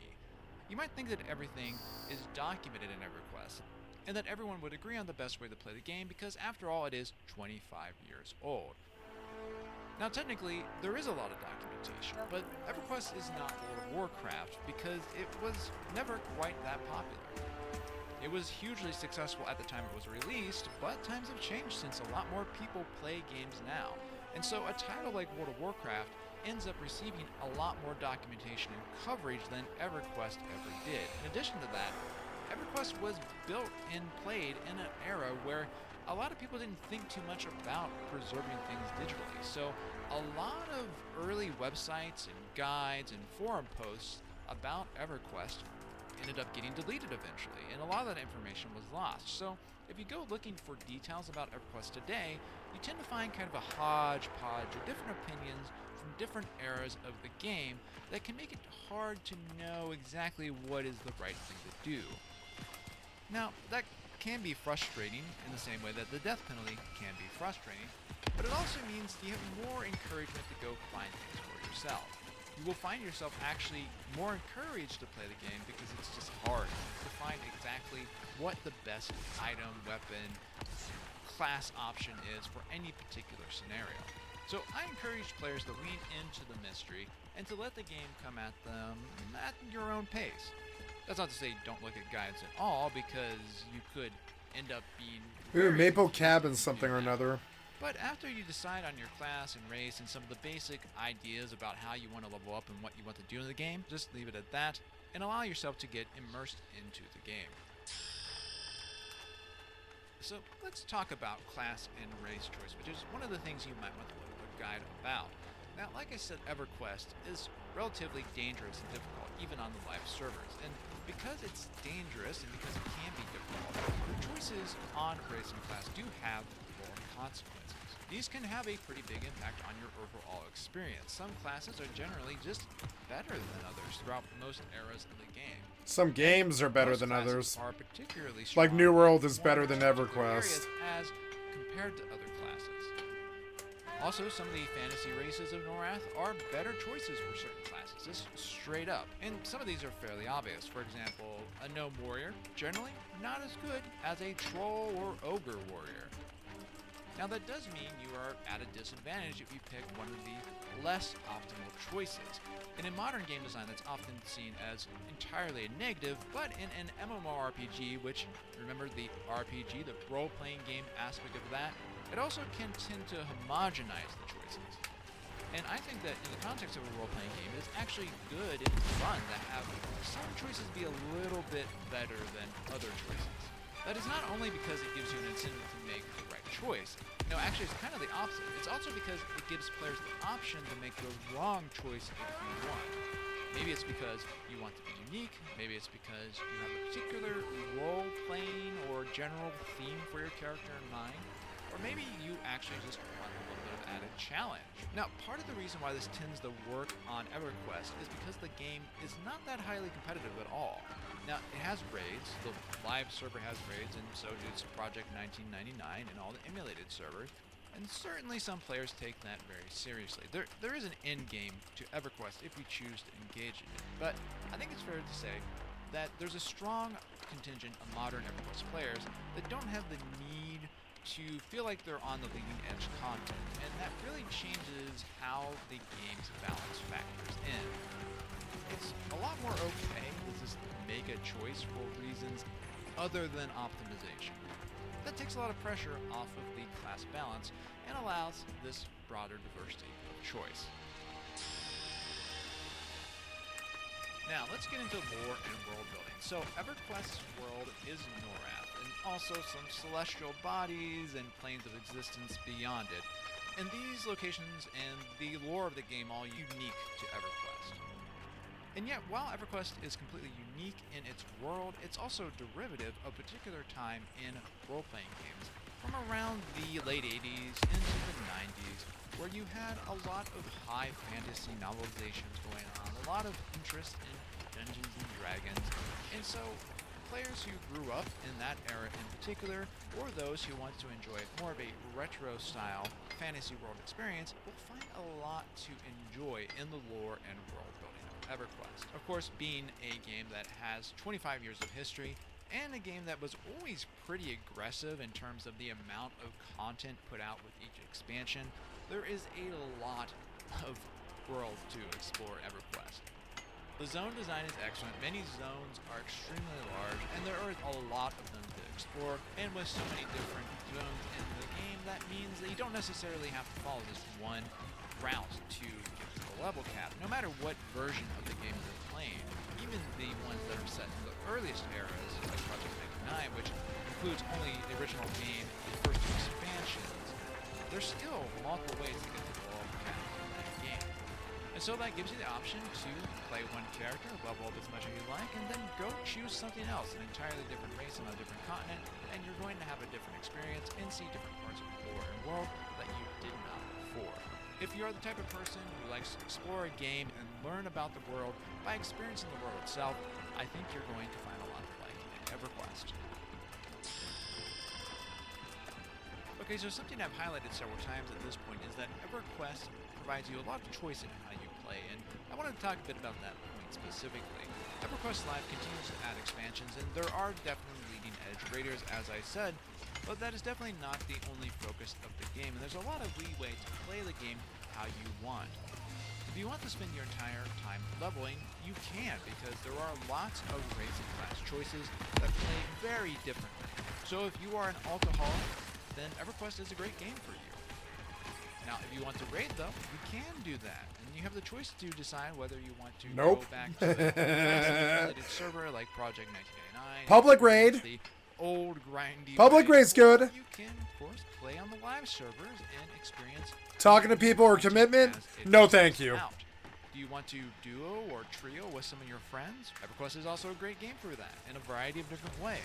You might think that everything is documented in EverQuest, and that everyone would agree on the best way to play the game because after all it is 25 years old. Now technically, there is a lot of documentation, but EverQuest is not World of Warcraft because it was never quite that popular. It was hugely successful at the time it was released, but times have changed since a lot more people play games now. And so a title like World of Warcraft ends up receiving a lot more documentation and coverage than EverQuest ever did. In addition to that, EverQuest was built and played in an era where a lot of people didn't think too much about preserving things digitally. So a lot of early websites and guides and forum posts about EverQuest ended up getting deleted eventually, and a lot of that information was lost. So if you go looking for details about EverQuest today, you tend to find kind of a hodgepodge of different opinions from different eras of the game that can make it hard to know exactly what is the right thing to do. Now, that can be frustrating in the same way that the death penalty can be frustrating, but it also means you have more encouragement to go find things for yourself. You will find yourself actually more encouraged to play the game because it's just hard to find exactly what the best item, weapon, class option is for any particular scenario. So I encourage players to lean into the mystery and to let the game come at them at your own pace. That's not to say don't look at guides at all, because you could end up being Ooh, Maple Cabin something or another. But after you decide on your class and race and some of the basic ideas about how you want to level up and what you want to do in the game, just leave it at that and allow yourself to get immersed into the game. So let's talk about class and race choice, which is one of the things you might want to look at a guide about. Now, like I said, EverQuest is relatively dangerous and difficult, even on the live servers. And because it's dangerous and because it can be difficult, the choices on race and class do have more consequences. These can have a pretty big impact on your overall experience. Some classes are generally just better than others throughout most eras of the game. Some games are better than others. Are particularly Like strong New World is in better than particular EverQuest. areas as compared to other classes. Also, some of the fantasy races of Norath are better choices for certain classes, just straight up. And some of these are fairly obvious. For example, a gnome warrior, generally not as good as a troll or ogre warrior. Now that does mean you are at a disadvantage if you pick one of the less optimal choices. And in modern game design, that's often seen as entirely a negative, but in an MMORPG, which, remember the RPG, the role-playing game aspect of that, it also can tend to homogenize the choices. And I think that in the context of a role-playing game, it's actually good and fun to have some choices be a little bit better than other choices. That is not only because it gives you an incentive to make the right choice. No, actually it's kind of the opposite. It's also because it gives players the option to make the wrong choice if you want. Maybe it's because you want to be unique, maybe it's because you have a particular role-playing or general theme for your character in mind, or maybe you actually just want a little bit of added challenge. Now, part of the reason why this tends to work on EverQuest is because the game is not that highly competitive at all. Now, it has raids, the live server has raids, and so does Project 1999 and all the emulated servers, and certainly some players take that very seriously. There is an end game to EverQuest if you choose to engage in it, but I think it's fair to say that there's a strong contingent of modern EverQuest players that don't have the need to feel like they're on the leading edge content, and that really changes how the game's balance factors in. It's a lot more okay to just make a choice for reasons other than optimization. That takes a lot of pressure off of the class balance and allows this broader diversity of choice. Now, let's get into lore and world building. So, EverQuest's world is Norath, and also some celestial bodies and planes of existence beyond it. And these locations and the lore of the game all unique to EverQuest. And yet, while EverQuest is completely unique in its world, it's also derivative of a particular time in role-playing games from around the late 80s into the 90s, where you had a lot of high fantasy novelizations going on, a lot of interest in Dungeons and Dragons, and so players who grew up in that era in particular, or those who want to enjoy more of a retro-style fantasy world experience, will find a lot to enjoy in the lore and world building of EverQuest. Of course, being a game that has 25 years of history, and a game that was always pretty aggressive in terms of the amount of content put out with each expansion, there is a lot of world to explore EverQuest. The zone design is excellent, many zones are extremely large, and there are a lot of them to explore, and with so many different zones in the game, that means that you don't necessarily have to follow this one route to get to the level cap, no matter what version of the game you're playing. Even the ones that are set in the earliest eras, like Project 99, which includes only the original game, the first two expansions, there's still multiple ways to get to the level cap in that game. And so that gives you the option to play one character, level up as much as you like, and then go choose something else, an entirely different race on a different continent, and you're going to have a different experience and see different parts of the lore and world that you did not before. If you are the type of person who likes to explore a game and learn about the world by experiencing the world itself, I think you're going to find a lot to like in EverQuest. Okay, so something I've highlighted several times at this point is that EverQuest provides you a lot of choice in how you play, and I wanted to talk a bit about that point specifically. EverQuest Live continues to add expansions, and there are definitely leading edge raiders, as I said, but that is definitely not the only focus of the game, and there's a lot of leeway to play the game how you want. If you want to spend your entire time leveling, you can, because there are lots of race and class choices that play very differently. So if you are an alcoholic, then EverQuest is a great game for you. Now, if you want to raid, though, you can do that, and you have the choice to decide whether you want to go back to a related server like Project 1999. Public raid. The old grindy. Public raid's good. You can, of course, play on the live servers and experience talking to people or commitment. No, thank you. Out. Do you want to duo or trio with some of your friends? EverQuest is also a great game for that in a variety of different ways.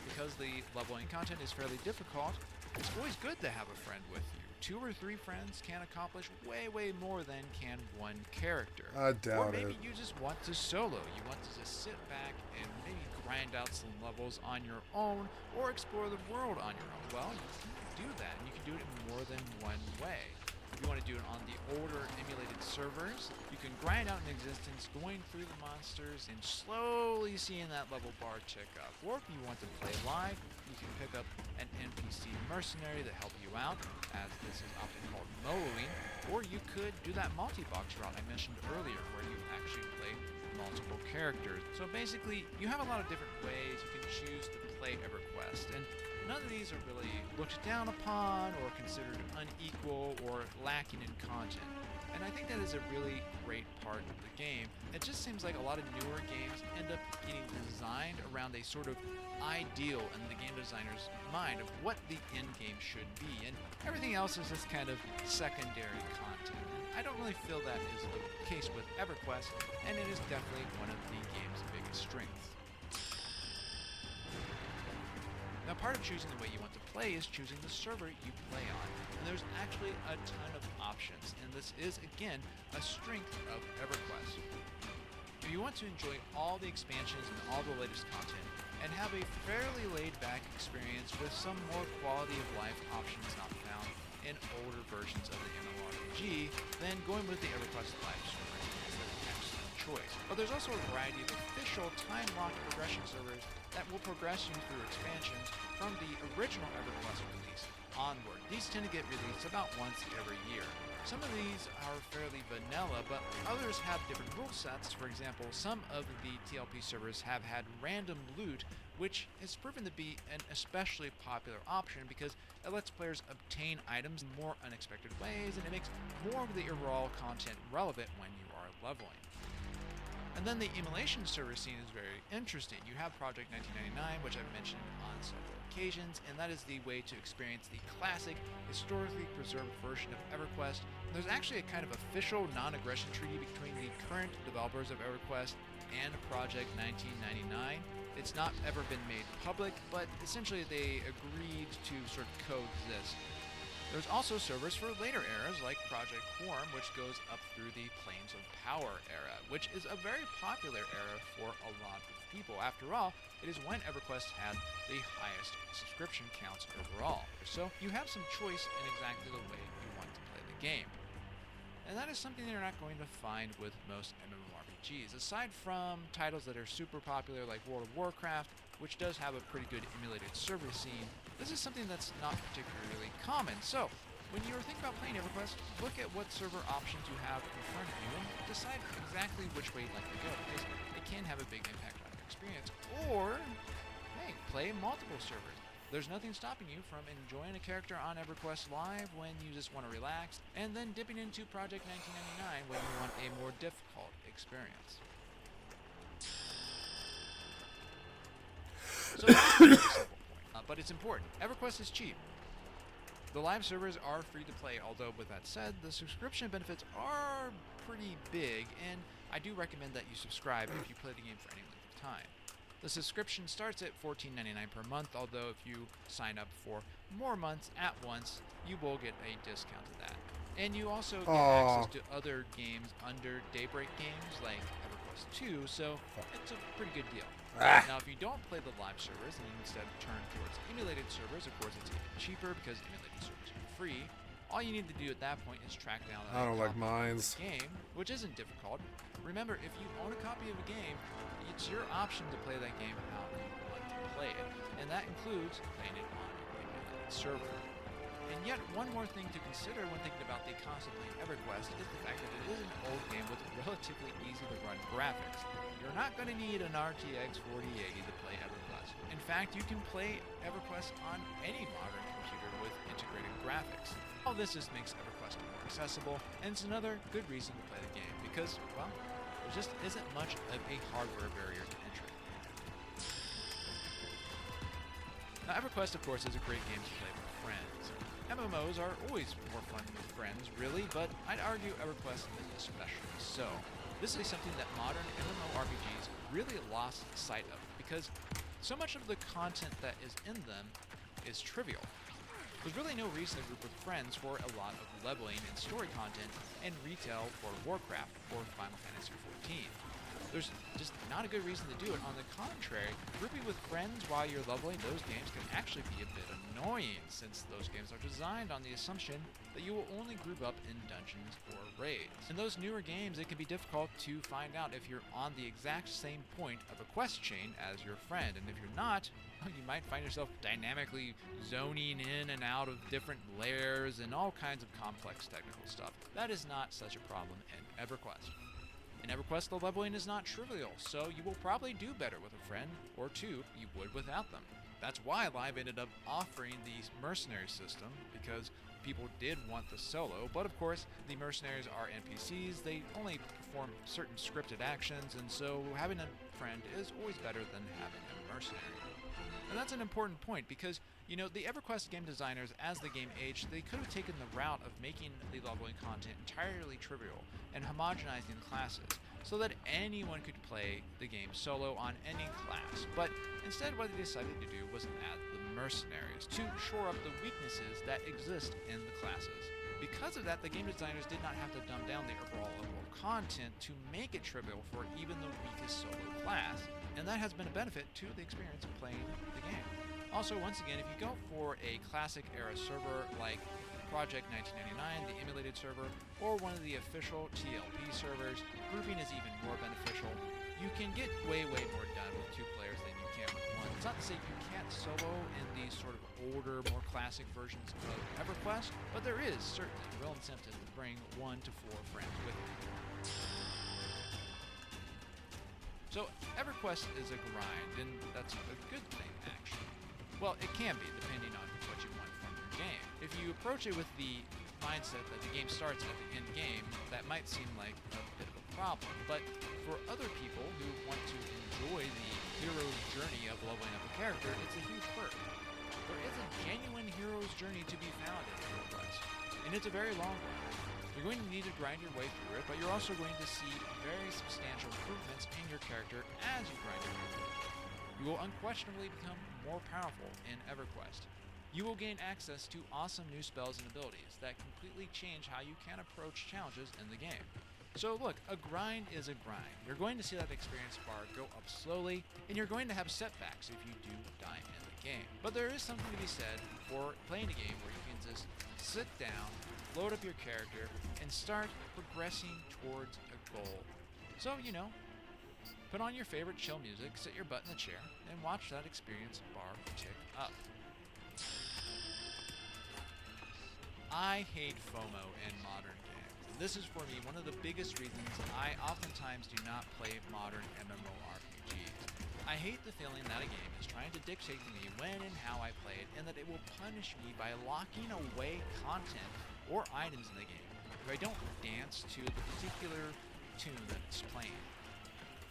Because the leveling content is fairly difficult, it's always good to have a friend with you. 2 or 3 friends can accomplish way more than can one character. I doubt or maybe it. you just want to solo. You want to just sit back and maybe grind out some levels on your own or explore the world on your own. Well, you can do that, and you can do it in more than one way. If you want to do it on the older emulated servers, you can grind out an existence, going through the monsters and slowly seeing that level bar tick up. Or if you want to play live, you can pick up an NPC mercenary to help you out, as this is often called mowing, or you could do that multi-box route I mentioned earlier, where you actually play multiple characters. So basically, you have a lot of different ways you can choose to play EverQuest, and none of these are really looked down upon or considered unequal or lacking in content. And I think that is a really great part of the game. It just seems like a lot of newer games end up getting designed around a sort of ideal in the game designer's mind of what the end game should be, and everything else is just kind of secondary content. And I don't really feel that is the case with EverQuest, and it is definitely one of the game's biggest strengths. Now, part of choosing the way you want to play is choosing the server you play on, and there's actually a ton of options, and this is, again, a strength of EverQuest. If you want to enjoy all the expansions and all the latest content, and have a fairly laid-back experience with some more quality-of-life options not found in older versions of the MMORPG, then going with the EverQuest Live server is an excellent choice. But there's also a variety of official time-locked progression servers that will progress you through expansions from the original EverQuest release onward. These tend to get released about once every year. Some of these are fairly vanilla, but others have different rule sets. For example, some of the TLP servers have had random loot, which has proven to be an especially popular option because it lets players obtain items in more unexpected ways, and it makes more of the overall content relevant when you are leveling. And then the emulation server scene is very interesting. You have Project 1999, which I've mentioned on several occasions, and that is the way to experience the classic, historically preserved version of EverQuest. And there's actually a kind of official non-aggression treaty between the current developers of EverQuest and Project 1999. It's not ever been made public, but essentially they agreed to sort of coexist. There's also servers for later eras like Project Quorum, which goes up through the Planes of Power era, which is a very popular era for a lot of people. After all, it is when EverQuest had the highest subscription counts overall. So you have some choice in exactly the way you want to play the game. And that is something you're not going to find with most MMORPGs. Aside from titles that are super popular like World of Warcraft, which does have a pretty good emulated server scene, this is something that's not particularly common. So, when you're thinking about playing EverQuest, look at what server options you have in front of you and decide exactly which way you'd like to go, because it can have a big impact on your experience. Or, hey, play multiple servers. There's nothing stopping you from enjoying a character on EverQuest Live when you just want to relax, and then dipping into Project 1999 when you want a more difficult experience. So that's a very simple point, but it's important. EverQuest is cheap. The live servers are free to play, although with that said, the subscription benefits are pretty big, and I do recommend that you subscribe if you play the game for any length of time. The subscription starts at $14.99 per month, although if you sign up for more months at once, you will get a discount to that. And you also get access to other games under Daybreak games like EverQuest 2, so it's a pretty good deal. Now, if you don't play the live servers and you instead turn towards emulated servers, of course it's even cheaper because emulated servers are free. All you need to do at that point is track down a copy of the game, which isn't difficult. Remember, if you own a copy of a game, it's your option to play that game how you want to play it, and that includes playing it on an emulated server. And yet, one more thing to consider when thinking about the cost of playing EverQuest is the fact that it is an old game with relatively easy-to-run graphics. You're not going to need an RTX 4080 to play EverQuest. In fact, you can play EverQuest on any modern computer with integrated graphics. All this just makes EverQuest more accessible, and it's another good reason to play the game because, well, there just isn't much of a hardware barrier to entry. Now, EverQuest, of course, is a great game to play with friends. MMOs are always more fun with friends, really, but I'd argue EverQuest is especially so. This is something that modern MMORPGs really lost sight of, because so much of the content that is in them is trivial. There's really no reason to group with friends for a lot of leveling and story content and retail for Warcraft or Final Fantasy XIV. There's just not a good reason to do it. On the contrary, grouping with friends while you're leveling those games can actually be a bit annoying, since those games are designed on the assumption that you will only group up in dungeons or raids. In those newer games, it can be difficult to find out if you're on the exact same point of a quest chain as your friend, and if you're not, you might find yourself dynamically zoning in and out of different layers and all kinds of complex technical stuff. That is not such a problem in EverQuest. In EverQuest, the leveling is not trivial, so you will probably do better with a friend or two you would without them. That's why Live ended up offering the mercenary system, because people did want the solo, but of course, the mercenaries are NPCs, they only perform certain scripted actions, and so having a friend is always better than having a mercenary. And that's an important point, because, you know, the EverQuest game designers, as the game aged, they could have taken the route of making the leveling content entirely trivial and homogenizing the classes, so that anyone could play the game solo on any class. But instead, what they decided to do was add the mercenaries to shore up the weaknesses that exist in the classes. Because of that, the game designers did not have to dumb down the overall level of content to make it trivial for even the weakest solo class, and that has been a benefit to the experience of playing the game. Also, once again, if you go for a classic era server like Project 1999, the emulated server, or one of the official TLP servers, grouping is even more beneficial. You can get way more done with two players than you can with one. It's not to say you can't solo in these sort of older, more classic versions of EverQuest, but there is certainly real incentive to bring 1 to 4 friends with you. So EverQuest is a grind, and that's a good thing, actually. Well, it can be, depending on what you want from your game. If you approach it with the mindset that the game starts at the end game, that might seem like a bit of a problem. But for other people who want to enjoy the hero's journey of leveling up a character, it's a huge perk. There is a genuine hero's journey to be found in EverQuest, and it's a very long one. You're going to need to grind your way through it, but you're also going to see very substantial improvements in your character as you grind your way through it. You will unquestionably become more powerful in EverQuest. You will gain access to awesome new spells and abilities that completely change how you can approach challenges in the game. So look, a grind is a grind. You're going to see that experience bar go up slowly, and you're going to have setbacks if you do die in the game. But there is something to be said for playing a game where you can just sit down, load up your character, and start progressing towards a goal. So, put on your favorite chill music, sit your butt in the chair, and watch that experience bar tick up. I hate FOMO in modern games. This is for me one of the biggest reasons I oftentimes do not play modern MMORPGs. I hate the feeling that a game is trying to dictate to me when and how I play it, and that it will punish me by locking away content or items in the game if I don't dance to the particular tune that it's playing.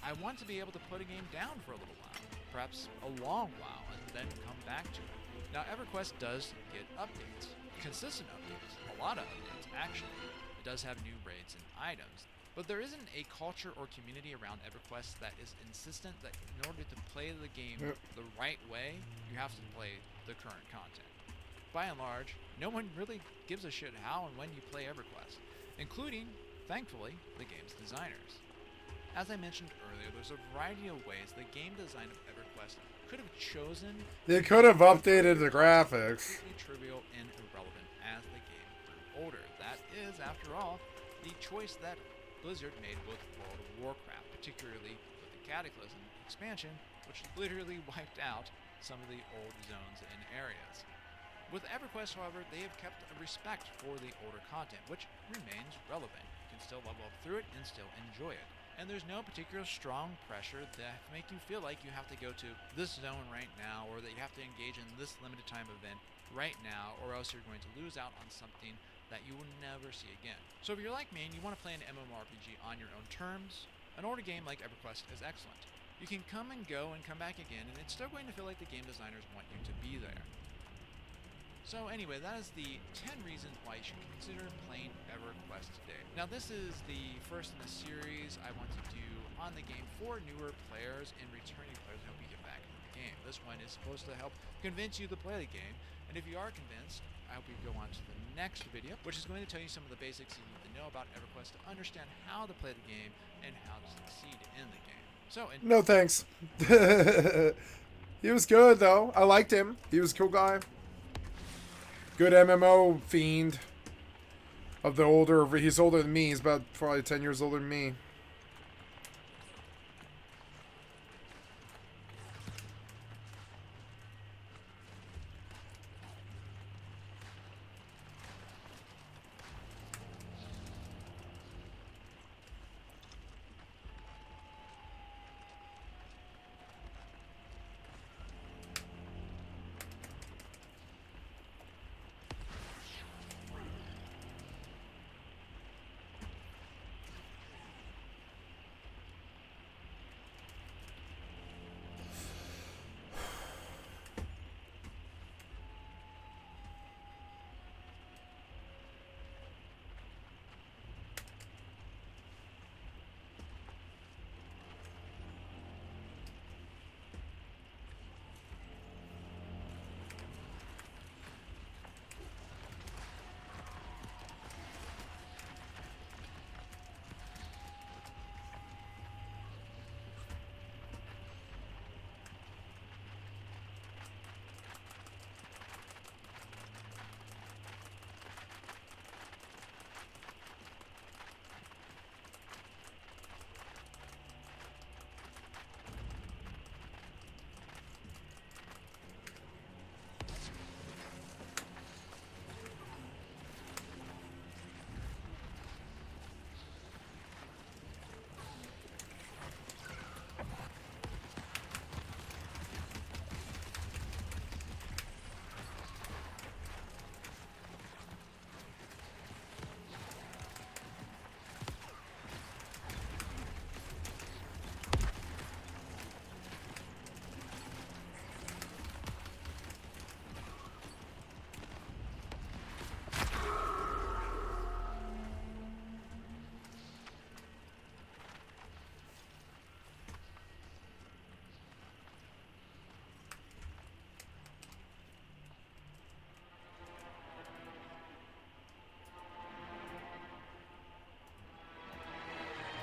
I want to be able to put a game down for a little while, perhaps a long while, and then come back to it. Now, EverQuest does get updates, consistent updates, a lot of updates actually. It does have new raids and items, but there isn't a culture or community around EverQuest that is insistent that in order to play the game the right way, you have to play the current content. By and large, no one really gives a shit how and when you play EverQuest, including, thankfully, the game's designers. As I mentioned earlier, there's a variety of ways the game design of EverQuest could have chosen. They could have updated the graphics. Trivial and irrelevant as the game grew older. That is, after all, the choice that Blizzard made with World of Warcraft, particularly with the Cataclysm expansion, which literally wiped out some of the old zones and areas. With EverQuest, however, they have kept a respect for the older content, which remains relevant. You can still level up through it and still enjoy it. And there's no particular strong pressure that make you feel like you have to go to this zone right now, or that you have to engage in this limited time event right now, or else you're going to lose out on something that you will never see again. So if you're like me and you want to play an MMORPG on your own terms, an older game like EverQuest is excellent. You can come and go and come back again, and it's still going to feel like the game designers want you to be there. So anyway, that is the 10 reasons why you should consider playing EverQuest today. Now this is the first in a series I want to do on the game for newer players and returning players to help you get back into the game. This one is supposed to help convince you to play the game, and if you are convinced, I hope you go on to the next video, which is going to tell you some of the basics you need to know about EverQuest to understand how to play the game and how to succeed in the game. So, no thanks. He was good though. I liked him. He was a cool guy. Good MMO fiend. Of the older, he's older than me. He's about probably 10 years older than me.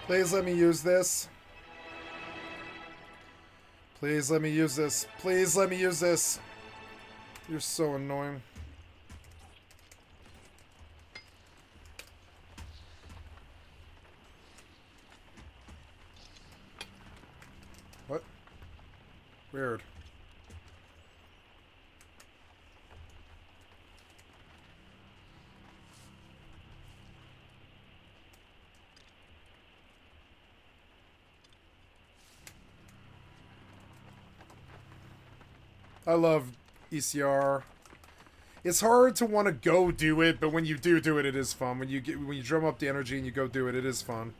Please let me use this. Please let me use this. Please let me use this. You're so annoying. What? Weird. I love ECR. It's hard to want to go do it, but when you do it, it is fun. When you drum up the energy and you go do it, it is fun.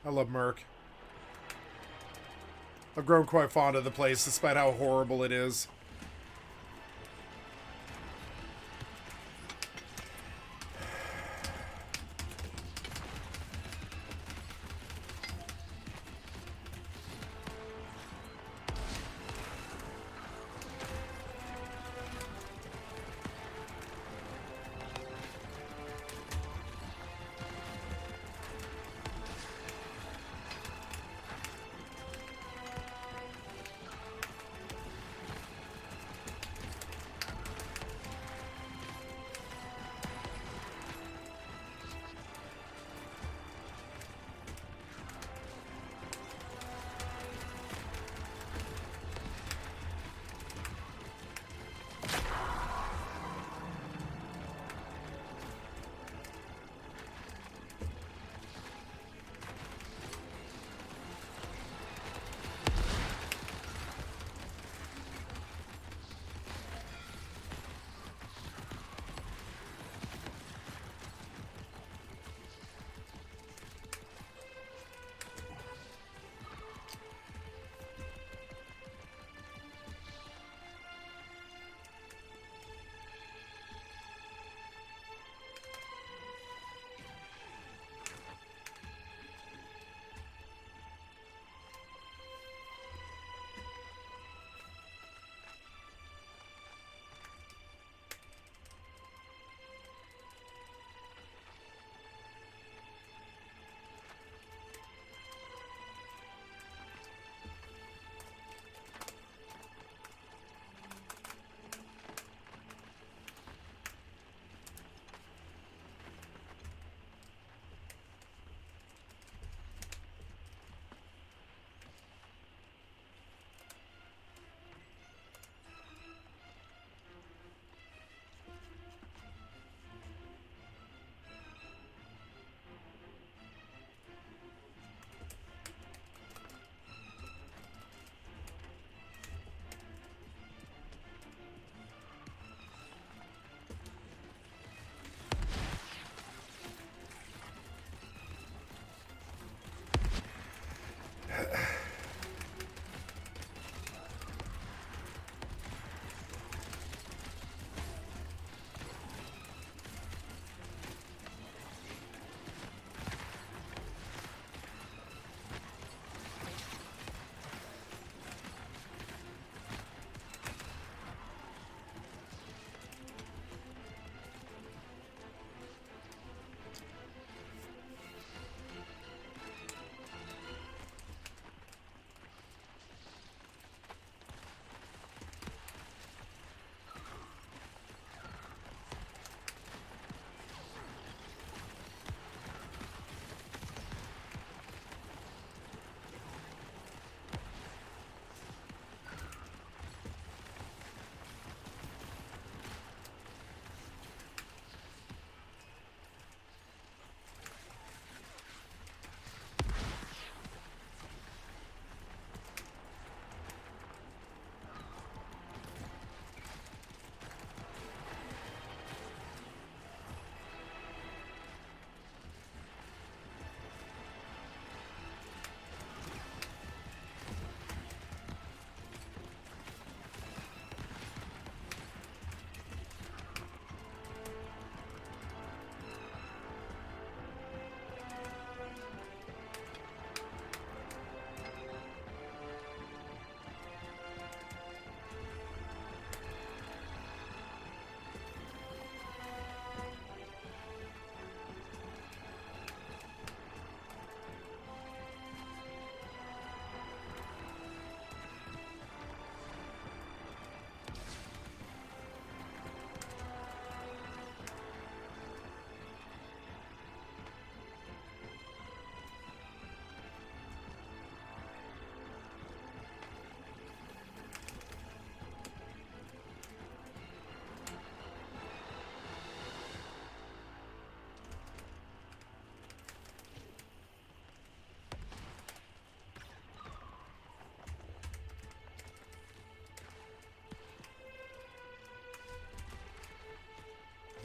I love Merc. I've grown quite fond of the place, despite how horrible it is.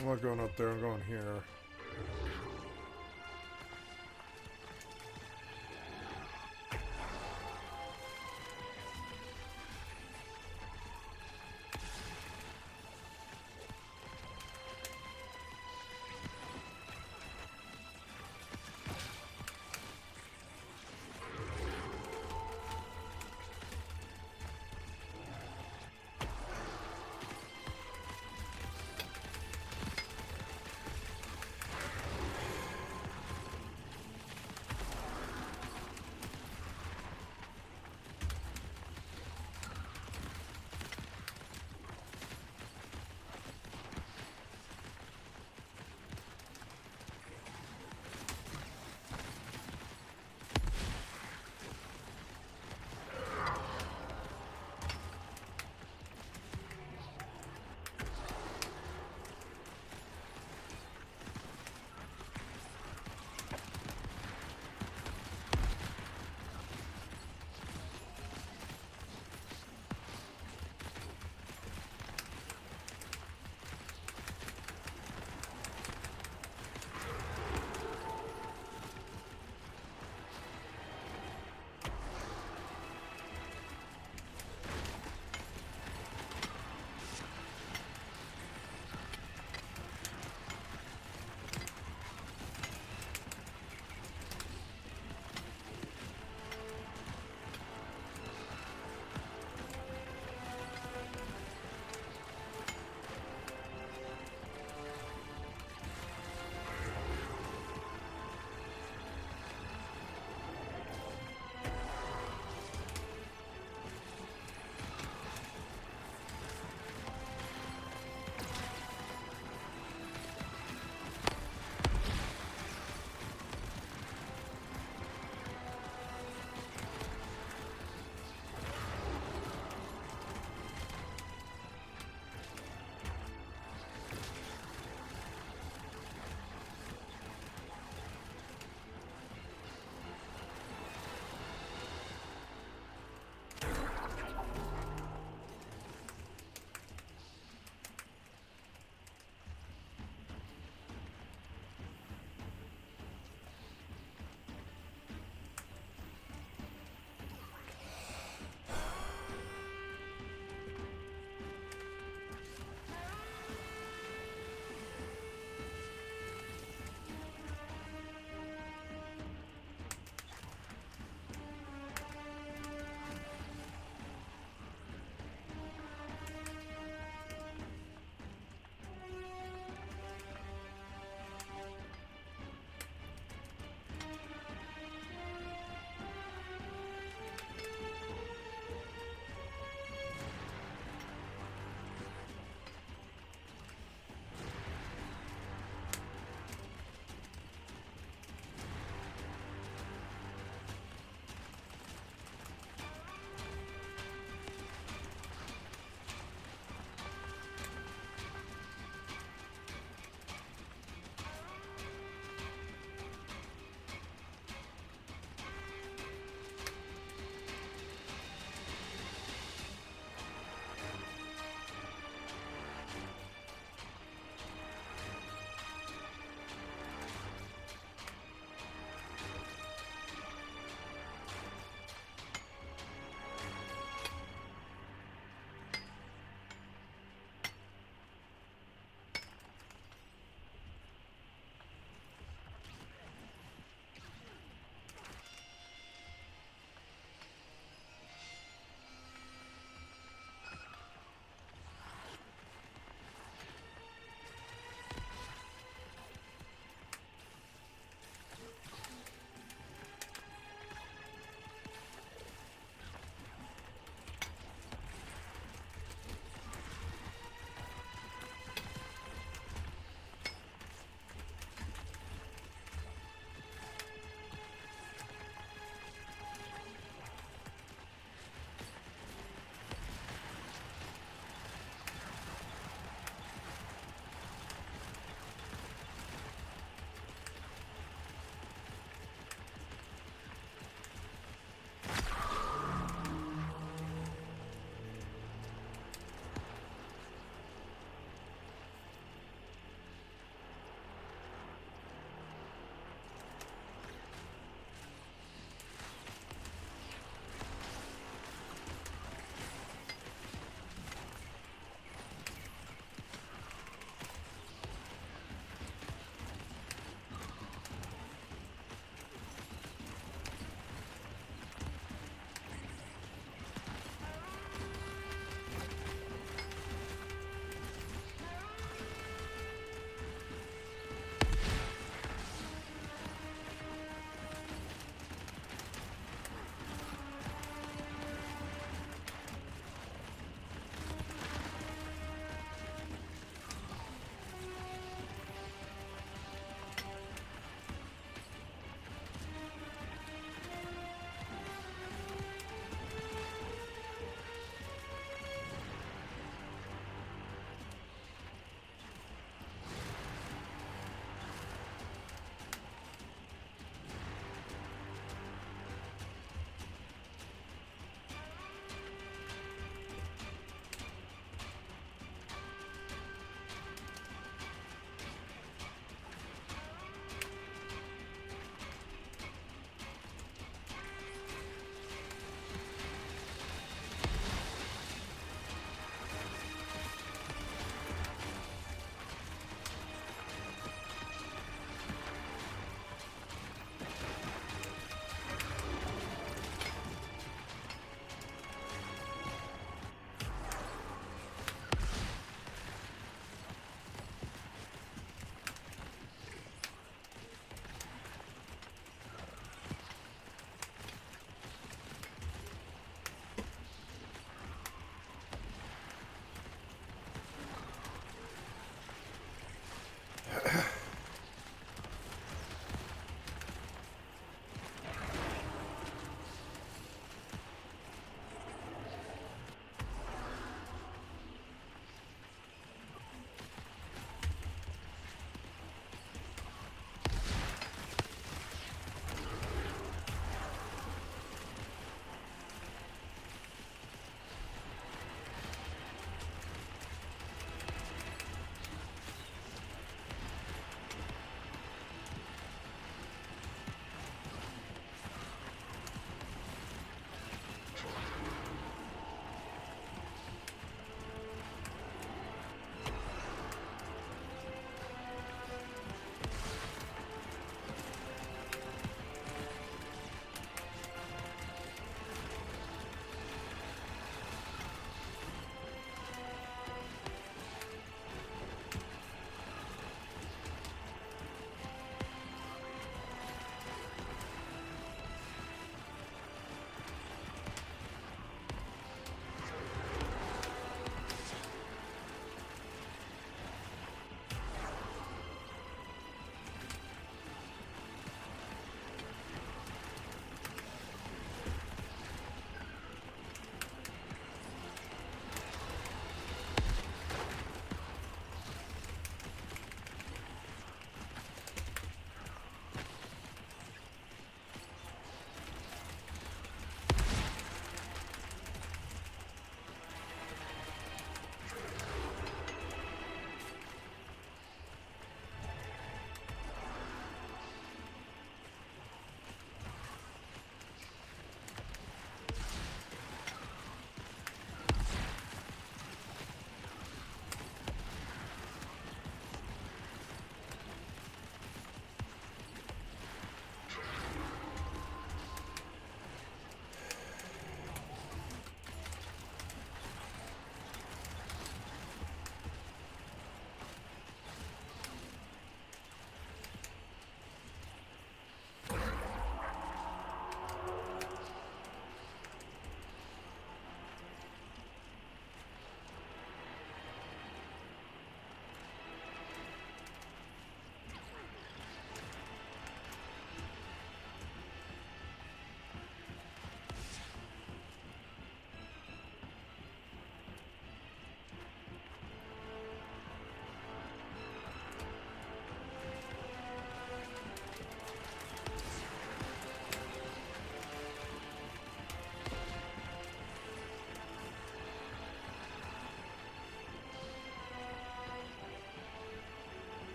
I'm not going up there. I'm going here.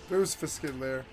There's Fiskid Lair.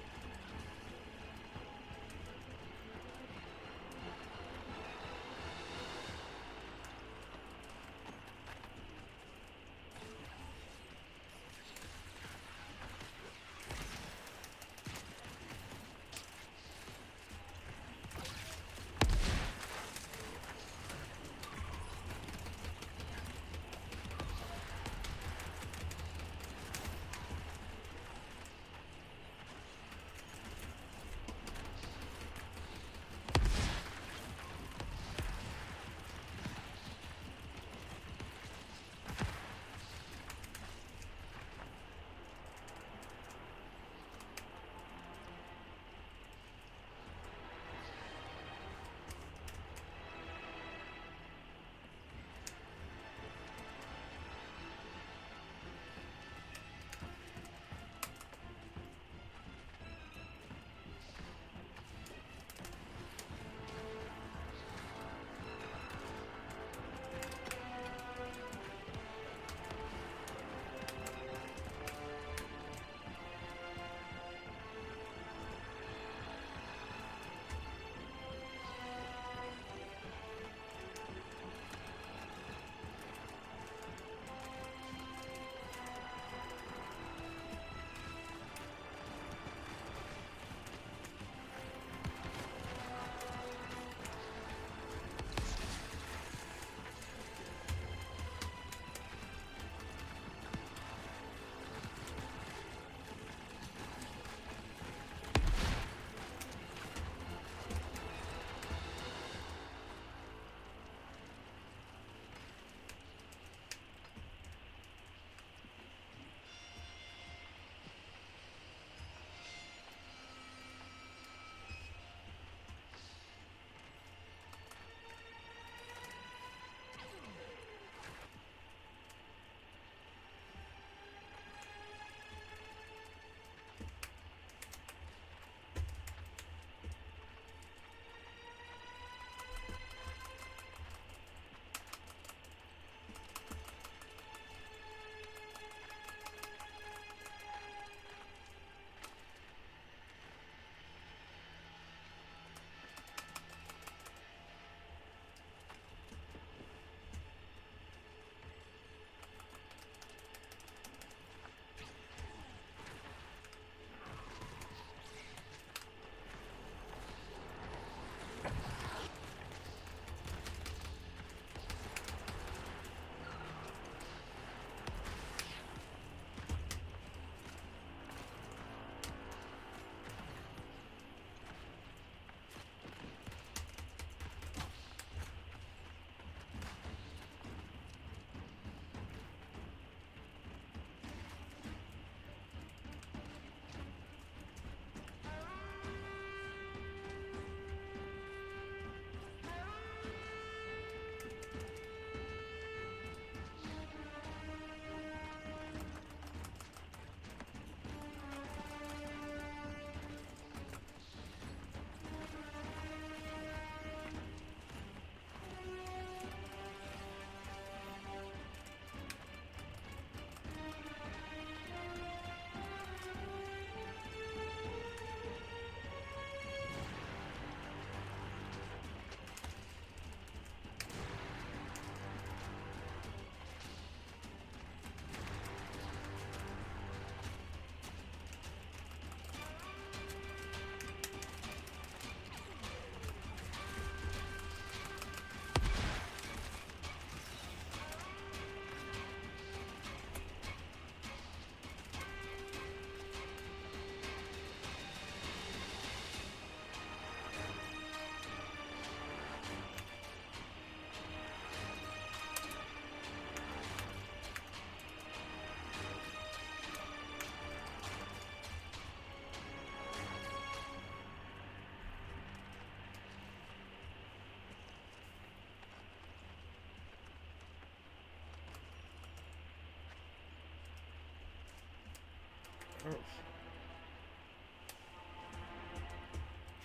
Oh.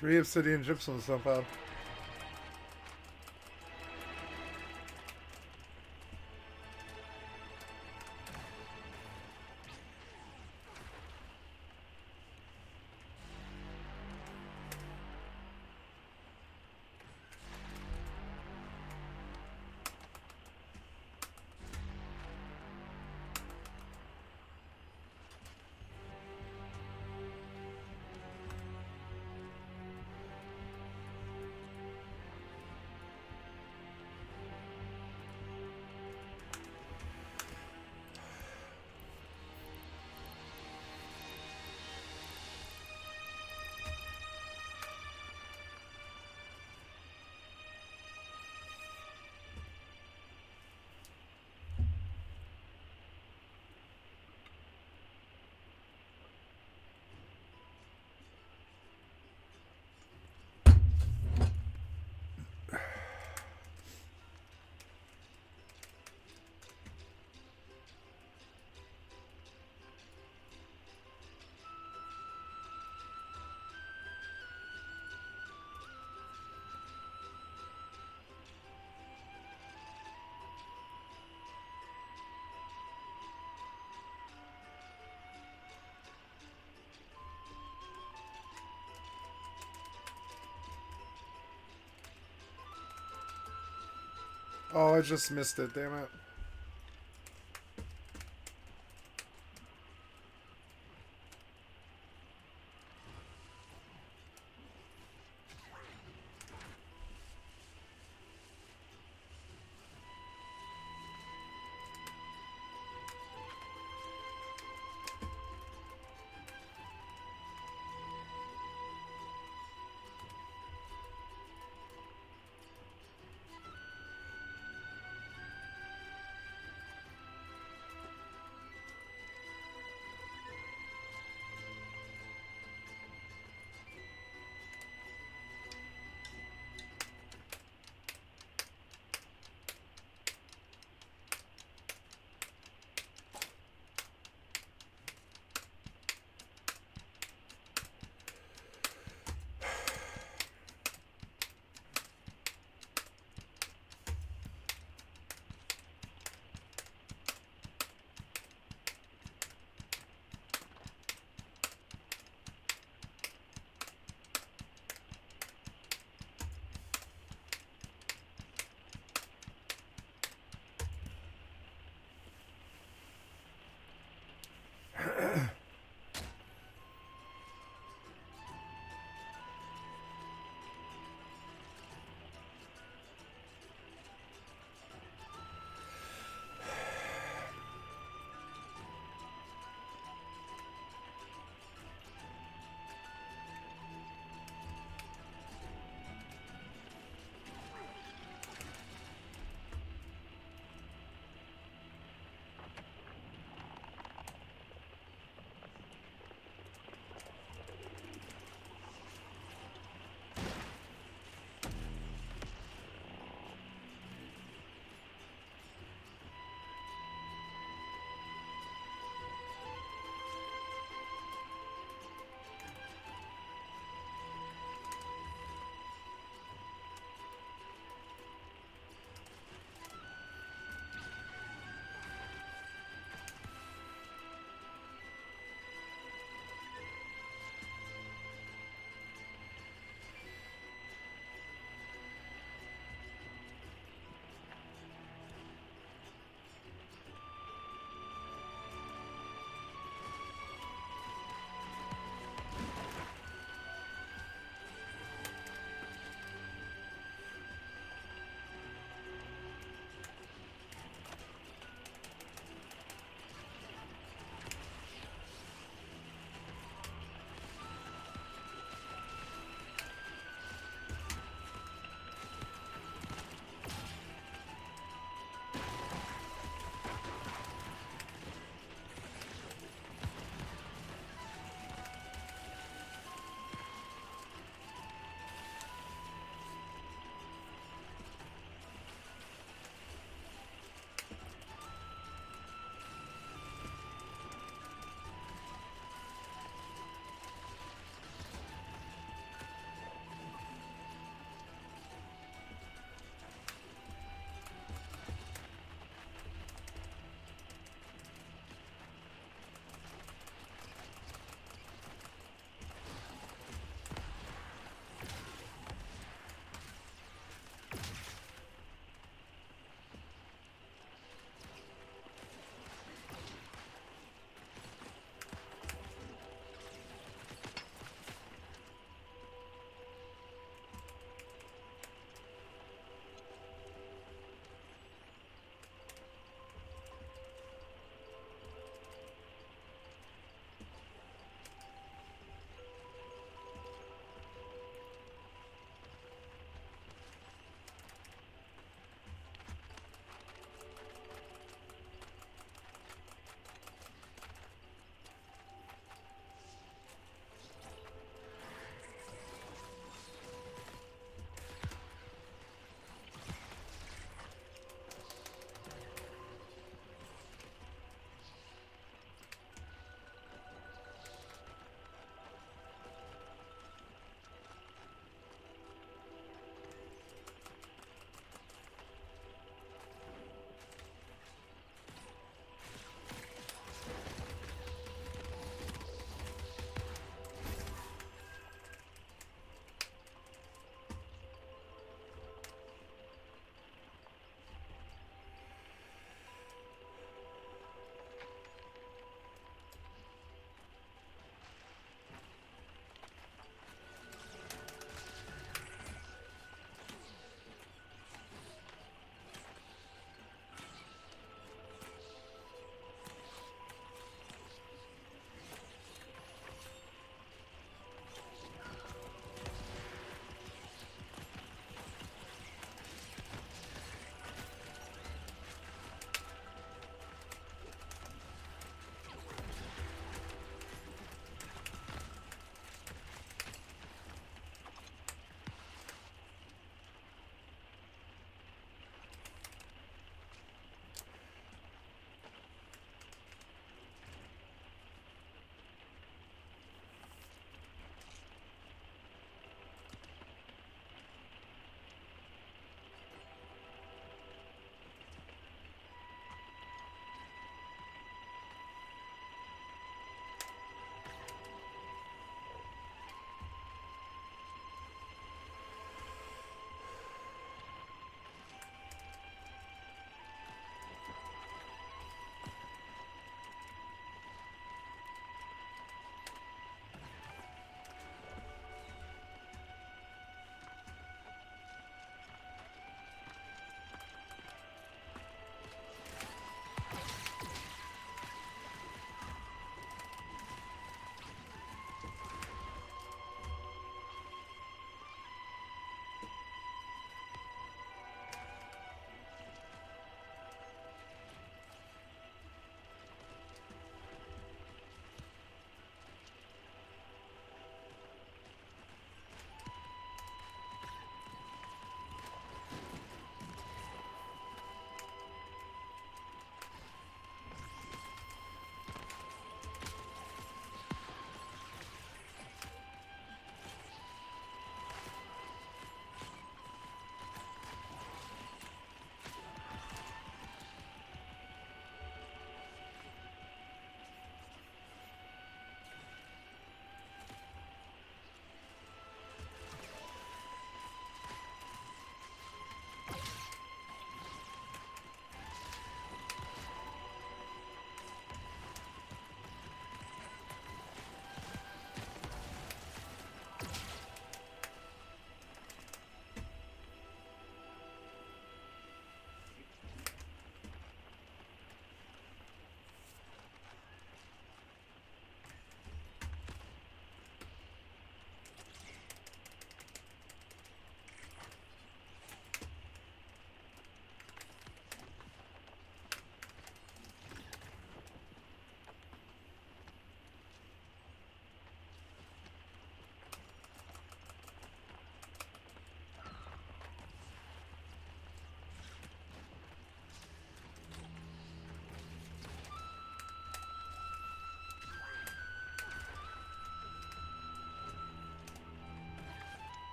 3 obsidian gypsum is not bad. Oh, I just missed it, damn it.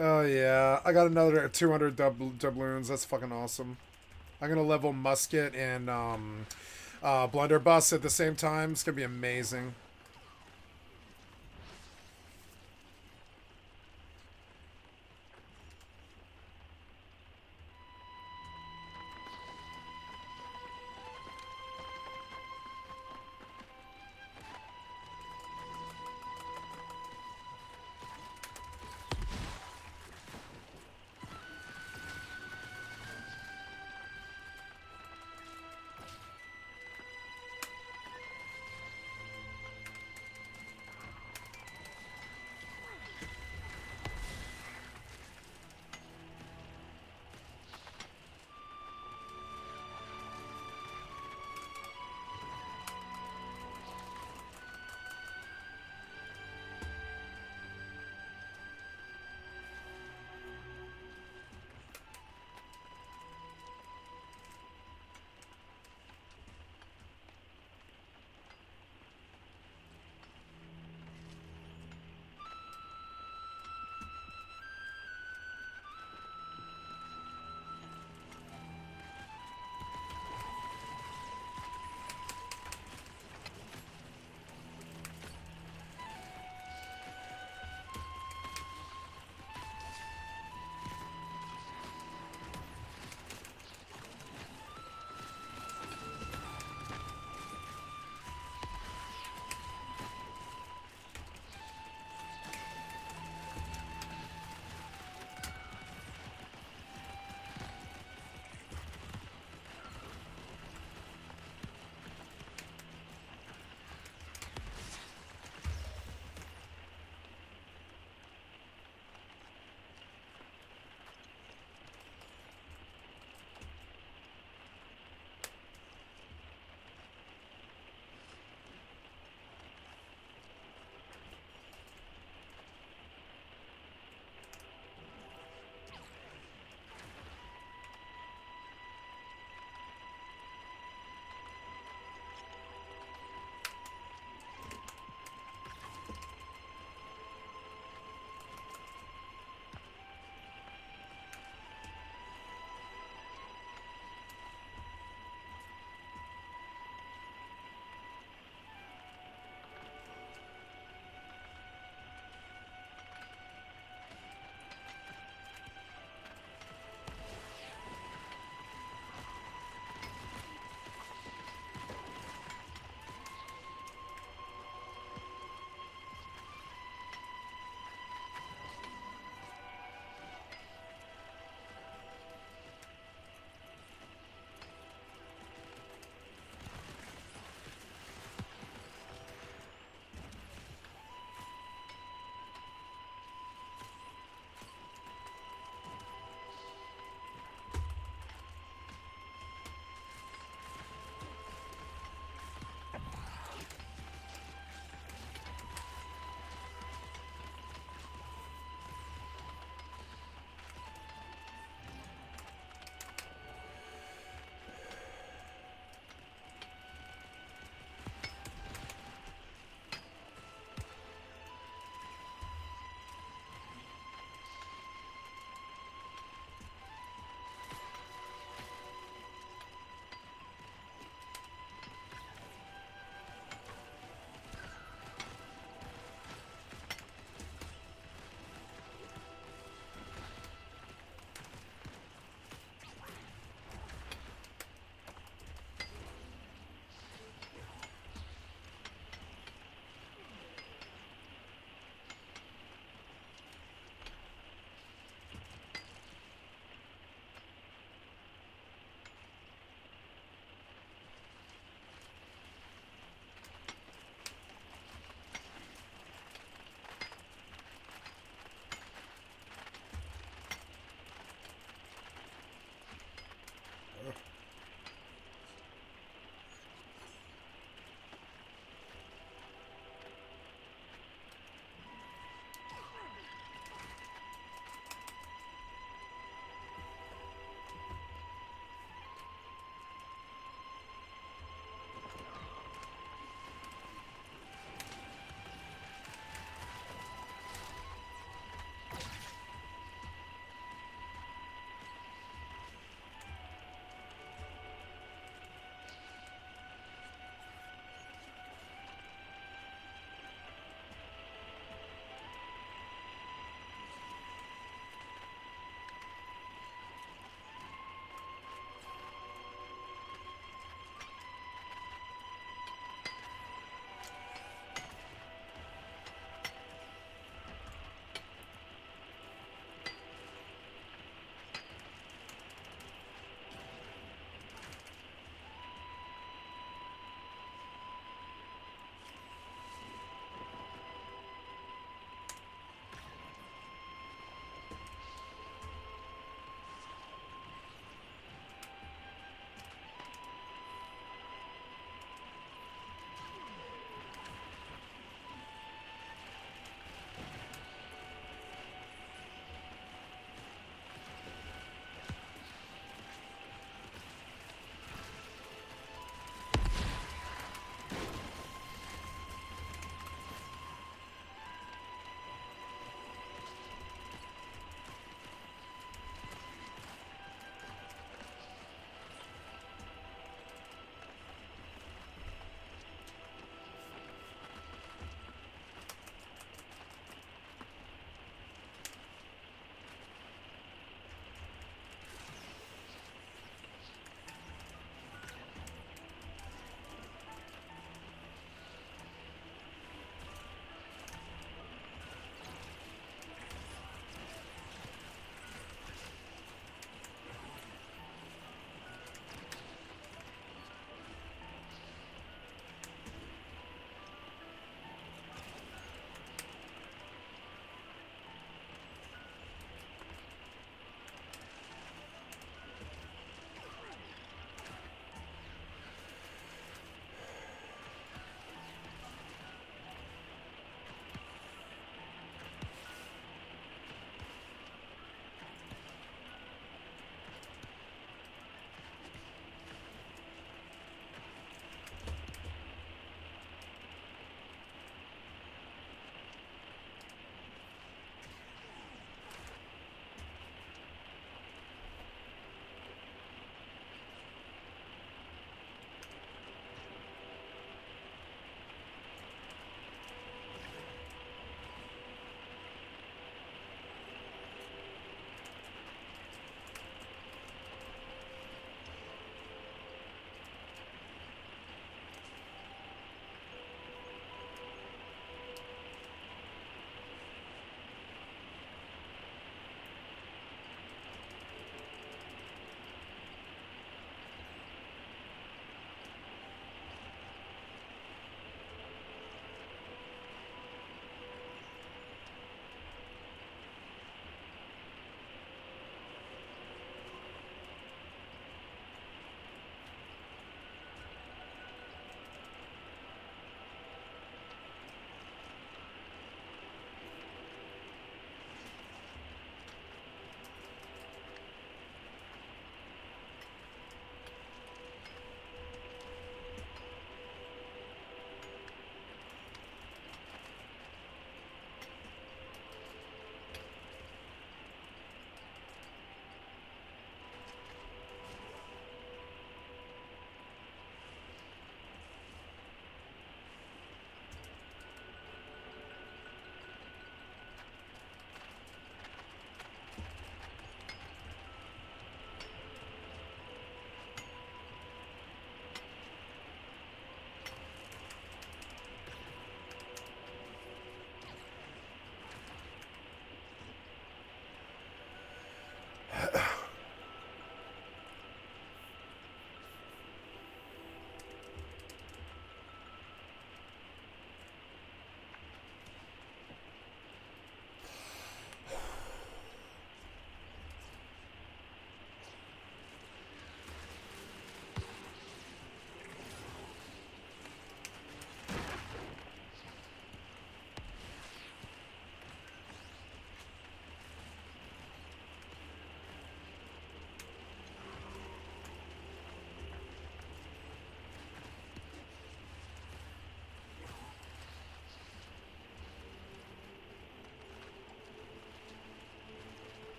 Oh yeah, I got another 200 doubloons. That's fucking awesome. I'm gonna level musket and blunderbuss at the same time. It's gonna be amazing.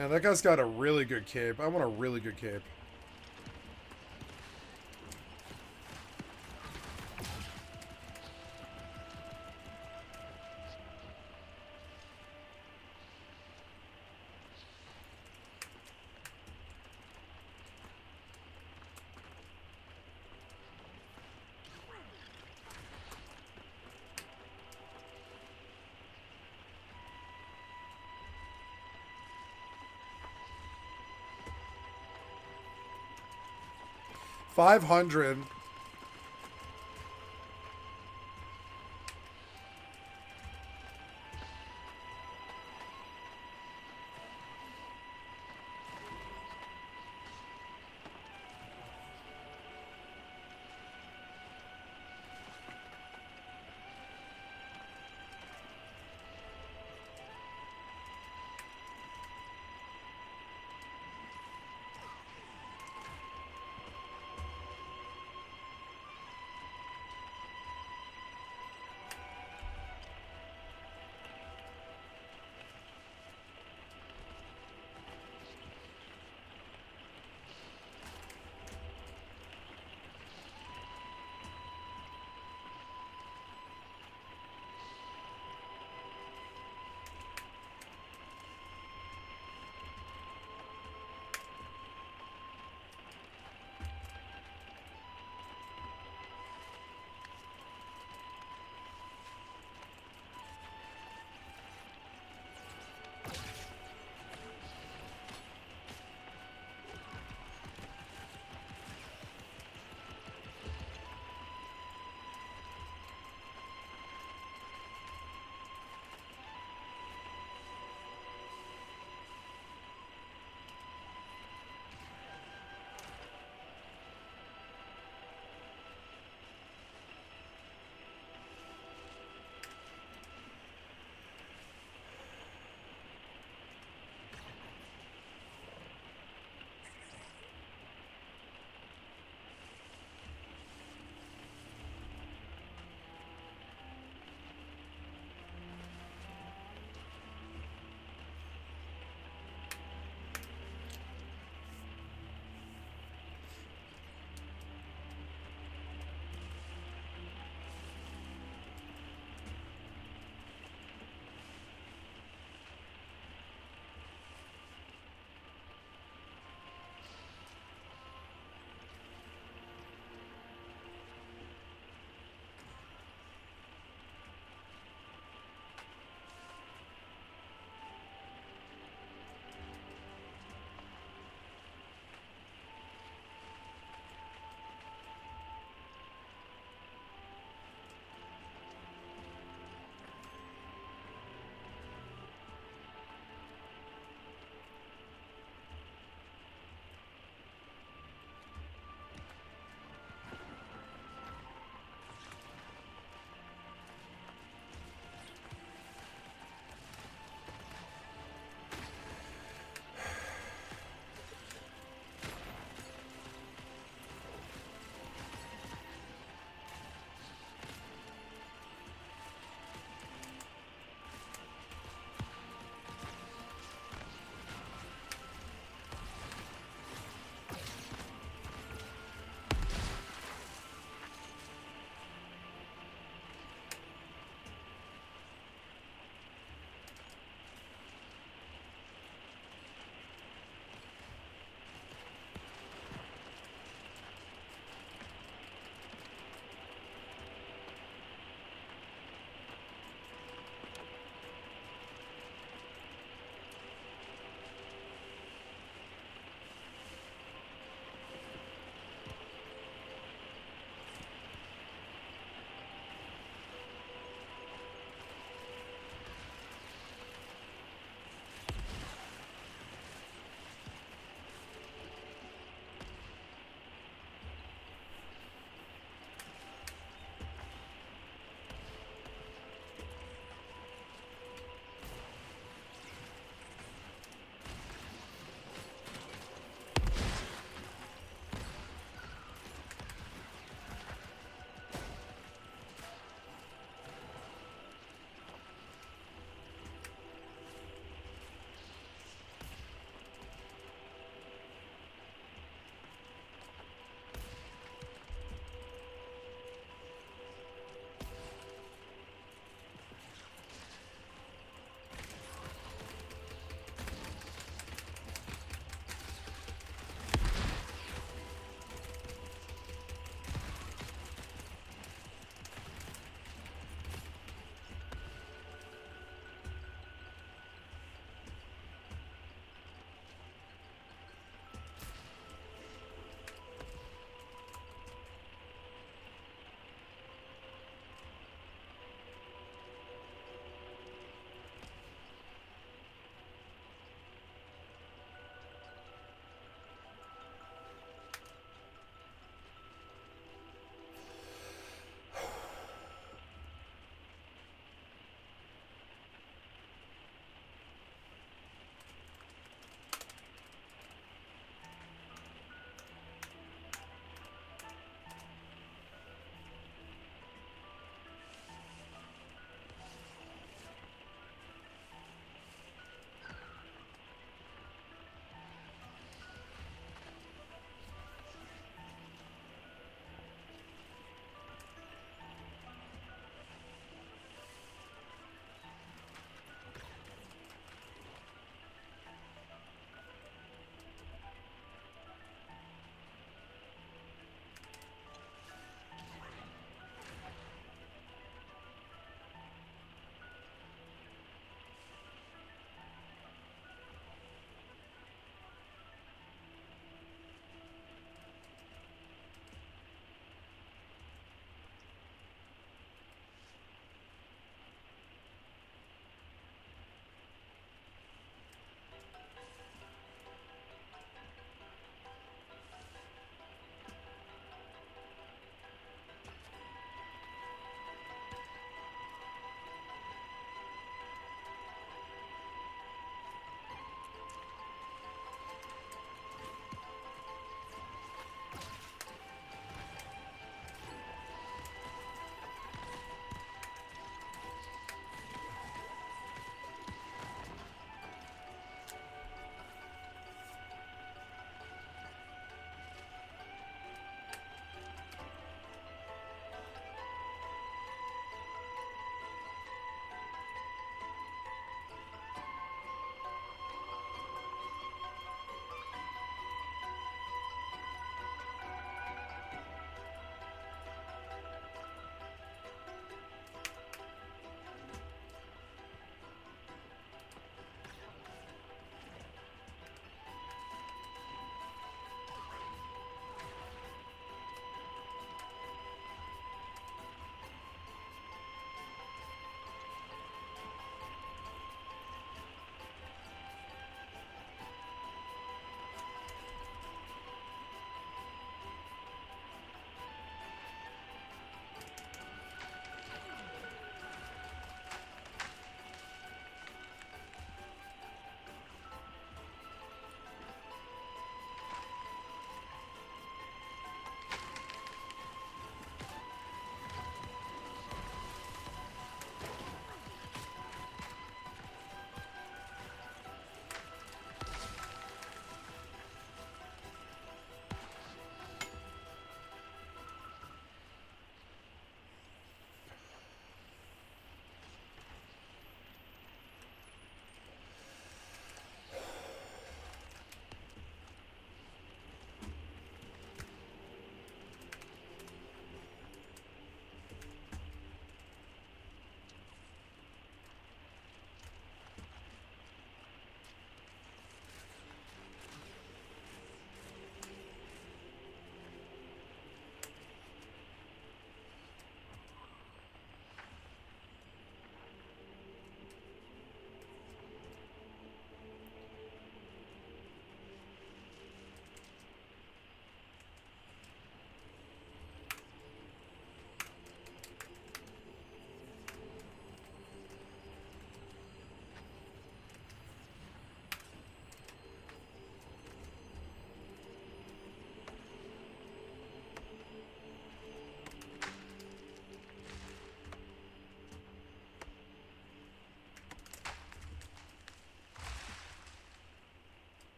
Man, that guy's got a really good cape. I want a really good cape. $500.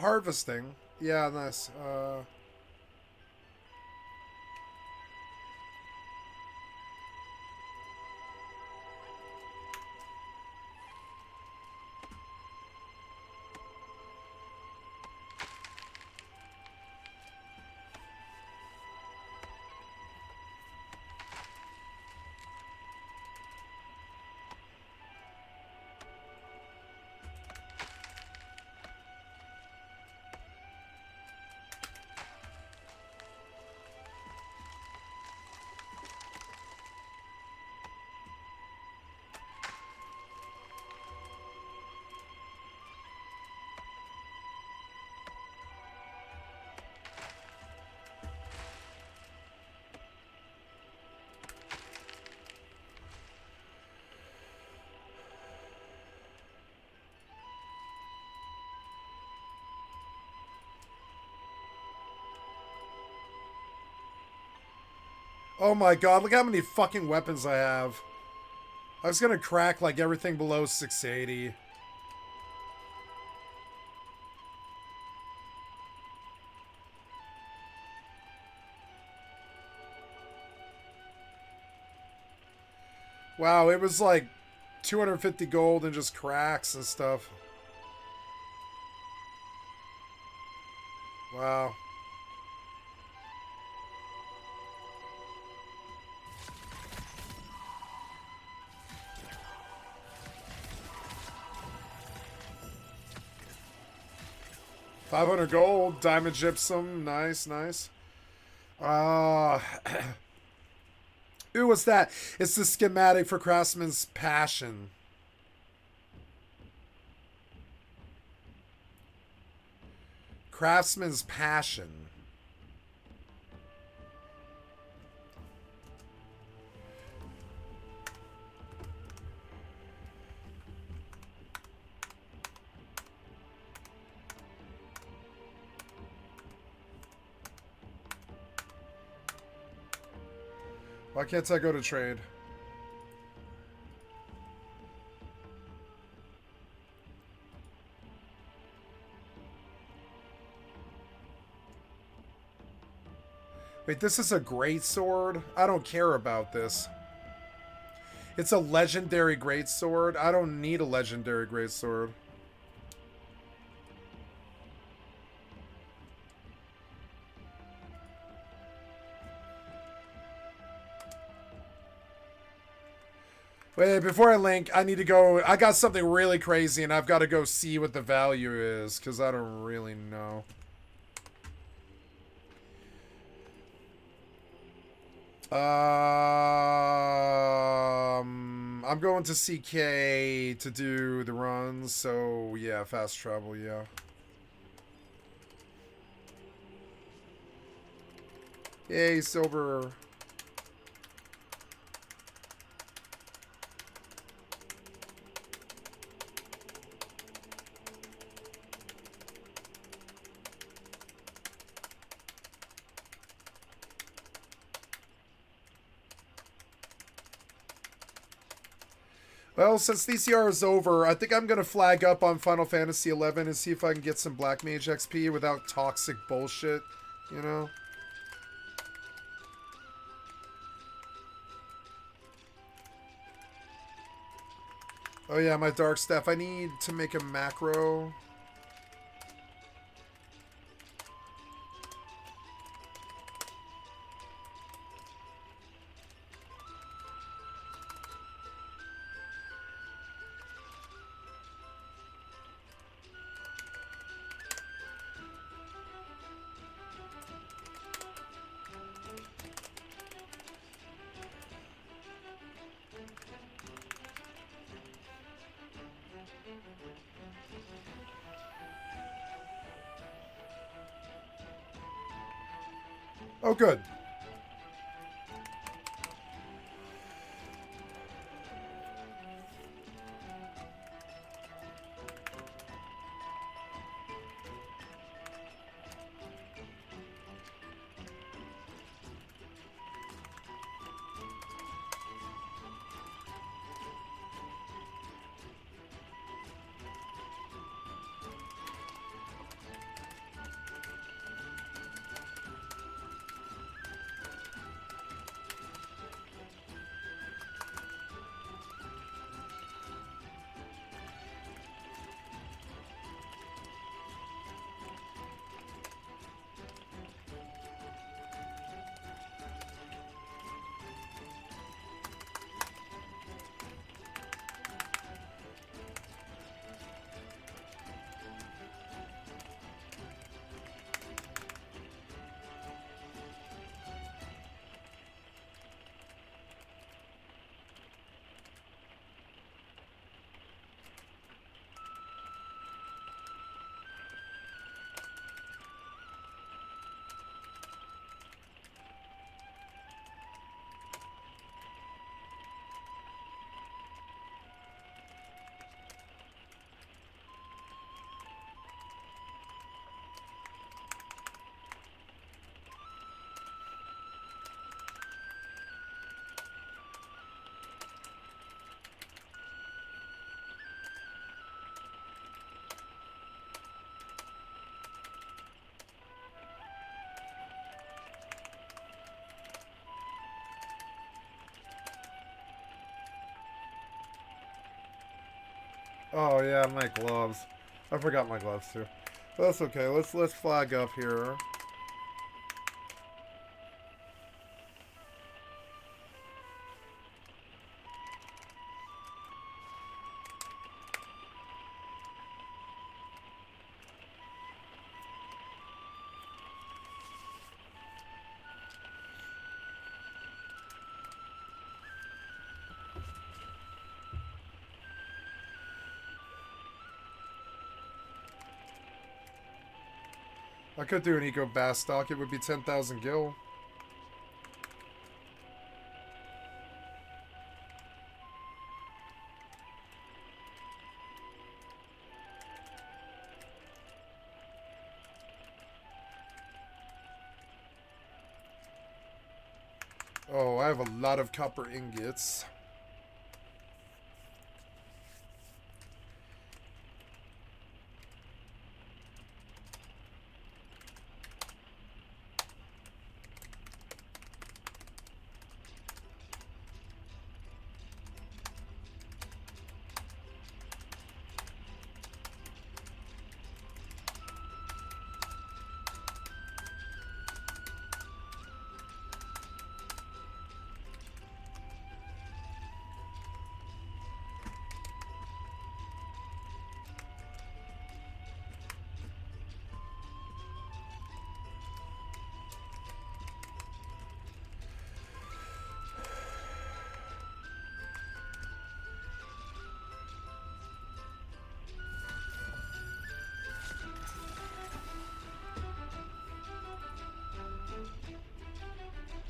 harvesting. Yeah, nice. Oh my god, look how many fucking weapons I have. I was gonna crack like everything below 680. Wow, it was like 250 gold and just cracks and stuff. Wow. $500 gold, diamond gypsum, nice, nice. Ooh, what's that? It's the schematic for Craftsman's Passion. Craftsman's Passion. Why can't I go to trade? Wait, this is a great sword? I don't care about this. It's a legendary great sword. I don't need a legendary great sword. Wait, before I link, I need to go. I got something really crazy and I've got to go see what the value is because I don't really know. I'm going to CK to do the runs, so yeah, fast travel, yeah. Yay, silver. Well, since DCR is over, I think I'm going to flag up on Final Fantasy XI and see if I can get some Black Mage XP without toxic bullshit, you know? Oh yeah, my Dark Staff. I need to make a macro. Oh, good. Oh yeah, my gloves. I forgot my gloves too. But that's okay. Let's flag up here. I could do an eco bass stock. It would be 10,000 gil. Oh, I have a lot of copper ingots.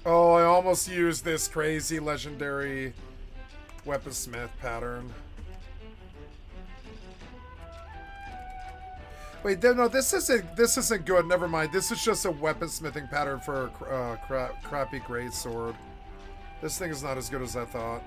Oh, I almost used this crazy legendary weaponsmith pattern. Wait, no, this isn't good. Never mind. This is just a weaponsmithing pattern for a crappy greatsword. This thing is not as good as I thought.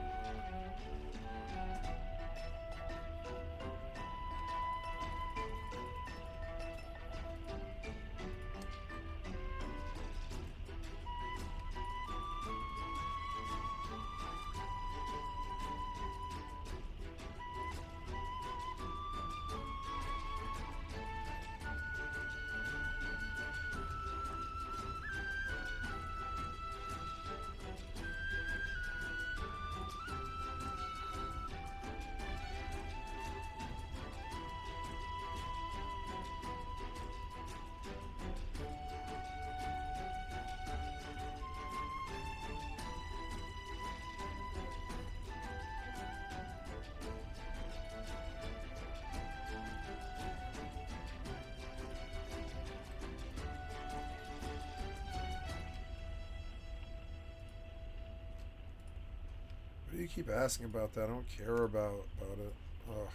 Why do you keep asking about that? I don't care about it. Ugh.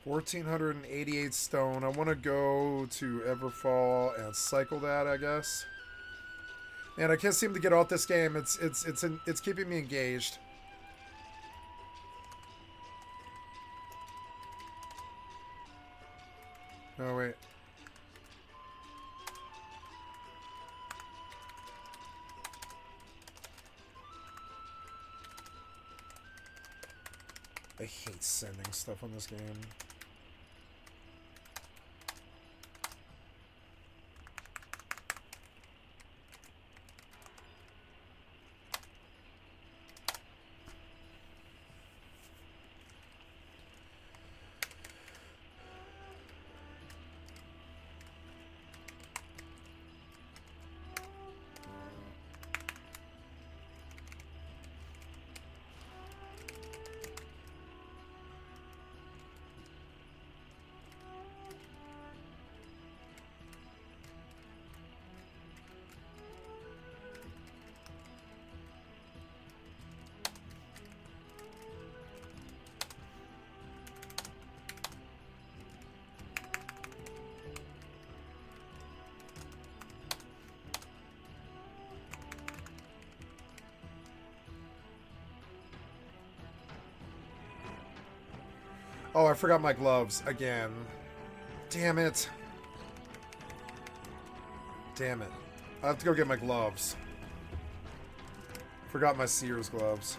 $1,488 stone. I want to go to Everfall and cycle that, I guess. Man, I can't seem to get off this game. It's keeping me engaged. Oh, wait. I hate sending stuff on this game. Oh, I forgot my gloves again. Damn it. Damn it. I have to go get my gloves. Forgot my Sears gloves.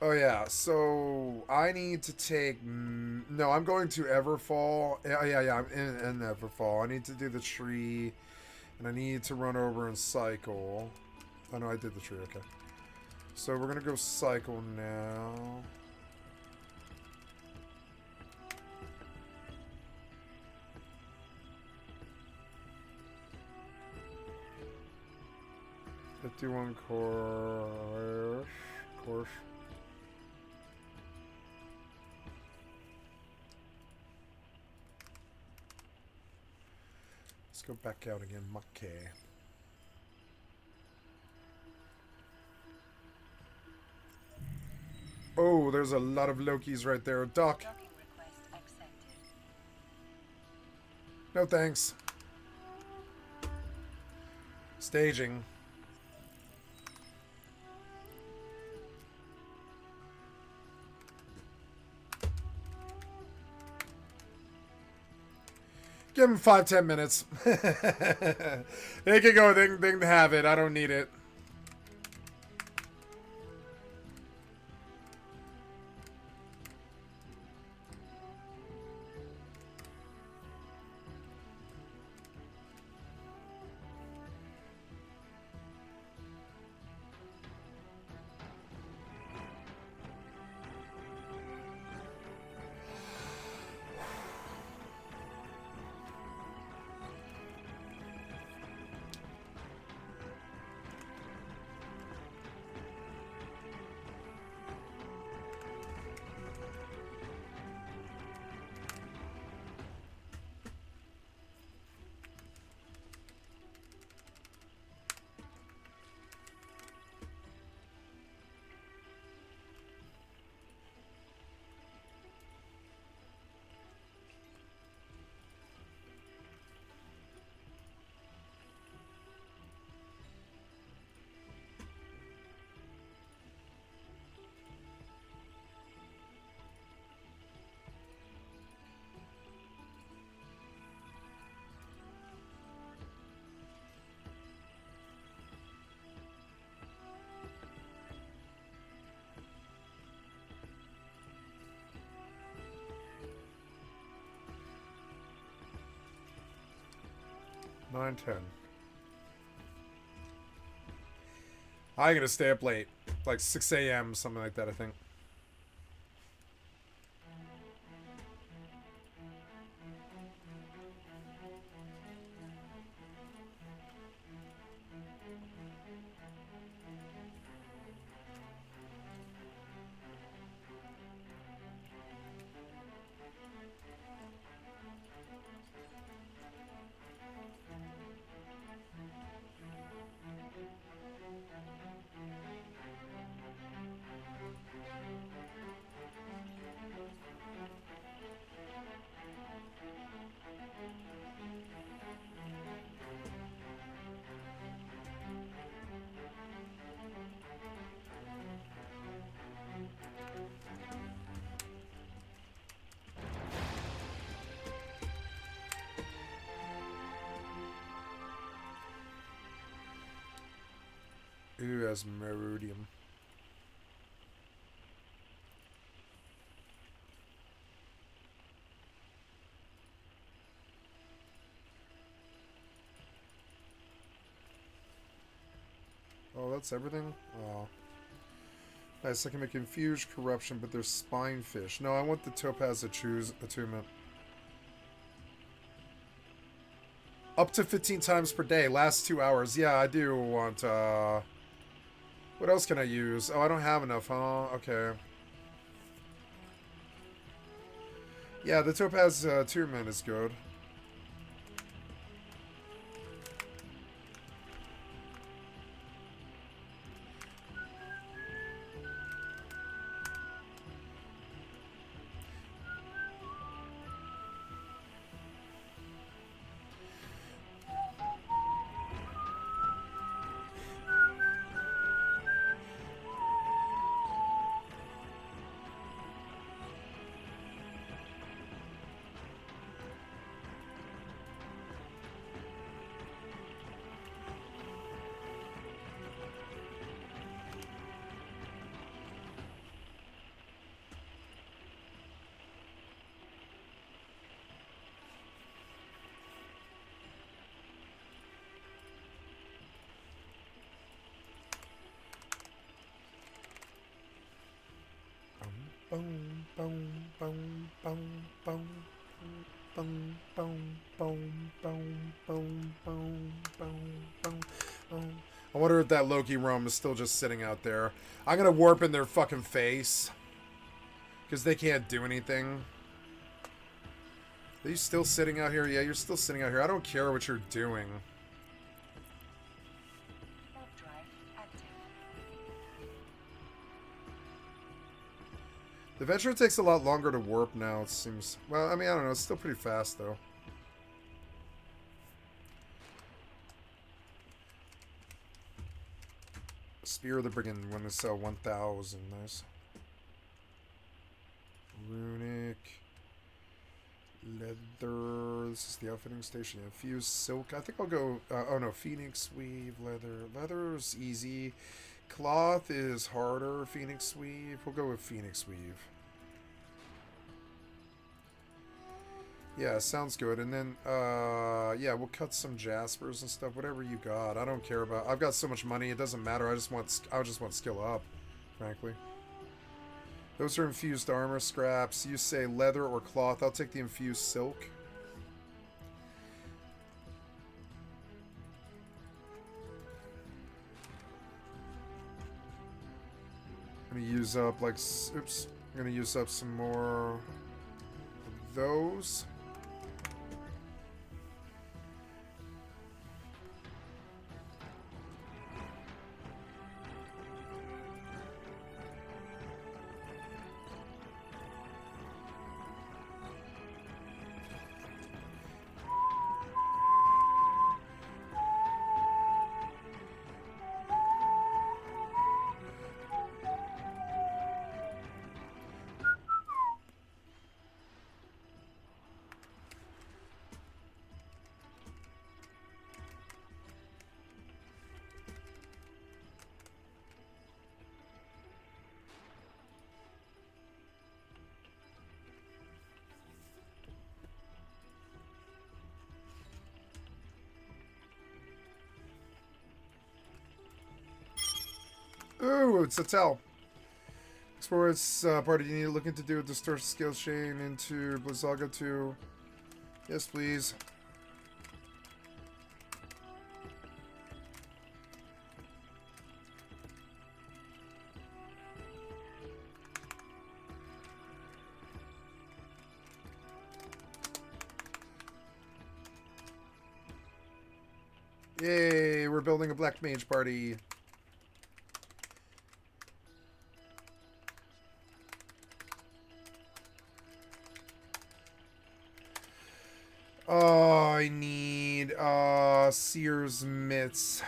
Oh yeah, so I need to take... No, I'm going to Everfall. Yeah, I'm in Everfall. I need to do the tree, and I need to run over and cycle. Oh no, I did the tree, okay. So we're gonna go cycle now. $51 course. Let's go back out again, Mackay. Oh, there's a lot of Lokis right there. Duck. No thanks. Staging. Give him 5-10 minutes. They can go. They can have it. I don't need it. Nine, 10. I'm gonna stay up late, like 6 a.m. something like that. I think. topaz meridium. Oh, that's everything? Oh. Nice, I can make infused corruption, but there's spinefish. No, I want the topaz attunement. Up to 15 times per day, last 2 hours. Yeah, I do want, what else can I use? Oh, I don't have enough, huh? Okay. Yeah, the topaz attunement is good. Boom, boom, boom, boom, boom, boom, boom, boom, boom, boom, boom, boom, boom. I wonder if that Loki Rome is still just sitting out there. I'm gonna warp in their fucking face. Because they can't do anything. Are you still sitting out here? Yeah, you're still sitting out here. I don't care what you're doing. The Venture takes a lot longer to warp now, it seems. Well, I mean, I don't know. It's still pretty fast, though. Spear of the Brigand, when to sell 1,000. Nice. Runic. Leather. This is the outfitting station. Yeah, fused silk. I think I'll go... oh, no. Phoenix weave. Leather. Leather's easy. Cloth is harder. Phoenix weave. We'll go with Phoenix weave. Yeah, sounds good. And then, yeah, we'll cut some jaspers and stuff. Whatever you got. I don't care about... I've got so much money. It doesn't matter. I just want skill up, frankly. Those are infused armor scraps. You say leather or cloth. I'll take the infused silk. I'm gonna use up like... Oops. I'm gonna use up some more of those. Ooh, it's a tell. Explore its party. You need to look into do a distortion skills chain into Blizzaga 2. Yes, please. Yay, we're building a black mage party. Oh, I need Seer's Mitts.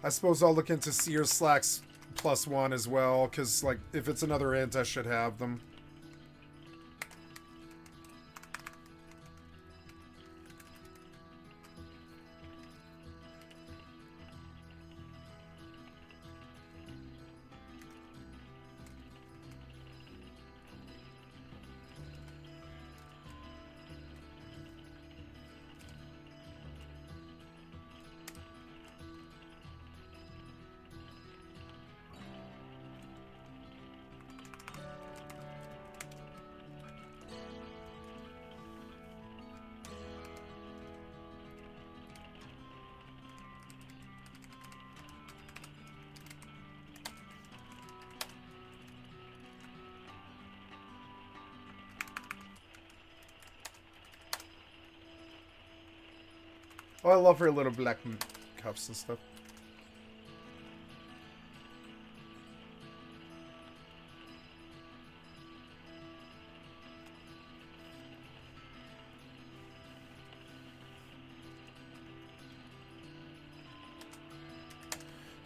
I suppose I'll look into Seer's Slacks +1 as well, because, like, if it's another int, I should have them. Oh, I love her little black cups and stuff.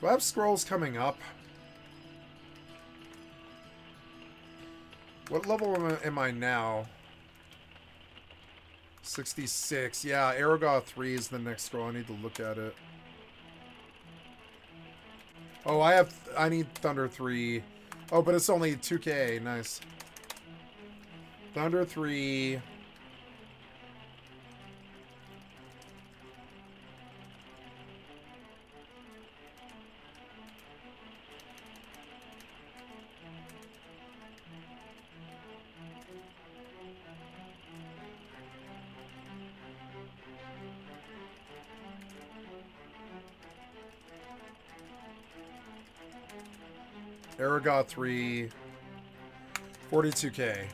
Do I have scrolls coming up? What level am I now? 66. Yeah, Aragoth 3 is the next scroll. I need to look at it. Oh, I need Thunder 3. Oh, but it's only 2K. Nice. Thunder 3. Aragoth 3, 42K.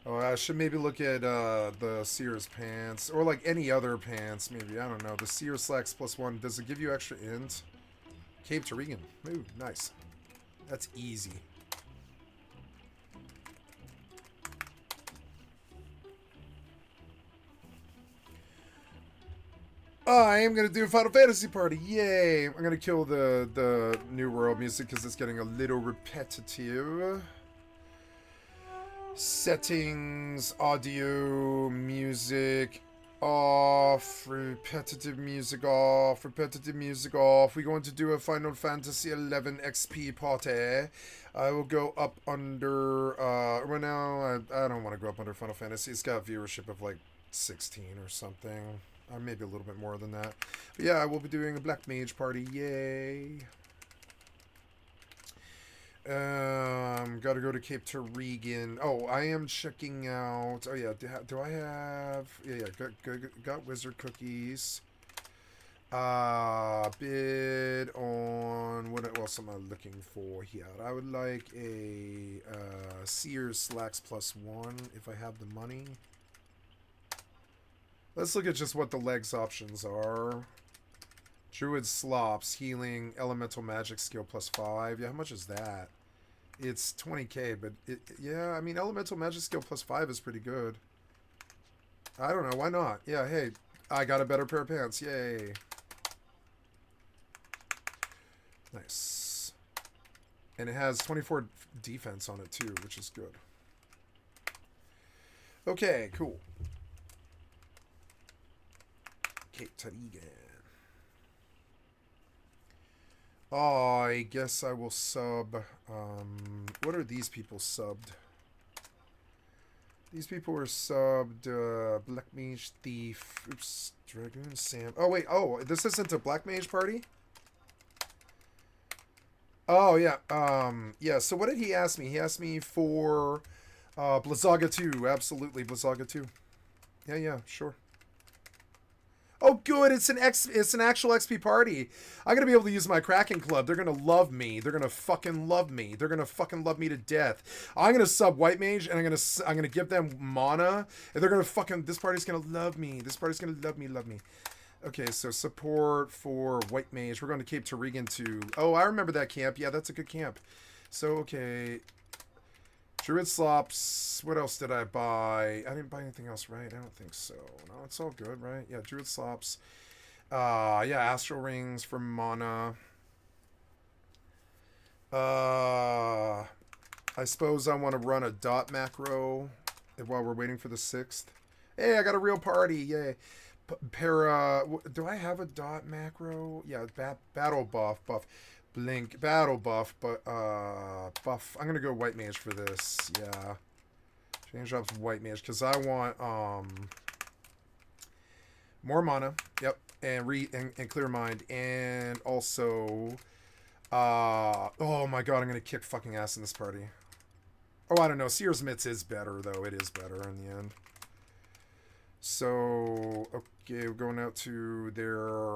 Oh, I should maybe look at the Sears pants, or like any other pants, maybe. I don't know. The Sears slacks +1. Does it give you extra int? Cape to Regan. Ooh, nice. That's easy. I am going to do a Final Fantasy party. Yay. I'm going to kill the New World music because it's getting a little repetitive. Settings, audio, music off, repetitive music off, repetitive music off. We're going to do a Final Fantasy 11 XP party. I will go up under, well now, I don't want to go up under Final Fantasy. It's got viewership of like 16 or something. Maybe a little bit more than that. But yeah, I will be doing a Black Mage party. Yay. Gotta go to Cape to Regan. Oh, I am checking out. Oh yeah, do I have? Yeah, got wizard cookies. Bid on what else am I looking for here? I would like a Sears slacks +1 if I have the money. Let's look at just what the legs options are. Druid slops, healing, elemental magic skill +5. Yeah, how much is that? It's 20k, but yeah, I mean, elemental magic skill +5 is pretty good. I don't know, why not? Yeah, hey, I got a better pair of pants. Yay. Nice. And it has 24 defense on it too, which is good. Okay, cool. Kate Tarigan. Oh, I guess I will sub. What are these people subbed? These people are subbed. Black Mage Thief. Oops. Dragoon Sam. Oh, wait. Oh, this isn't a Black Mage party? Oh, yeah. Yeah, so what did he ask me? He asked me for Blizzaga 2. Absolutely, Blizzaga 2. Yeah, sure. Oh, good. It's an actual XP party. I'm going to be able to use my Kraken Club. They're going to love me. They're going to fucking love me. They're going to fucking love me to death. I'm going to sub White Mage, and I'm going to give them mana, and they're going to fucking... This party's going to love me. This party's going to love me. Okay, so support for White Mage. We're going to Cape to Regan to... Oh, I remember that camp. Yeah, that's a good camp. So, okay... Druid slops. What else did I buy? I didn't buy anything else, right? I don't think so. No, it's all good, right? Yeah, Druid slops. Yeah, Astral Rings for mana. I suppose I want to run a dot macro while we're waiting for the 6th. Hey, I got a real party. Yay. Do I have a dot macro? Yeah, battle buff. Blink, battle buff, but, buff. I'm gonna go White Mage for this, yeah. Change drops White Mage, because I want, more mana, yep, and clear mind, and also, oh my god, I'm gonna kick fucking ass in this party. Oh, I don't know, Sears Mitts is better, though, it is better in the end. So, Okay, we're going out to their...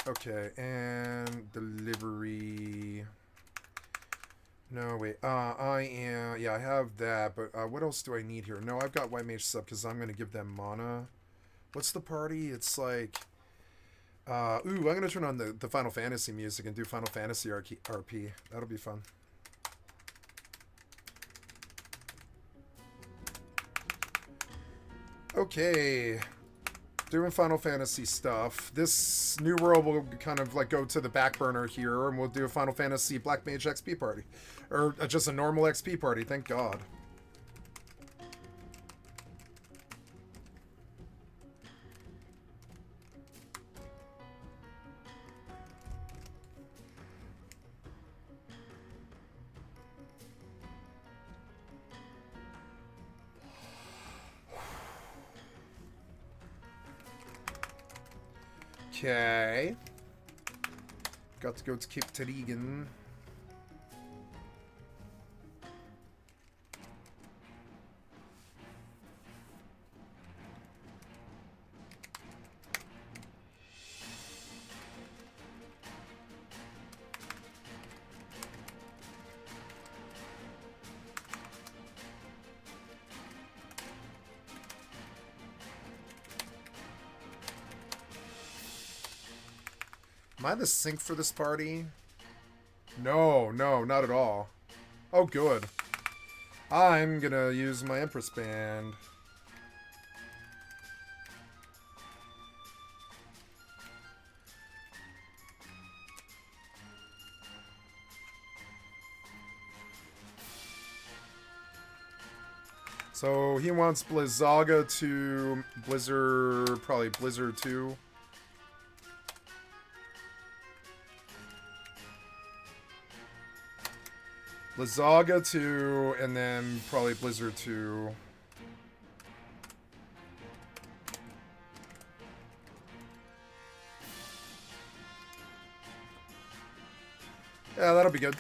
Okay, and delivery... No, wait. I am... Yeah, I have that, but what else do I need here? No, I've got White Mage sub because I'm going to give them mana. What's the party? It's like... ooh, I'm going to turn on the Final Fantasy music and do Final Fantasy RP. That'll be fun. Okay. Doing Final Fantasy stuff. This new world will kind of like go to the back burner here, and we'll do a Final Fantasy Black Mage XP party. Or just a normal XP party, thank God. Okay. Got to go to Cape Terigan. Am I the sync for this party? No, no, not at all. Oh, good. I'm gonna use my Empress Band. So he wants Blizzaga to Blizzard, probably Blizzard 2. Blizzaga 2, and then probably Blizzard 2. Yeah, that'll be good.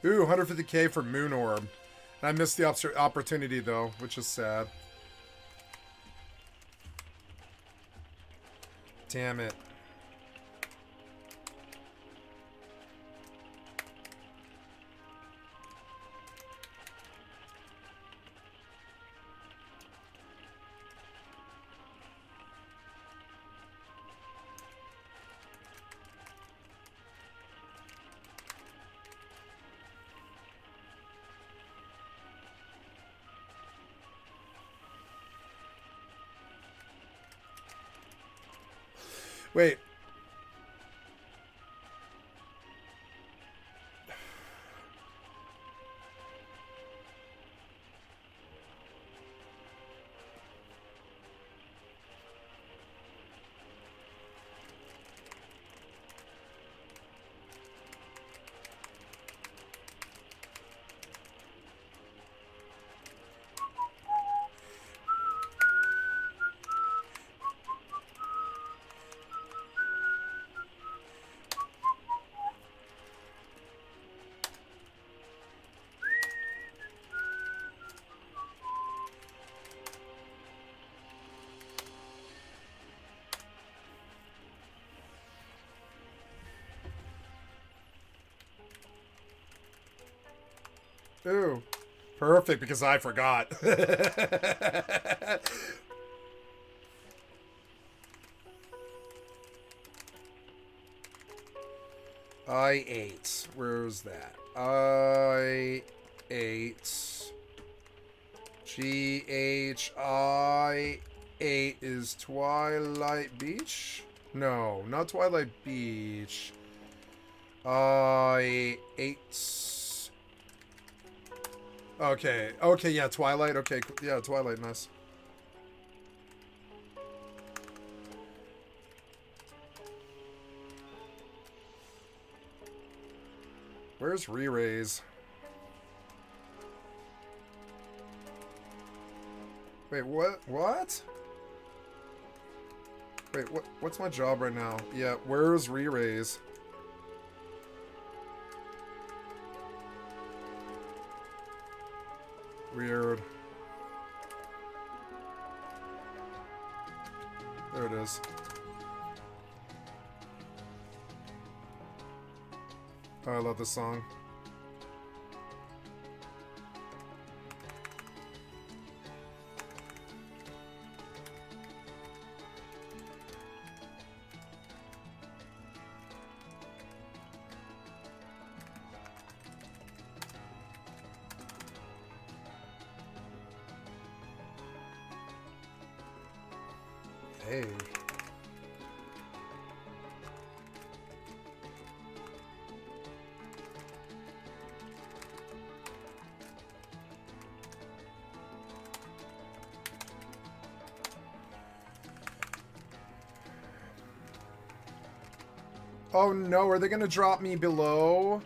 Ooh, 150k for Moon Orb. I missed the opportunity, though, which is sad. Damn it. Wait. Ooh. Perfect, because I forgot. I8. Where's that? I8. GHI8 is Twilight Beach? No, not Twilight Beach. I8. Okay. Okay, yeah, Twilight. Okay, yeah, Twilight, nice. Where's Re-Rays? Wait, what? What? Wait, what's my job right now? Yeah, where's Re-Rays? Weird. There it is. Oh, I love this song. Hey. Oh no, are they gonna drop me below?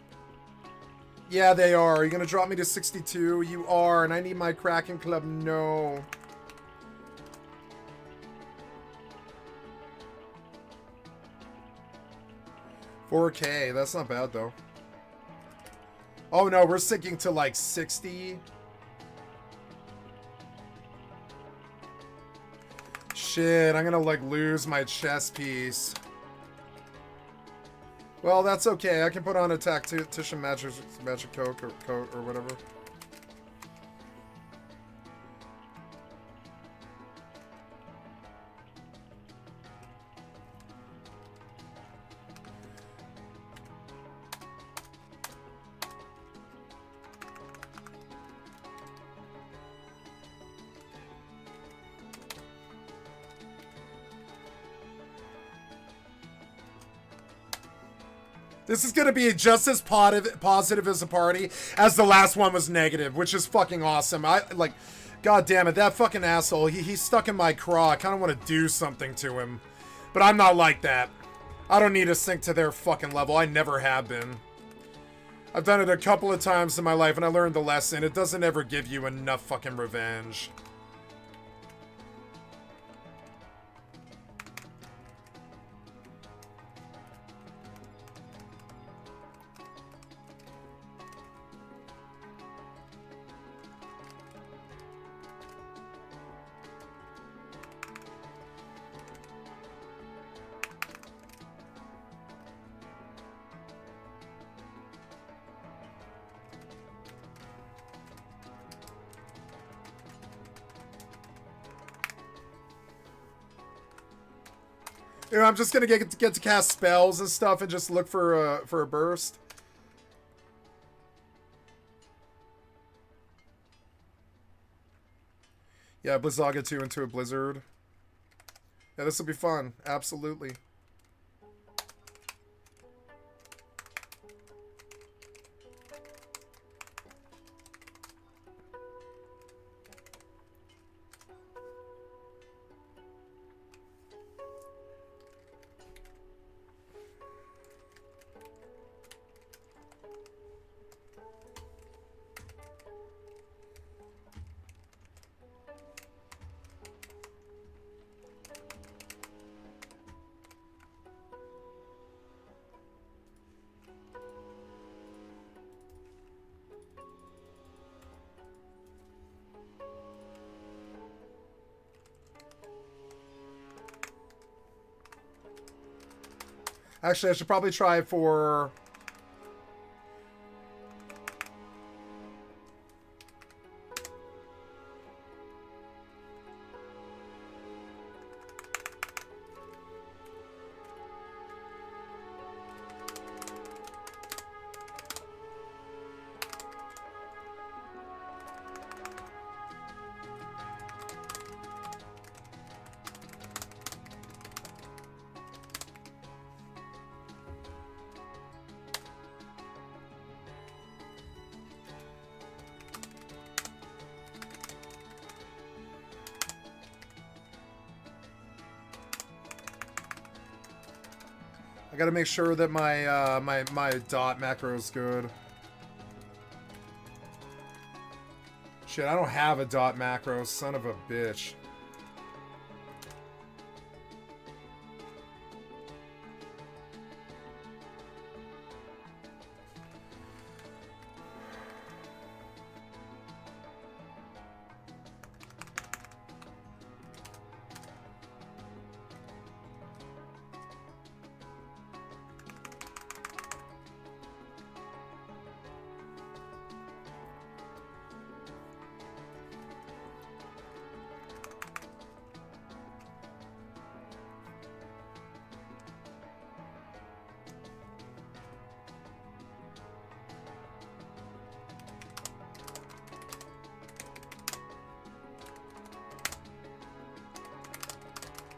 Yeah, they are. You're gonna drop me to 62? You are, and I need my Kraken Club. No. $4K, that's not bad though. Oh no, we're sinking to like 60. Shit, I'm gonna like lose my chess piece. Well, that's okay. I can put on a tactician magic coat or whatever. This is going to be just as positive as a party as the last one was negative, which is fucking awesome. God damn it, that fucking asshole. He's stuck in my craw. I kind of want to do something to him. But I'm not like that. I don't need to sink to their fucking level. I never have been. I've done it a couple of times in my life, and I learned the lesson. It doesn't ever give you enough fucking revenge. You know, I'm just gonna get to cast spells and stuff and just look for a burst. Yeah, Blizzaga 2 into a blizzard. Yeah, this will be fun. Absolutely. Actually, I should probably try for... gotta make sure that my my dot macro is good. Shit, I don't have a dot macro, son of a bitch.